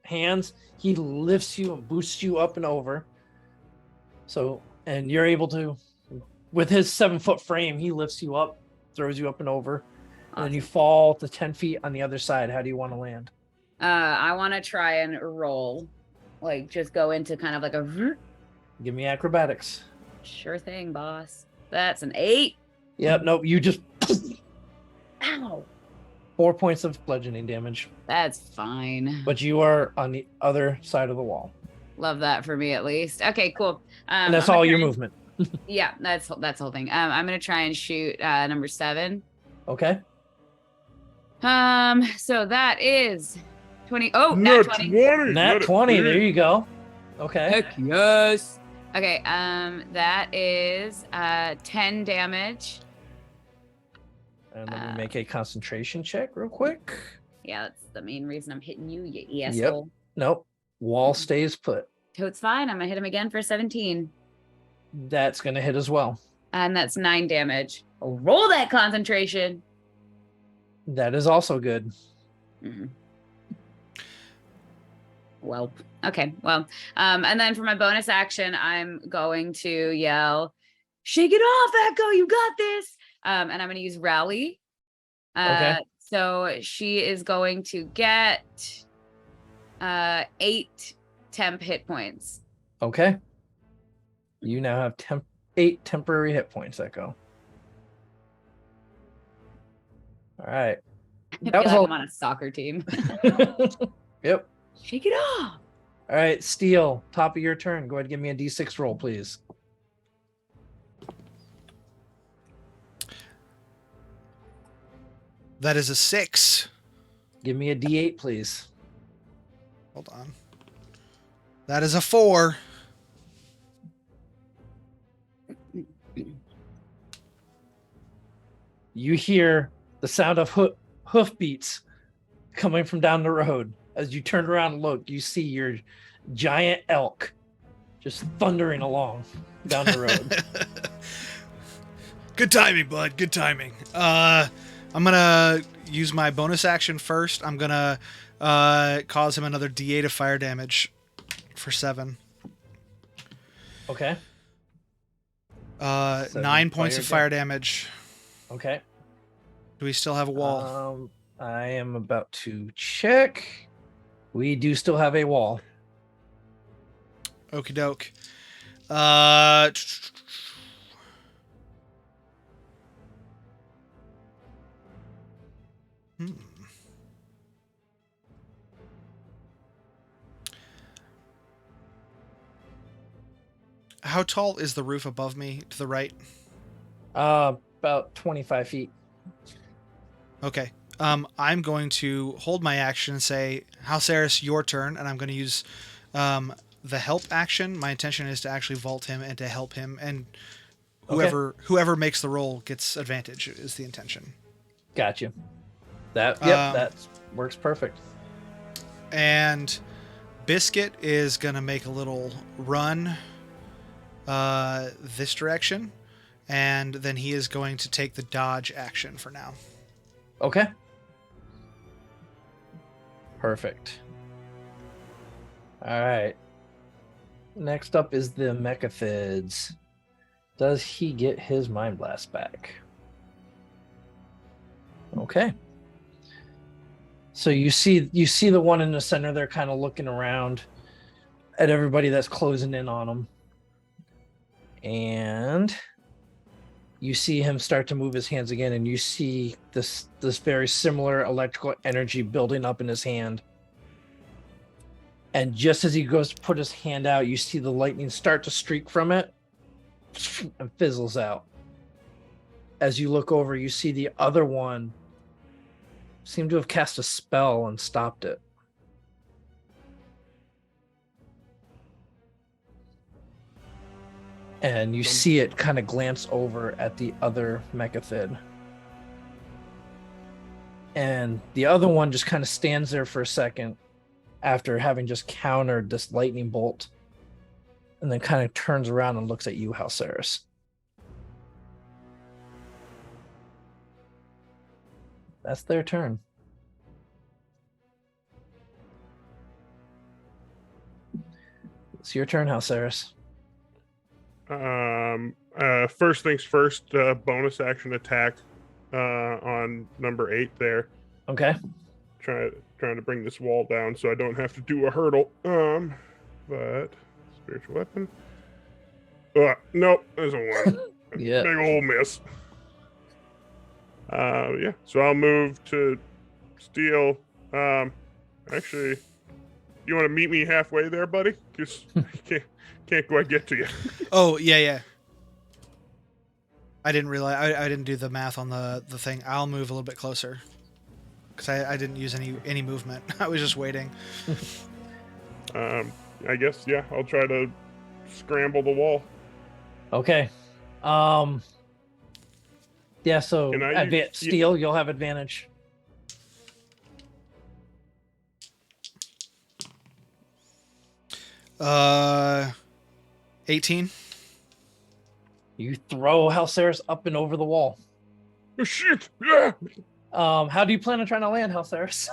hands. He lifts you and boosts you up and over. So, and you're able to, with his 7-foot frame, he lifts you up, throws you up and over, and then you fall to 10 feet on the other side. How do you want to land? I want to try and roll, like just go into kind of like a. Give me acrobatics. Sure thing, boss. That's an 8. Yep. Nope. You just Ow. 4 points of bludgeoning damage, That's fine. but you are on the other side of the wall, Love that for me at least. Okay, cool. and that's I'm gonna all your try- movement. Yeah, that's the whole thing. I'm gonna try and shoot number 7. Okay. So that is 20. Oh, nat 20. 20. Nat 20. There you go. Okay. Heck yes. Okay, that is 10 damage. And let me make a concentration check real quick. Yeah, that's the main reason I'm hitting you, you asshole. Nope. Wall stays put. So it's fine. I'm gonna hit him again for 17. That's gonna hit as well. And that's 9 damage. Roll that concentration. That is also good. Mhm. Well, okay. Well, and then for my bonus action, I'm going to yell, "Shake it off, Echo! You got this!" And I'm going to use Rally. Okay. So she is going to get 8 temp hit points. Okay. You now have 8 temporary hit points, Echo. All right. I feel like I'm on a soccer team. Yep. Shake it off. All right, Steel, top of your turn. Go ahead and give me a D6 roll, please. That is a 6. Give me a D8, please. Hold on. That is a 4. You hear the sound of hoofbeats coming from down the road. As you turn around and look, you see your giant elk just thundering along down the road. Good timing, bud. Good timing. I'm gonna use my bonus action first. I'm gonna cause him another D8 of fire damage for 7. Okay. 9 points of fire damage. Okay. Do we still have a wall? I am about to check. We do still have a wall. Okie doke. How tall is the roof above me to the right? About 25 feet. Okay. I'm going to hold my action and say, Halceris, your turn, and I'm going to use the help action. My intention is to actually vault him and to help him, and whoever makes the roll gets advantage is the intention. Gotcha. That works perfect. And Biscuit is going to make a little run this direction, and then he is going to take the dodge action for now. Okay. Perfect. All right. Next up is the Mechathids. Does he get his Mind Blast back? Okay. So you see the one in the center. They're kind of looking around at everybody that's closing in on them, and you see him start to move his hands again, and you see this very similar electrical energy building up in his hand. And just as he goes to put his hand out, you see the lightning start to streak from it and fizzles out. As you look over, you see the other one seem to have cast a spell and stopped it. And you see it kind of glance over at the other Mechathid. And the other one just kind of stands there for a second after having just countered this lightning bolt, and then kind of turns around and looks at you, Halceris. That's their turn. It's your turn, Halceris. First things first, bonus action attack on number 8 there. Okay. Trying to bring this wall down so I don't have to do a hurdle. But spiritual weapon. Nope, there's a 1. Yeah. Big ol' miss. Yeah. So I'll move to Steel. Actually, you want to meet me halfway there, buddy? Because I can't quite get to you. Oh, yeah. I didn't realize I didn't do the math on the thing. I'll move a little bit closer because I didn't use any movement. I was just waiting. I guess, yeah, I'll try to scramble the wall. Okay. Yeah, so Steel, you'll have advantage. Uh, 18. You throw Halceris up and over the wall. Oh, shit! Yeah! How do you plan on trying to land, Halceris?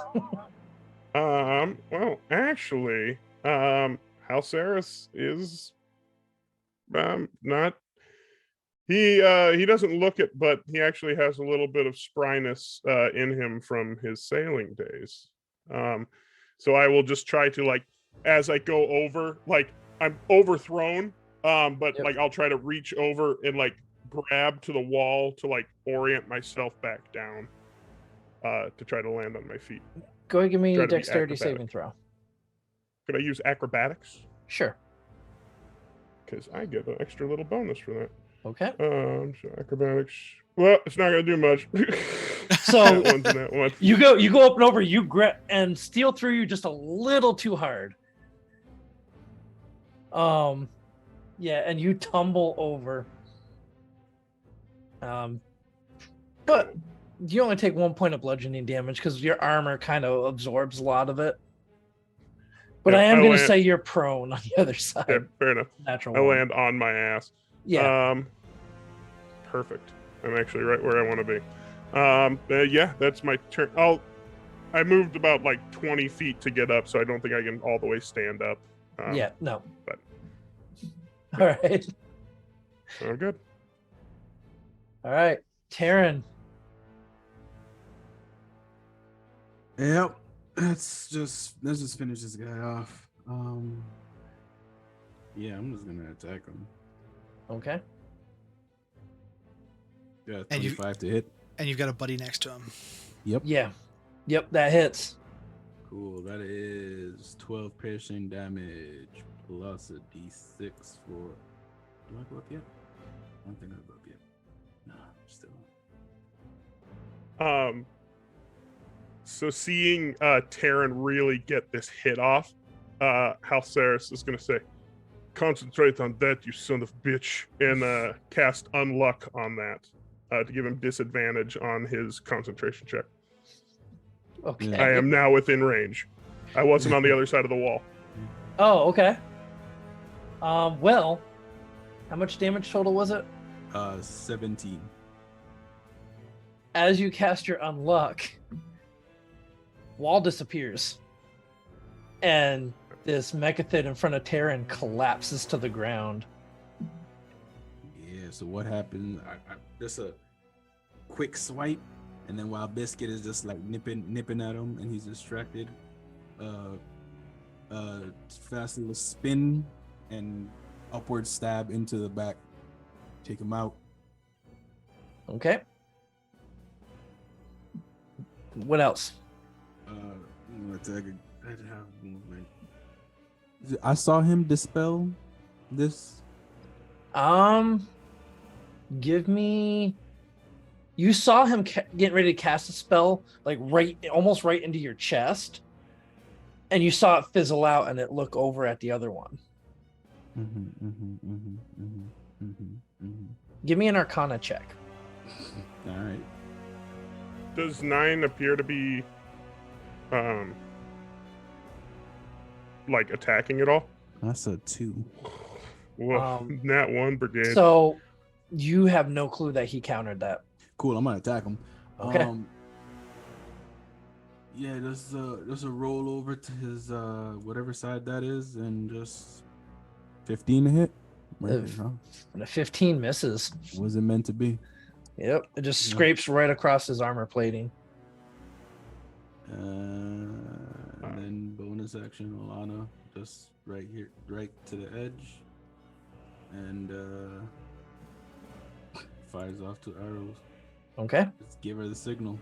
Well, actually, Halceris is not. He doesn't look it, but he actually has a little bit of spryness in him from his sailing days. So I will just try to, like, as I go over, like, I'm overthrown, but Yep. like I'll try to reach over and like grab to the wall to like orient myself back down to try to land on my feet. Go ahead, give me Try a to be dexterity acrobatic. saving throw. Could I use acrobatics? Sure. Because I get an extra little bonus for that. Okay. So acrobatics. Well, it's not gonna do much. So that one's in that one. you go up and over, you grab and Steel threw you just a little too hard. Yeah, and you tumble over. But you only take 1 point of bludgeoning damage because your armor kind of absorbs a lot of it. But Yeah, I am I going to land- say you're prone on the other side. Yeah, fair enough. Natural I one. land on my ass. Yeah. Perfect. I'm actually right where I want to be. Yeah, that's my turn. I moved about like 20 feet to get up, so I don't think I can all the way stand up. Yeah. No. but- All right. So good. All right. Taryn. Yep. Let's just finish this guy off. Yeah, I'm just gonna attack him. Okay. Yeah, And you- 25 to hit. And you've got a buddy next to him. Yep. Yeah. Yep. That hits. Cool. That is 12 piercing damage plus a d6 for. Do I go up yet? I don't think I go up yet. No, still. So seeing Taryn really get this hit off, Halceris is going to say, "Concentrate on that, you son of a bitch," and cast Unluck on that to give him disadvantage on his concentration check. Okay. I am now within range. I wasn't on the other side of the wall. Oh, okay. Well, how much damage total was it? 17. As you cast your Unluck, wall disappears. And this Mechithid in front of Taryn collapses to the ground. Yeah, so what happened? I just a quick swipe, and then while Biscuit is just like nipping at him and he's distracted, fast little spin and upward stab into the back. Take him out. Okay. What else? I'm gonna attack it. I have movement. I saw him dispel this. Give me. You saw him getting ready to cast a spell, like almost right into your chest, and you saw it fizzle out, and it look over at the other one. Give me an Arcana check. All right. Does 9 appear to be, like attacking at all? That's a 2. Whoa, Nat 1 brigade. So you have no clue that he countered that. Cool. I'm gonna attack him. Okay. Yeah, there's a roll over to his whatever side that is, and just 15 to hit. Right, huh? And a 15 misses. Was it meant to be? Yep. It just scrapes right across his armor plating. And then bonus action, Alana, just right here, right to the edge, and fires off 2 arrows. Okay. Let's give her the signal.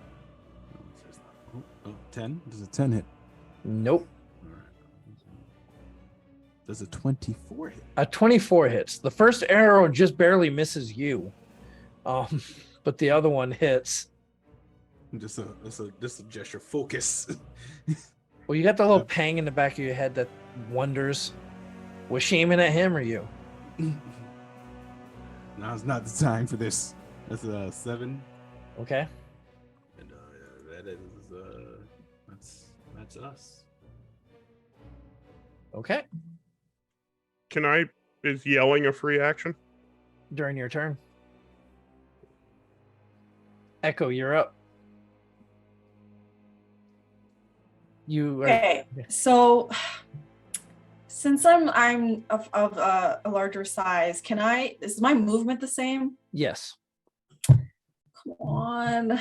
10? Does a 10 hit? Nope. All right. Does a 24 hit? A 24 hits. The first arrow just barely misses you. But the other one hits. Just a gesture. Focus. Well, you got the little pang in the back of your head that wonders, was she aiming at him or you? Now's not the time for this. That's a 7. Okay. And that is that's us. Okay. Is yelling a free action? During your turn. Echo, you're up. You are, Okay, so since I'm of a larger size, is my movement the same? yes. Come on.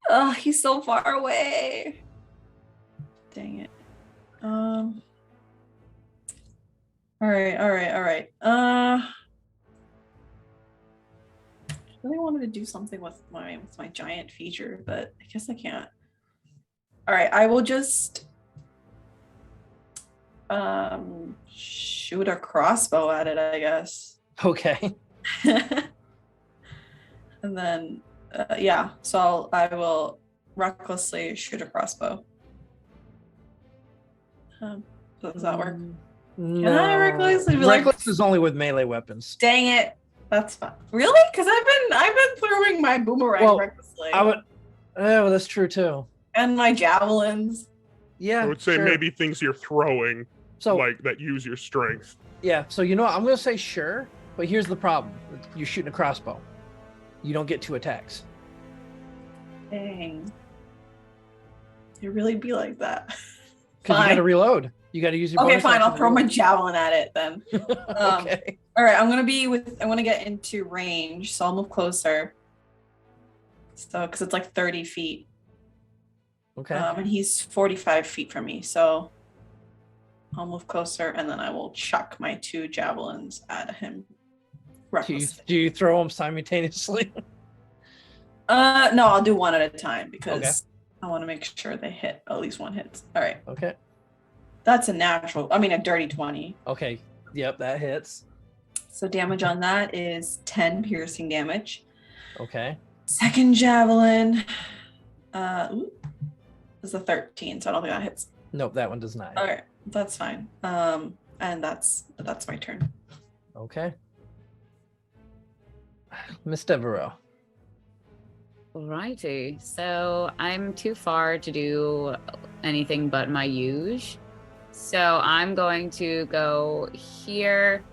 Oh, he's so far away. Dang it. All right. I really wanted to do something with my giant feature, but I guess I can't. All right, I will just shoot a crossbow at it, I guess. Okay. And then yeah, so I will recklessly shoot a crossbow. Does that work? No. Can I recklessly be like, Reckless is only with melee weapons. dang it. That's fine. Really? Because I've been throwing my boomerang recklessly. Well, that's true too. And my javelins. Yeah. I would say sure. maybe things you're throwing, So like that use your strength. yeah, so you know what? I'm gonna say sure, but here's the problem. You're shooting a crossbow. You don't get 2 attacks. Dang. It really be like that. Because you gotta reload. You gotta use your Okay, bonus fine. action I'll to throw my reload. javelin at it then. Okay. All right, I want to get into range, so I'll move closer. So, because it's like 30 feet. Okay. And he's 45 feet from me, so I'll move closer, and then I will chuck my 2 javelins at him. Do you throw them simultaneously? No, I'll do one at a time because I want to make sure they hit. At least one hits. All right. Okay. That's a dirty 20. Okay. Yep, that hits. So damage on that is 10 piercing damage. Okay. Second javelin is a 13, so I don't think that hits. Nope, that one does not. All right, that's fine. And that's my turn. Okay. Miss Devereaux. Alrighty. So I'm too far to do anything but my usual. So I'm going to go here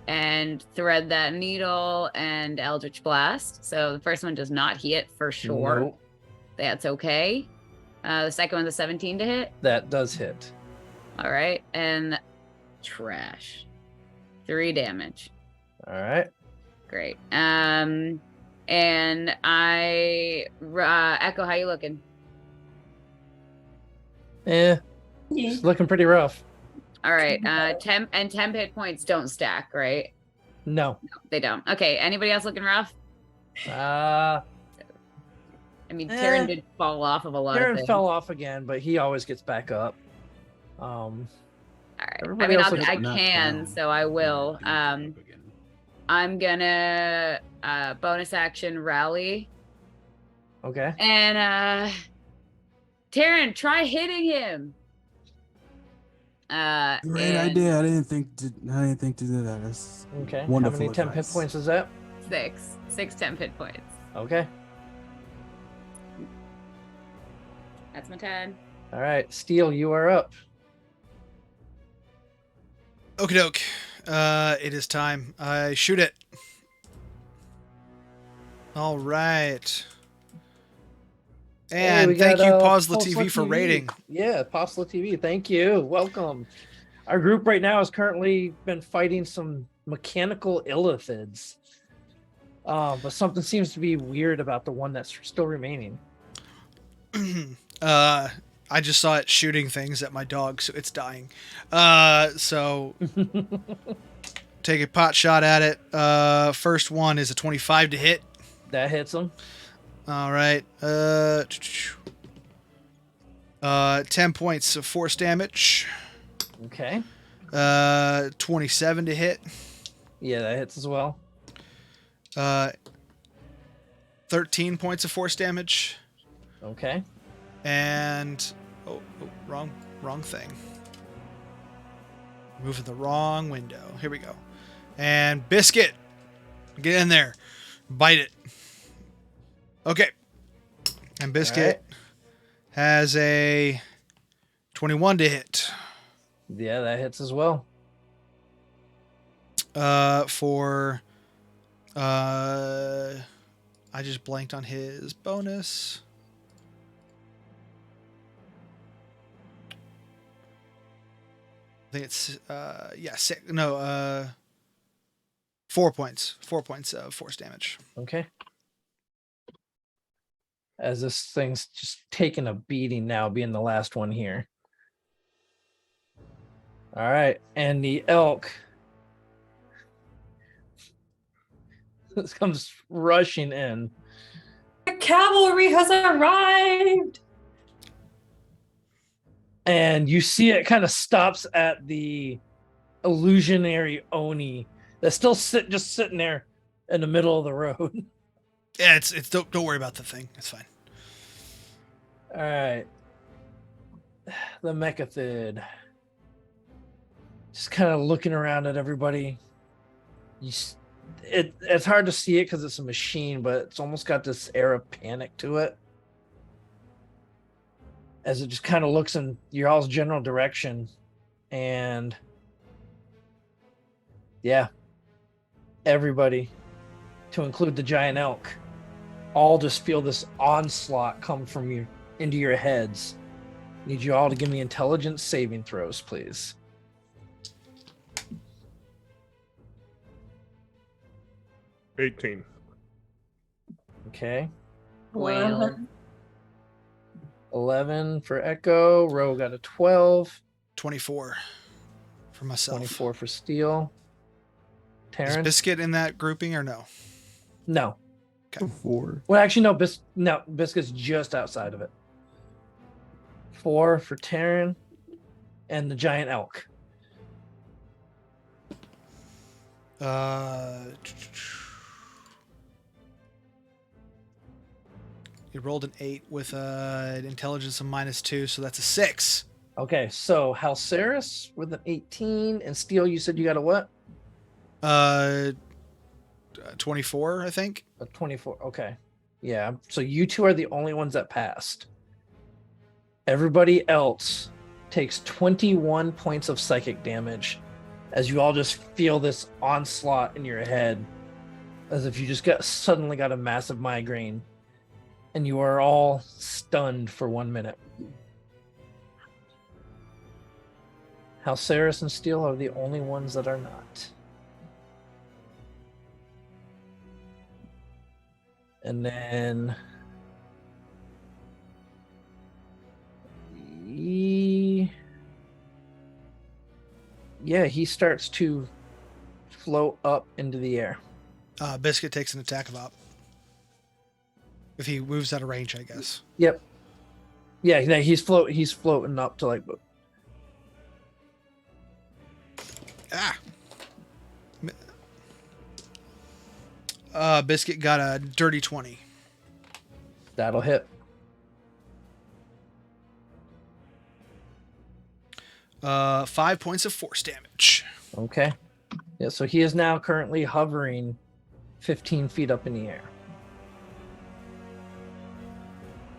and thread that needle and Eldritch Blast. So the first one does not hit for sure. Nope. That's okay. The second one's a 17 to hit. That does hit. All right. And trash. 3 damage. All right. Great. And I Echo, how you looking? Yeah. It's looking pretty rough. All right. Temp hit points don't stack, right? No. No, they don't. Okay. Anybody else looking rough? Uh I mean, Tyrion did fall off of a lot of Tyrion things. fell off again, but he always gets back up. All right. I Everybody mean, else looks I knocked can, down. so I will. I'm gonna bonus action rally Okay. and Tyrion, try hitting him. Great and idea. I didn't think to do that. That's Okay. wonderful. How many temp hit advice. points is that? 6 temp hit points. Okay. That's my turn. All right. Steel, you are up. Okie doke. It is time. I shoot it. All right. Hey, And we thank got, you, Pausla Pausla TV, for TV. rating. Yeah, Pausla TV. Thank you. Welcome. Our group right now has currently been fighting some mechanical illithids. But something seems to be weird about the one that's still remaining. I just saw it shooting things at my dog, so it's dying. So take a pot shot at it. First one is a 25 to hit. That hits him. All right. 10 points of force damage. Okay. 27 to hit. Yeah, that hits as well. 13 points of force damage. Okay. And wrong thing. Moving the wrong window. Here we go. And Biscuit, get in there, bite it. Okay. And Biscuit has a 21 to hit. Yeah, that hits as well. I just blanked on his bonus. think it's 4 points. 4 points of force damage. Okay. As this thing's just taking a beating now, being the last one here. All right, and the elk this comes rushing in. The cavalry has arrived. And you see it kind of stops at the illusionary Oni that's still just sitting there in the middle of the road. Yeah, it's don't worry about the thing. It's fine. All right. The Mechathid. Just kind of looking around at everybody. It's hard to see it because it's a machine, but it's almost got this air of panic to it. As it just kind of looks in your all's general direction. And yeah, everybody, to include the giant elk, all just feel this onslaught come from you into your heads. Need you all to give me intelligence saving throws, please. $18. Okay. Well, 11 for Echo. Ro got a 12. 24 for myself. 24 for Steel. Is Terrence? Biscuit in that grouping or no? No. Okay. 4. Well, actually, no. Biscuit's just outside of it. 4 for Terran and the giant elk. You rolled an 8 with an intelligence of -2, so that's a 6. Okay, so Halceris with an 18 and Steel, you said you got a what? 24, I think. A 24. Okay. Yeah. So you two are the only ones that passed. Everybody else takes 21 points of psychic damage as you all just feel this onslaught in your head, as if you just suddenly got a massive migraine, and you are all stunned for 1 minute. Halceris and Steel are the only ones that are not. And then he starts to float up into the air. Biscuit takes an attack of op. If he moves out of range, I guess. Yep. Yeah, he's floating up to like. Biscuit got a dirty 20. That'll hit. 5 points of force damage. Okay. Yeah, so he is now currently hovering 15 feet up in the air.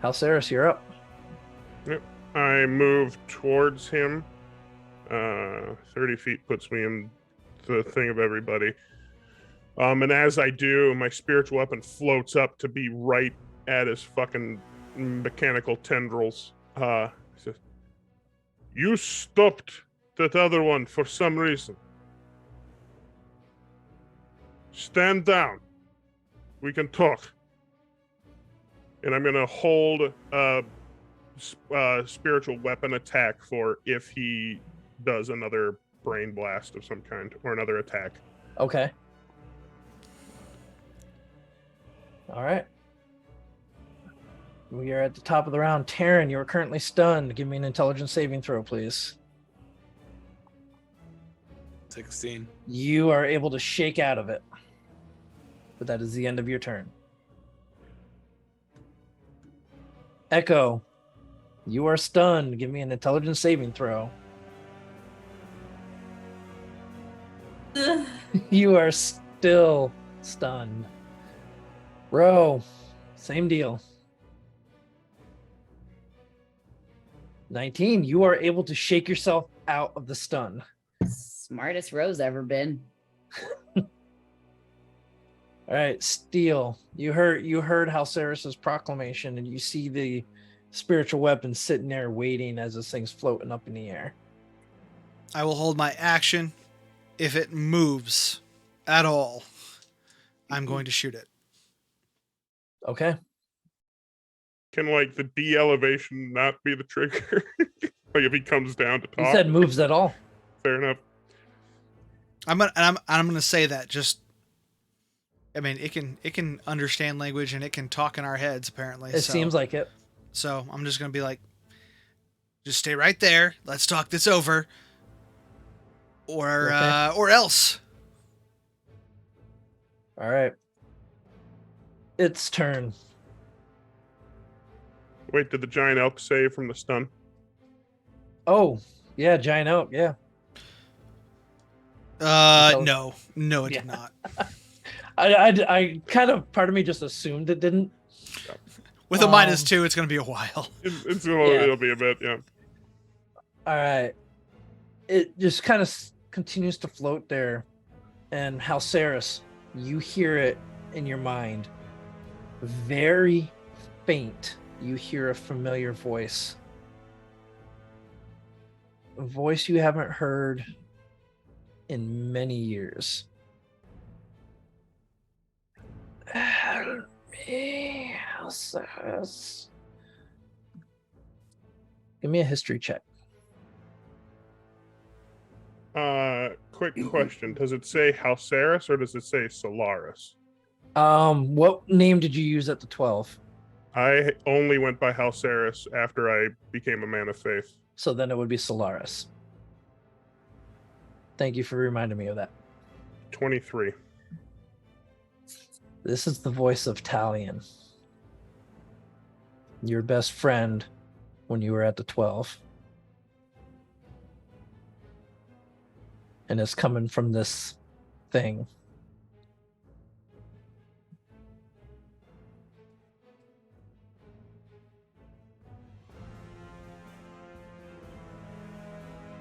Halceris, you're up. Yep. I move towards him. 30 feet puts me in the thing of everybody. And as I do, my spiritual weapon floats up to be right at his fucking mechanical tendrils. He says, "You stopped that other one for some reason. Stand down. We can talk." And I'm going to hold a spiritual weapon attack for if he does another brain blast of some kind or another attack. Okay. All right. We are at the top of the round. Taryn, you are currently stunned. Give me an intelligence saving throw, please. 16. You are able to shake out of it. But that is the end of your turn. Echo, you are stunned. Give me an intelligence saving throw. Ugh. You are still stunned. Ro, same deal. 19, you are able to shake yourself out of the stun. Smartest Rose ever been. All right, Steel, you heard Halceris's proclamation, and you see the spiritual weapon sitting there waiting as this thing's floating up in the air. I will hold my action. If it moves at all, I'm going to shoot it. Okay. Can like the de-elevation not be the trigger? Like if he comes down to talk. You said moves at all. Fair enough. I'm gonna say that just. I mean, it can understand language and it can talk in our heads apparently. It seems like it. So I'm just gonna be like, just stay right there. Let's talk this over. Or else. All right. Its turn. Wait, did the giant elk save from the stun? Oh, yeah, giant oak, yeah. No, it did not. I kind of, part of me just assumed it didn't. With a -2, it's gonna be a while. It'll be a bit, yeah. All right. It just kind of continues to float there, and Halceris, you hear it in your mind, very faint. You hear a familiar voice. A voice you haven't heard in many years. Help me, Halceris. Give me a history check. Quick question. Does it say Halceris or does it say Solaris? What name did you use at the 12? I only went by Halceris after I became a man of faith. So then it would be Solaris. Thank you for reminding me of that. 23. This is the voice of Talion, your best friend when you were at the 12. And it's coming from this thing.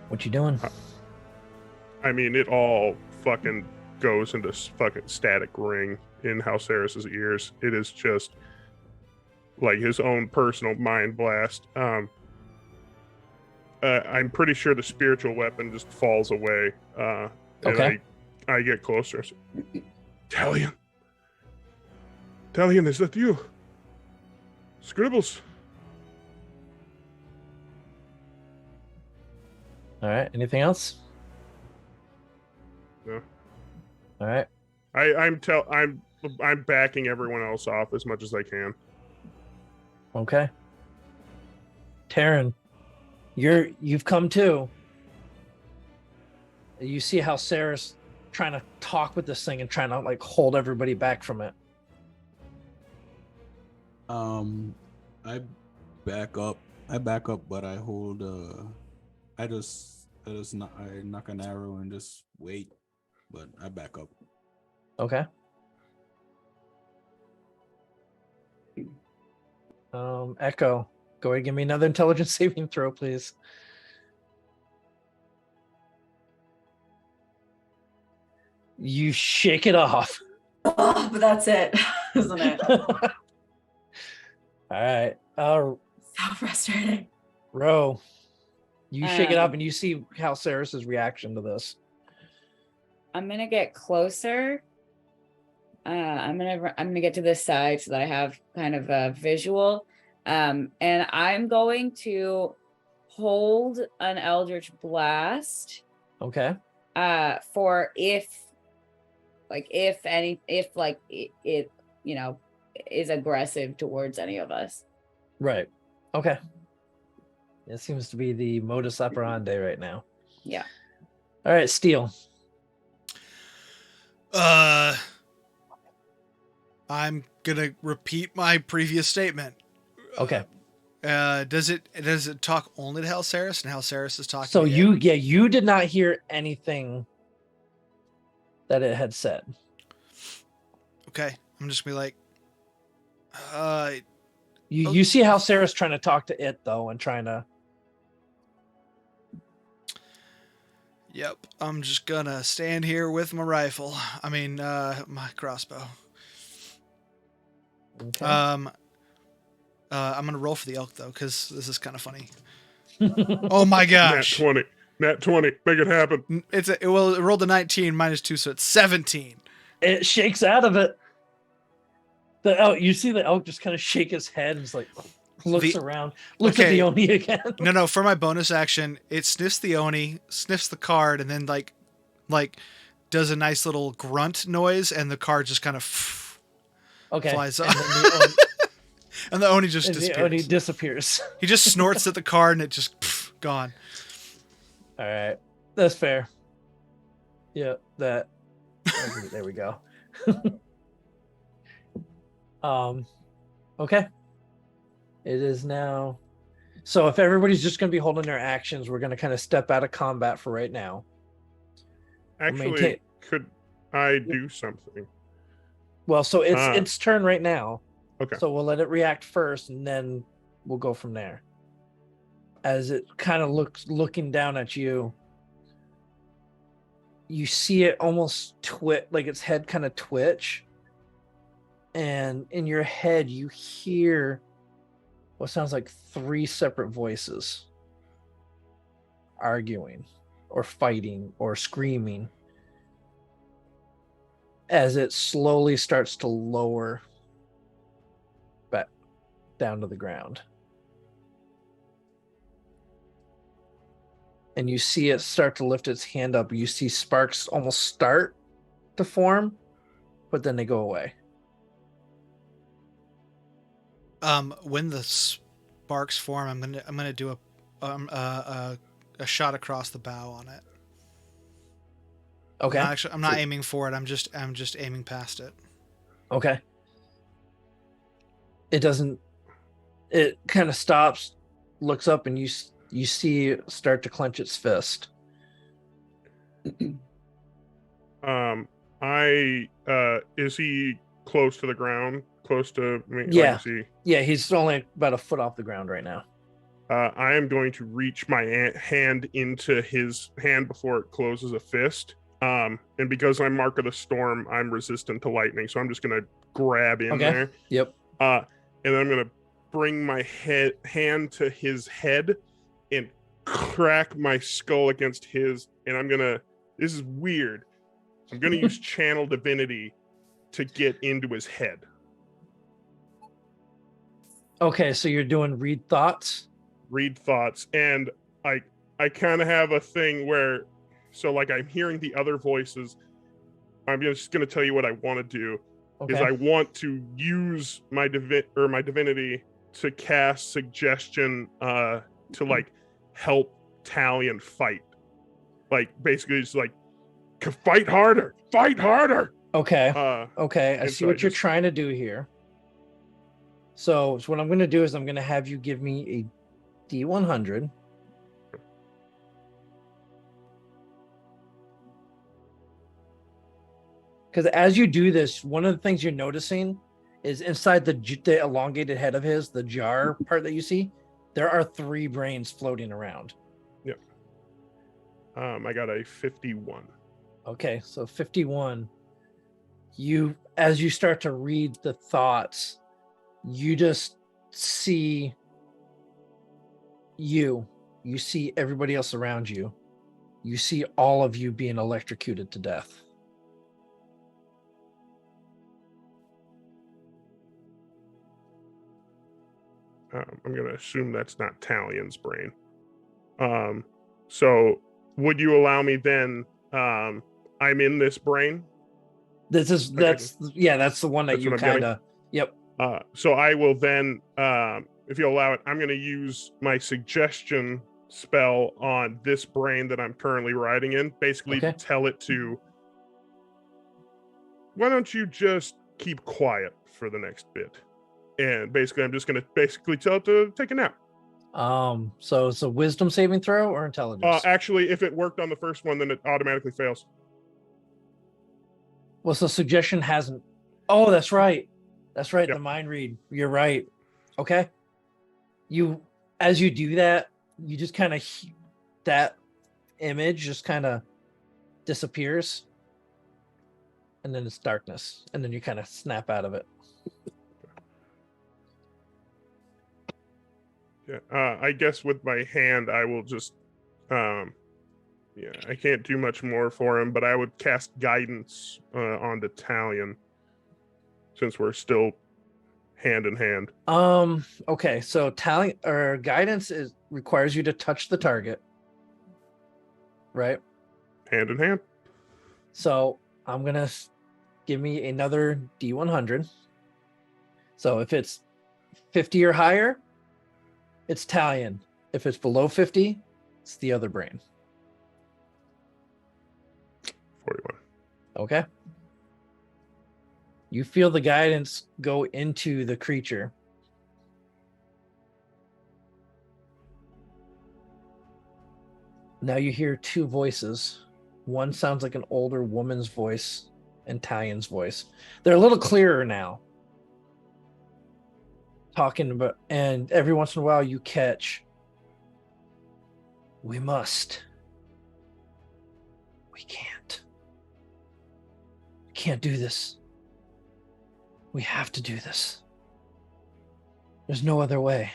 What you doing? I mean, it all fucking goes into fucking static ring in Halceris's ears. It is just like his own personal mind blast. I'm pretty sure the spiritual weapon just falls away. Okay. I get closer. Talion, is that you? Scribbles. All right. Anything else? No. All right. I'm backing everyone else off as much as I can. Okay. Taryn, you've come to. You see how Sarah's trying to talk with this thing and trying to like hold everybody back from it. I back up, but I hold. I knock an arrow and just wait, but I back up. Okay. Echo, go ahead and give me another intelligence saving throw, please. You shake it off. Oh, but that's it, isn't it? All right. So frustrating. Ro, you shake it up and you see Halceris's reaction to this. I'm gonna get closer. I'm gonna get to this side so that I have kind of a visual. And I'm going to hold an Eldritch Blast. Okay. For if it is aggressive towards any of us. Right. Okay. It seems to be the modus operandi right now. Yeah. All right, Steel. I'm gonna repeat my previous statement. Okay. Does it talk only to Halceris, and Halceris is talking? So to you did not hear anything that it had said. Okay, I'm just gonna be like, You see how Sarah's trying to talk to it though, and trying to. Yep, I'm just gonna stand here with my rifle. I mean, my crossbow. Okay. I'm gonna roll for the elk though, because this is kind of funny. Oh my gosh! Nat 20. Nat 20. Make it happen. It rolled a 19 -2, so it's 17. It shakes out of it. The elk, you see the elk just kind of shake his head and just like looks around, looks at the Oni again. No, for my bonus action, it sniffs the Oni, sniffs the card, and then like does a nice little grunt noise, and the card just kind of flies off. And the Oni just disappears. The Oni disappears. He just snorts at the card, and it just gone. All right, that's fair. Yeah, that. There we go. Okay. It is now. So if everybody's just going to be holding their actions, we're going to kind of step out of combat for right now. Actually, could I do something? Well, so it's its turn right now. Okay. So we'll let it react first, and then we'll go from there. As it kind of looking down at you, you see it almost twitch, like its head kind of twitch. And in your head, you hear what sounds like 3 separate voices arguing or fighting or screaming as it slowly starts to lower back down to the ground. And you see it start to lift its hand up. You see sparks almost start to form, but then they go away. When the sparks form, I'm gonna do a shot across the bow on it. Okay. I'm not aiming for it. I'm just aiming past it. Okay. It doesn't. It kind of stops, looks up, and you see it start to clench its fist. Is he close to the ground? Close to me? Yeah. Like, is he... Yeah, he's only about a foot off the ground right now. I am going to reach my hand into his hand before it closes a fist. And because I'm Mark of the Storm, I'm resistant to lightning, so I'm just going to grab in there. Yep. And then I'm going to bring my hand to his head and crack my skull against his. And I'm going to, this is weird, I'm going to use Channel Divinity to get into his head. Okay, so you're doing read thoughts? Read thoughts. And I kind of have a thing where, so like I'm hearing the other voices. I'm just going to tell you what I want to do. Okay. Is I want to use my divinity to cast suggestion to like help Talion fight. Like basically it's like fight harder. Okay. Okay. I see what you're trying to do here. So what I'm going to do is I'm going to have you give me a D100. Because as you do this, one of the things you're noticing is inside the elongated head of his, the jar part that you see, there are 3 brains floating around. Yep. I got a 51. Okay, so 51. As you start to read the thoughts, you just see you see everybody else around you. You see all of you being electrocuted to death. I'm going to assume that's not Talion's brain. So would you allow me then, I'm in this brain? That's the one that you kind of, yep. So I will then, if you allow it, I'm going to use my suggestion spell on this brain that I'm currently riding in, basically to tell it to, why don't you just keep quiet for the next bit? And basically, I'm just going to tell it to take a nap. So it's a wisdom saving throw or intelligence? Actually, if it worked on the first one, then it automatically fails. Well, so suggestion hasn't. Oh, that's right. That's right. Yep. The mind read. You're right. Okay. As you do that, you just kind of, that image just kind of disappears. And then it's darkness. And then you kind of snap out of it. Yeah. I guess with my hand, I will just Yeah, I can't do much more for him, but I would cast guidance on the Talion since we're still hand in hand. Okay, so talent or guidance requires you to touch the target, right? Hand in hand. So I'm gonna give me another D100. So if it's 50 or higher, it's Talion. If it's below 50, it's the other brain. 41. Okay. You feel the guidance go into the creature. Now you hear two voices. One sounds like an older woman's voice and Talion's voice. They're a little clearer now. Talking about, and every once in a while you catch, we must. We can't. We can't do this. We have to do this. There's no other way.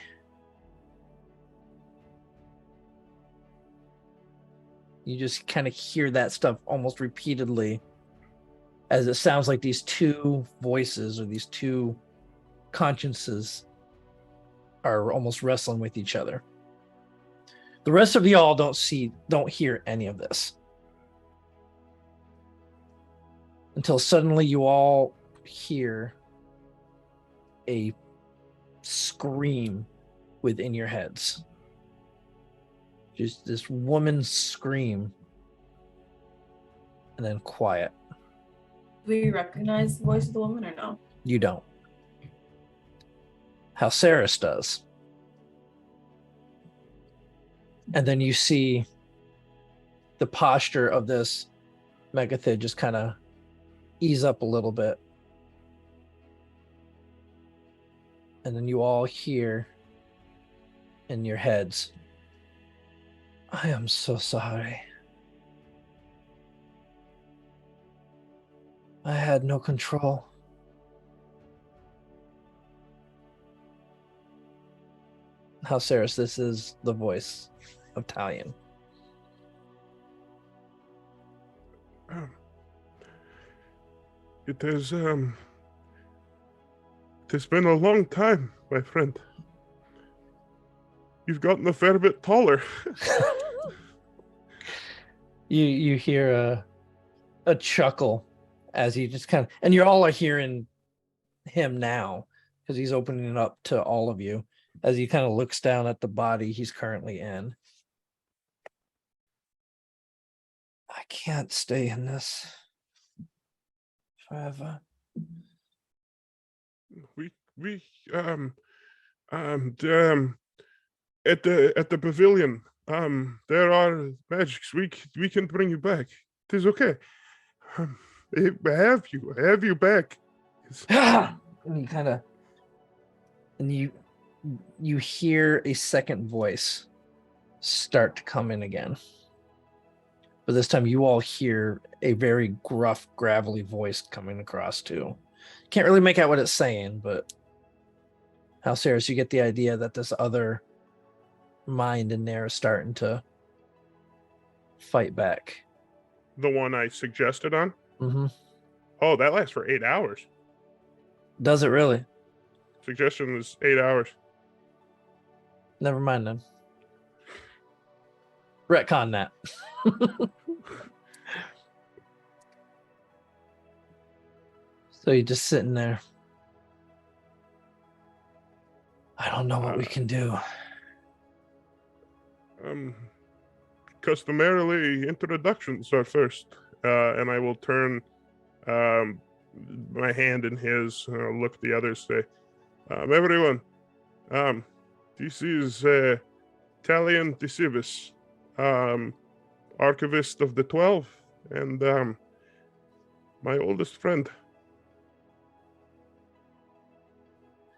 You just kind of hear that stuff almost repeatedly as it sounds like these two voices or these two consciences are almost wrestling with each other. The rest of y'all don't hear any of this. Until suddenly you all hear a scream within your heads. Just this woman's scream. And then quiet. Do we recognize the voice of the woman or no? You don't. Halceris does. And then you see the posture of this Megathid just kind of ease up a little bit. And then you all hear in your heads, I am so sorry. I had no control. Halceris, this is the voice of Talion. It has been a long time, my friend. You've gotten a fair bit taller. You hear a chuckle as he just kind of, and you're all hearing him now because he's opening it up to all of you as he kind of looks down at the body he's currently in. I can't stay in this forever. We at the pavilion, there are magics. We can bring you back. It is okay. I have you back. And you kind of, and you hear a second voice start to come in again. But this time you all hear a very gruff, gravelly voice coming across too. Can't really make out what it's saying, but Halceris, you get the idea that this other mind in there is starting to fight back. The one I suggested on? Mm-hmm. Oh, that lasts for 8 hours. Does it really? Suggestion is 8 hours. Never mind then. Retcon that. So you're just sitting there. I don't know what we can do. Customarily, introductions are first, and I will turn my hand in his, look at the others, say, everyone, this is Talion Decivis, Archivist of the 12, and my oldest friend.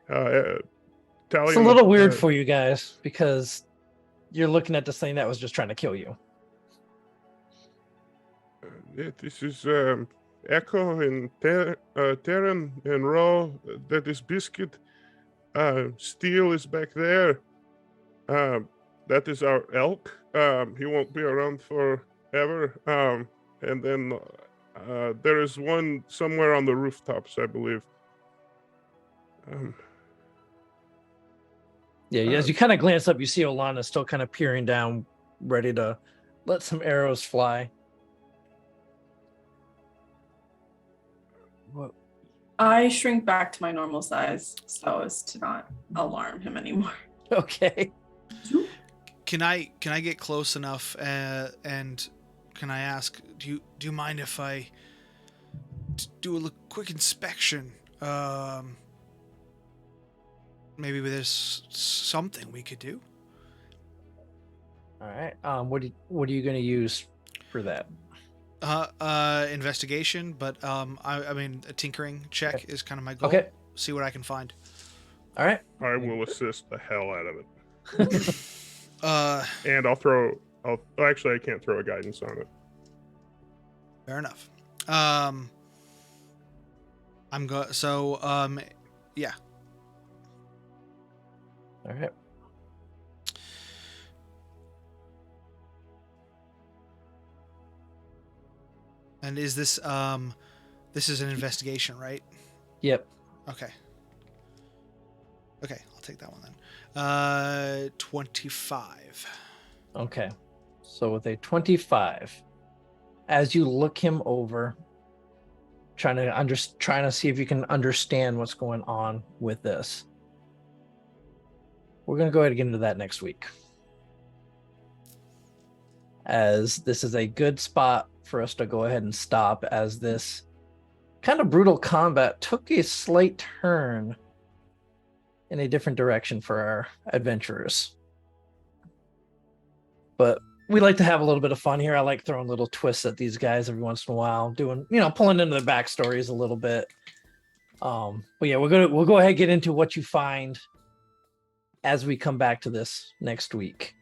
Talion, It's a little weird for you guys because you're looking at this thing that was just trying to kill you. Yeah, this is Echo and Terran and Raw. That is Biscuit. Steel is back there. That is our elk. He won't be around for ever. And then there is one somewhere on the rooftops, I believe. Yeah, as you kind of glance up, you see Olana still kind of peering down, ready to let some arrows fly. What? I shrink back to my normal size so as to not alarm him anymore. Okay. Can I get close enough and can I ask, do you mind if I do a quick inspection? Maybe there's something we could do. All right. What are you going to use for that? Investigation, but I mean a tinkering check is kind of my goal. Okay. See what I can find. All right. I will assist the hell out of it. And actually I can't throw a guidance on it. Fair enough. Yeah. All right. And is this this is an investigation, right? Yep. Okay, I'll take that one then. 25. Okay. So with a 25, as you look him over, trying to see if you can understand what's going on with this. We're going to go ahead and get into that next week, as this is a good spot for us to go ahead and stop, as this kind of brutal combat took a slight turn in a different direction for our adventurers. But we like to have a little bit of fun here. I like throwing little twists at these guys every once in a while, doing, pulling into their backstories a little bit. But yeah, we'll go ahead and get into what you find as we come back to this next week.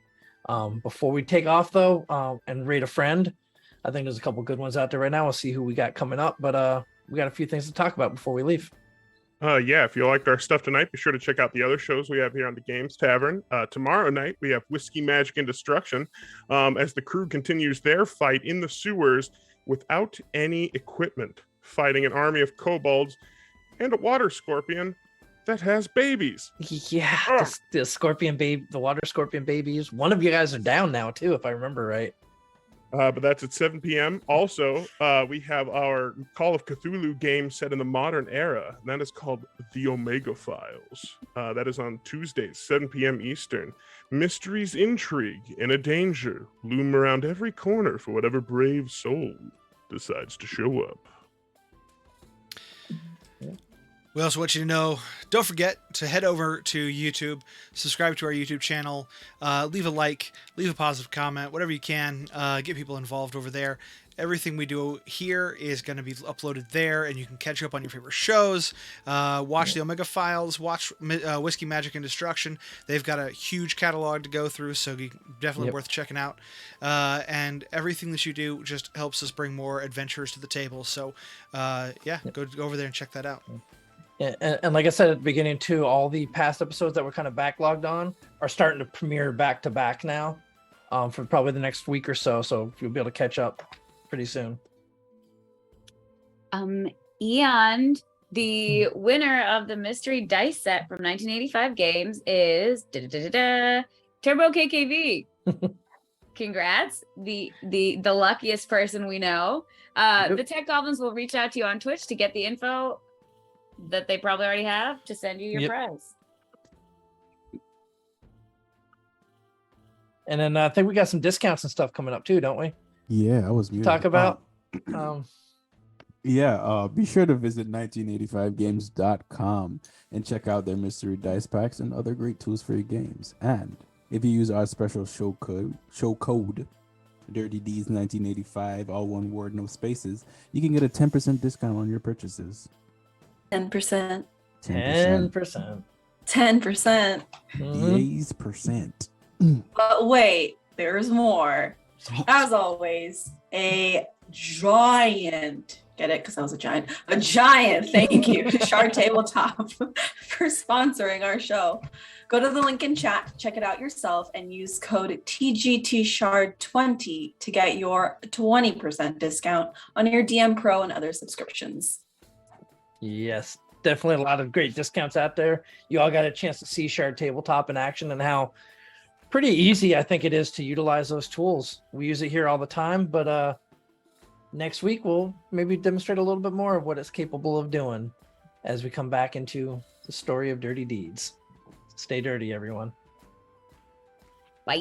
Before we take off though, and rate a friend, I think there's a couple good ones out there right now. We'll see who we got coming up, but we got a few things to talk about before we leave. Yeah, if you liked our stuff tonight, be sure to check out the other shows we have here on the Games Tavern. Tomorrow night, we have Whiskey, Magic, and Destruction, as the crew continues their fight in the sewers without any equipment, fighting an army of kobolds and a water scorpion that has babies. Yeah, the scorpion baby, the water scorpion babies. One of you guys are down now too, if I remember right. But that's at 7 p.m. Also, we have our Call of Cthulhu game set in the modern era. That is called The Omega Files. That is on Tuesdays, 7 p.m. Eastern. Mysteries, intrigue, and a danger loom around every corner for whatever brave soul decides to show up. We also want you to know, don't forget to head over to YouTube, subscribe to our YouTube channel, leave a like, leave a positive comment, whatever you can, get people involved over there. Everything we do here is going to be uploaded there, and you can catch up on your favorite shows, watch the Omega Files, watch Whiskey, Magic, and Destruction. They've got a huge catalog to go through, so definitely worth checking out. And everything that you do just helps us bring more adventures to the table. So, go over there and check that out. Yeah, and like I said at the beginning too, all the past episodes that we're kind of backlogged on are starting to premiere back to back now, for probably the next week or so. So you'll be able to catch up pretty soon. And the winner of the mystery dice set from 1985 games is Turbo KKV. Congrats, the luckiest person we know. The Tech Goblins will reach out to you on Twitch to get the info that they probably already have to send you your prize. And then I think we got some discounts and stuff coming up too, don't we? Yeah, I was muted. Talk about. Be sure to visit 1985games.com and check out their mystery dice packs and other great tools for your games. And if you use our special show code Dirty D's 1985, all one word, no spaces, you can get a 10% discount on your purchases. 10%. 10%. 10%. Yes, percent. But wait, there's more. As always, a giant Get it? Because I was a giant. A giant thank you to Shard Tabletop for sponsoring our show. Go to the link in chat, check it out yourself, and use code TGTShard20 to get your 20% discount on your DM Pro and other subscriptions. Yes, definitely a lot of great discounts out there. You all got a chance to see Shard Tabletop in action and how pretty easy I think it is to utilize those tools. We use it here all the time, but next week we'll maybe demonstrate a little bit more of what it's capable of doing as we come back into the story of Dirty Deeds. Stay dirty, everyone. Bye.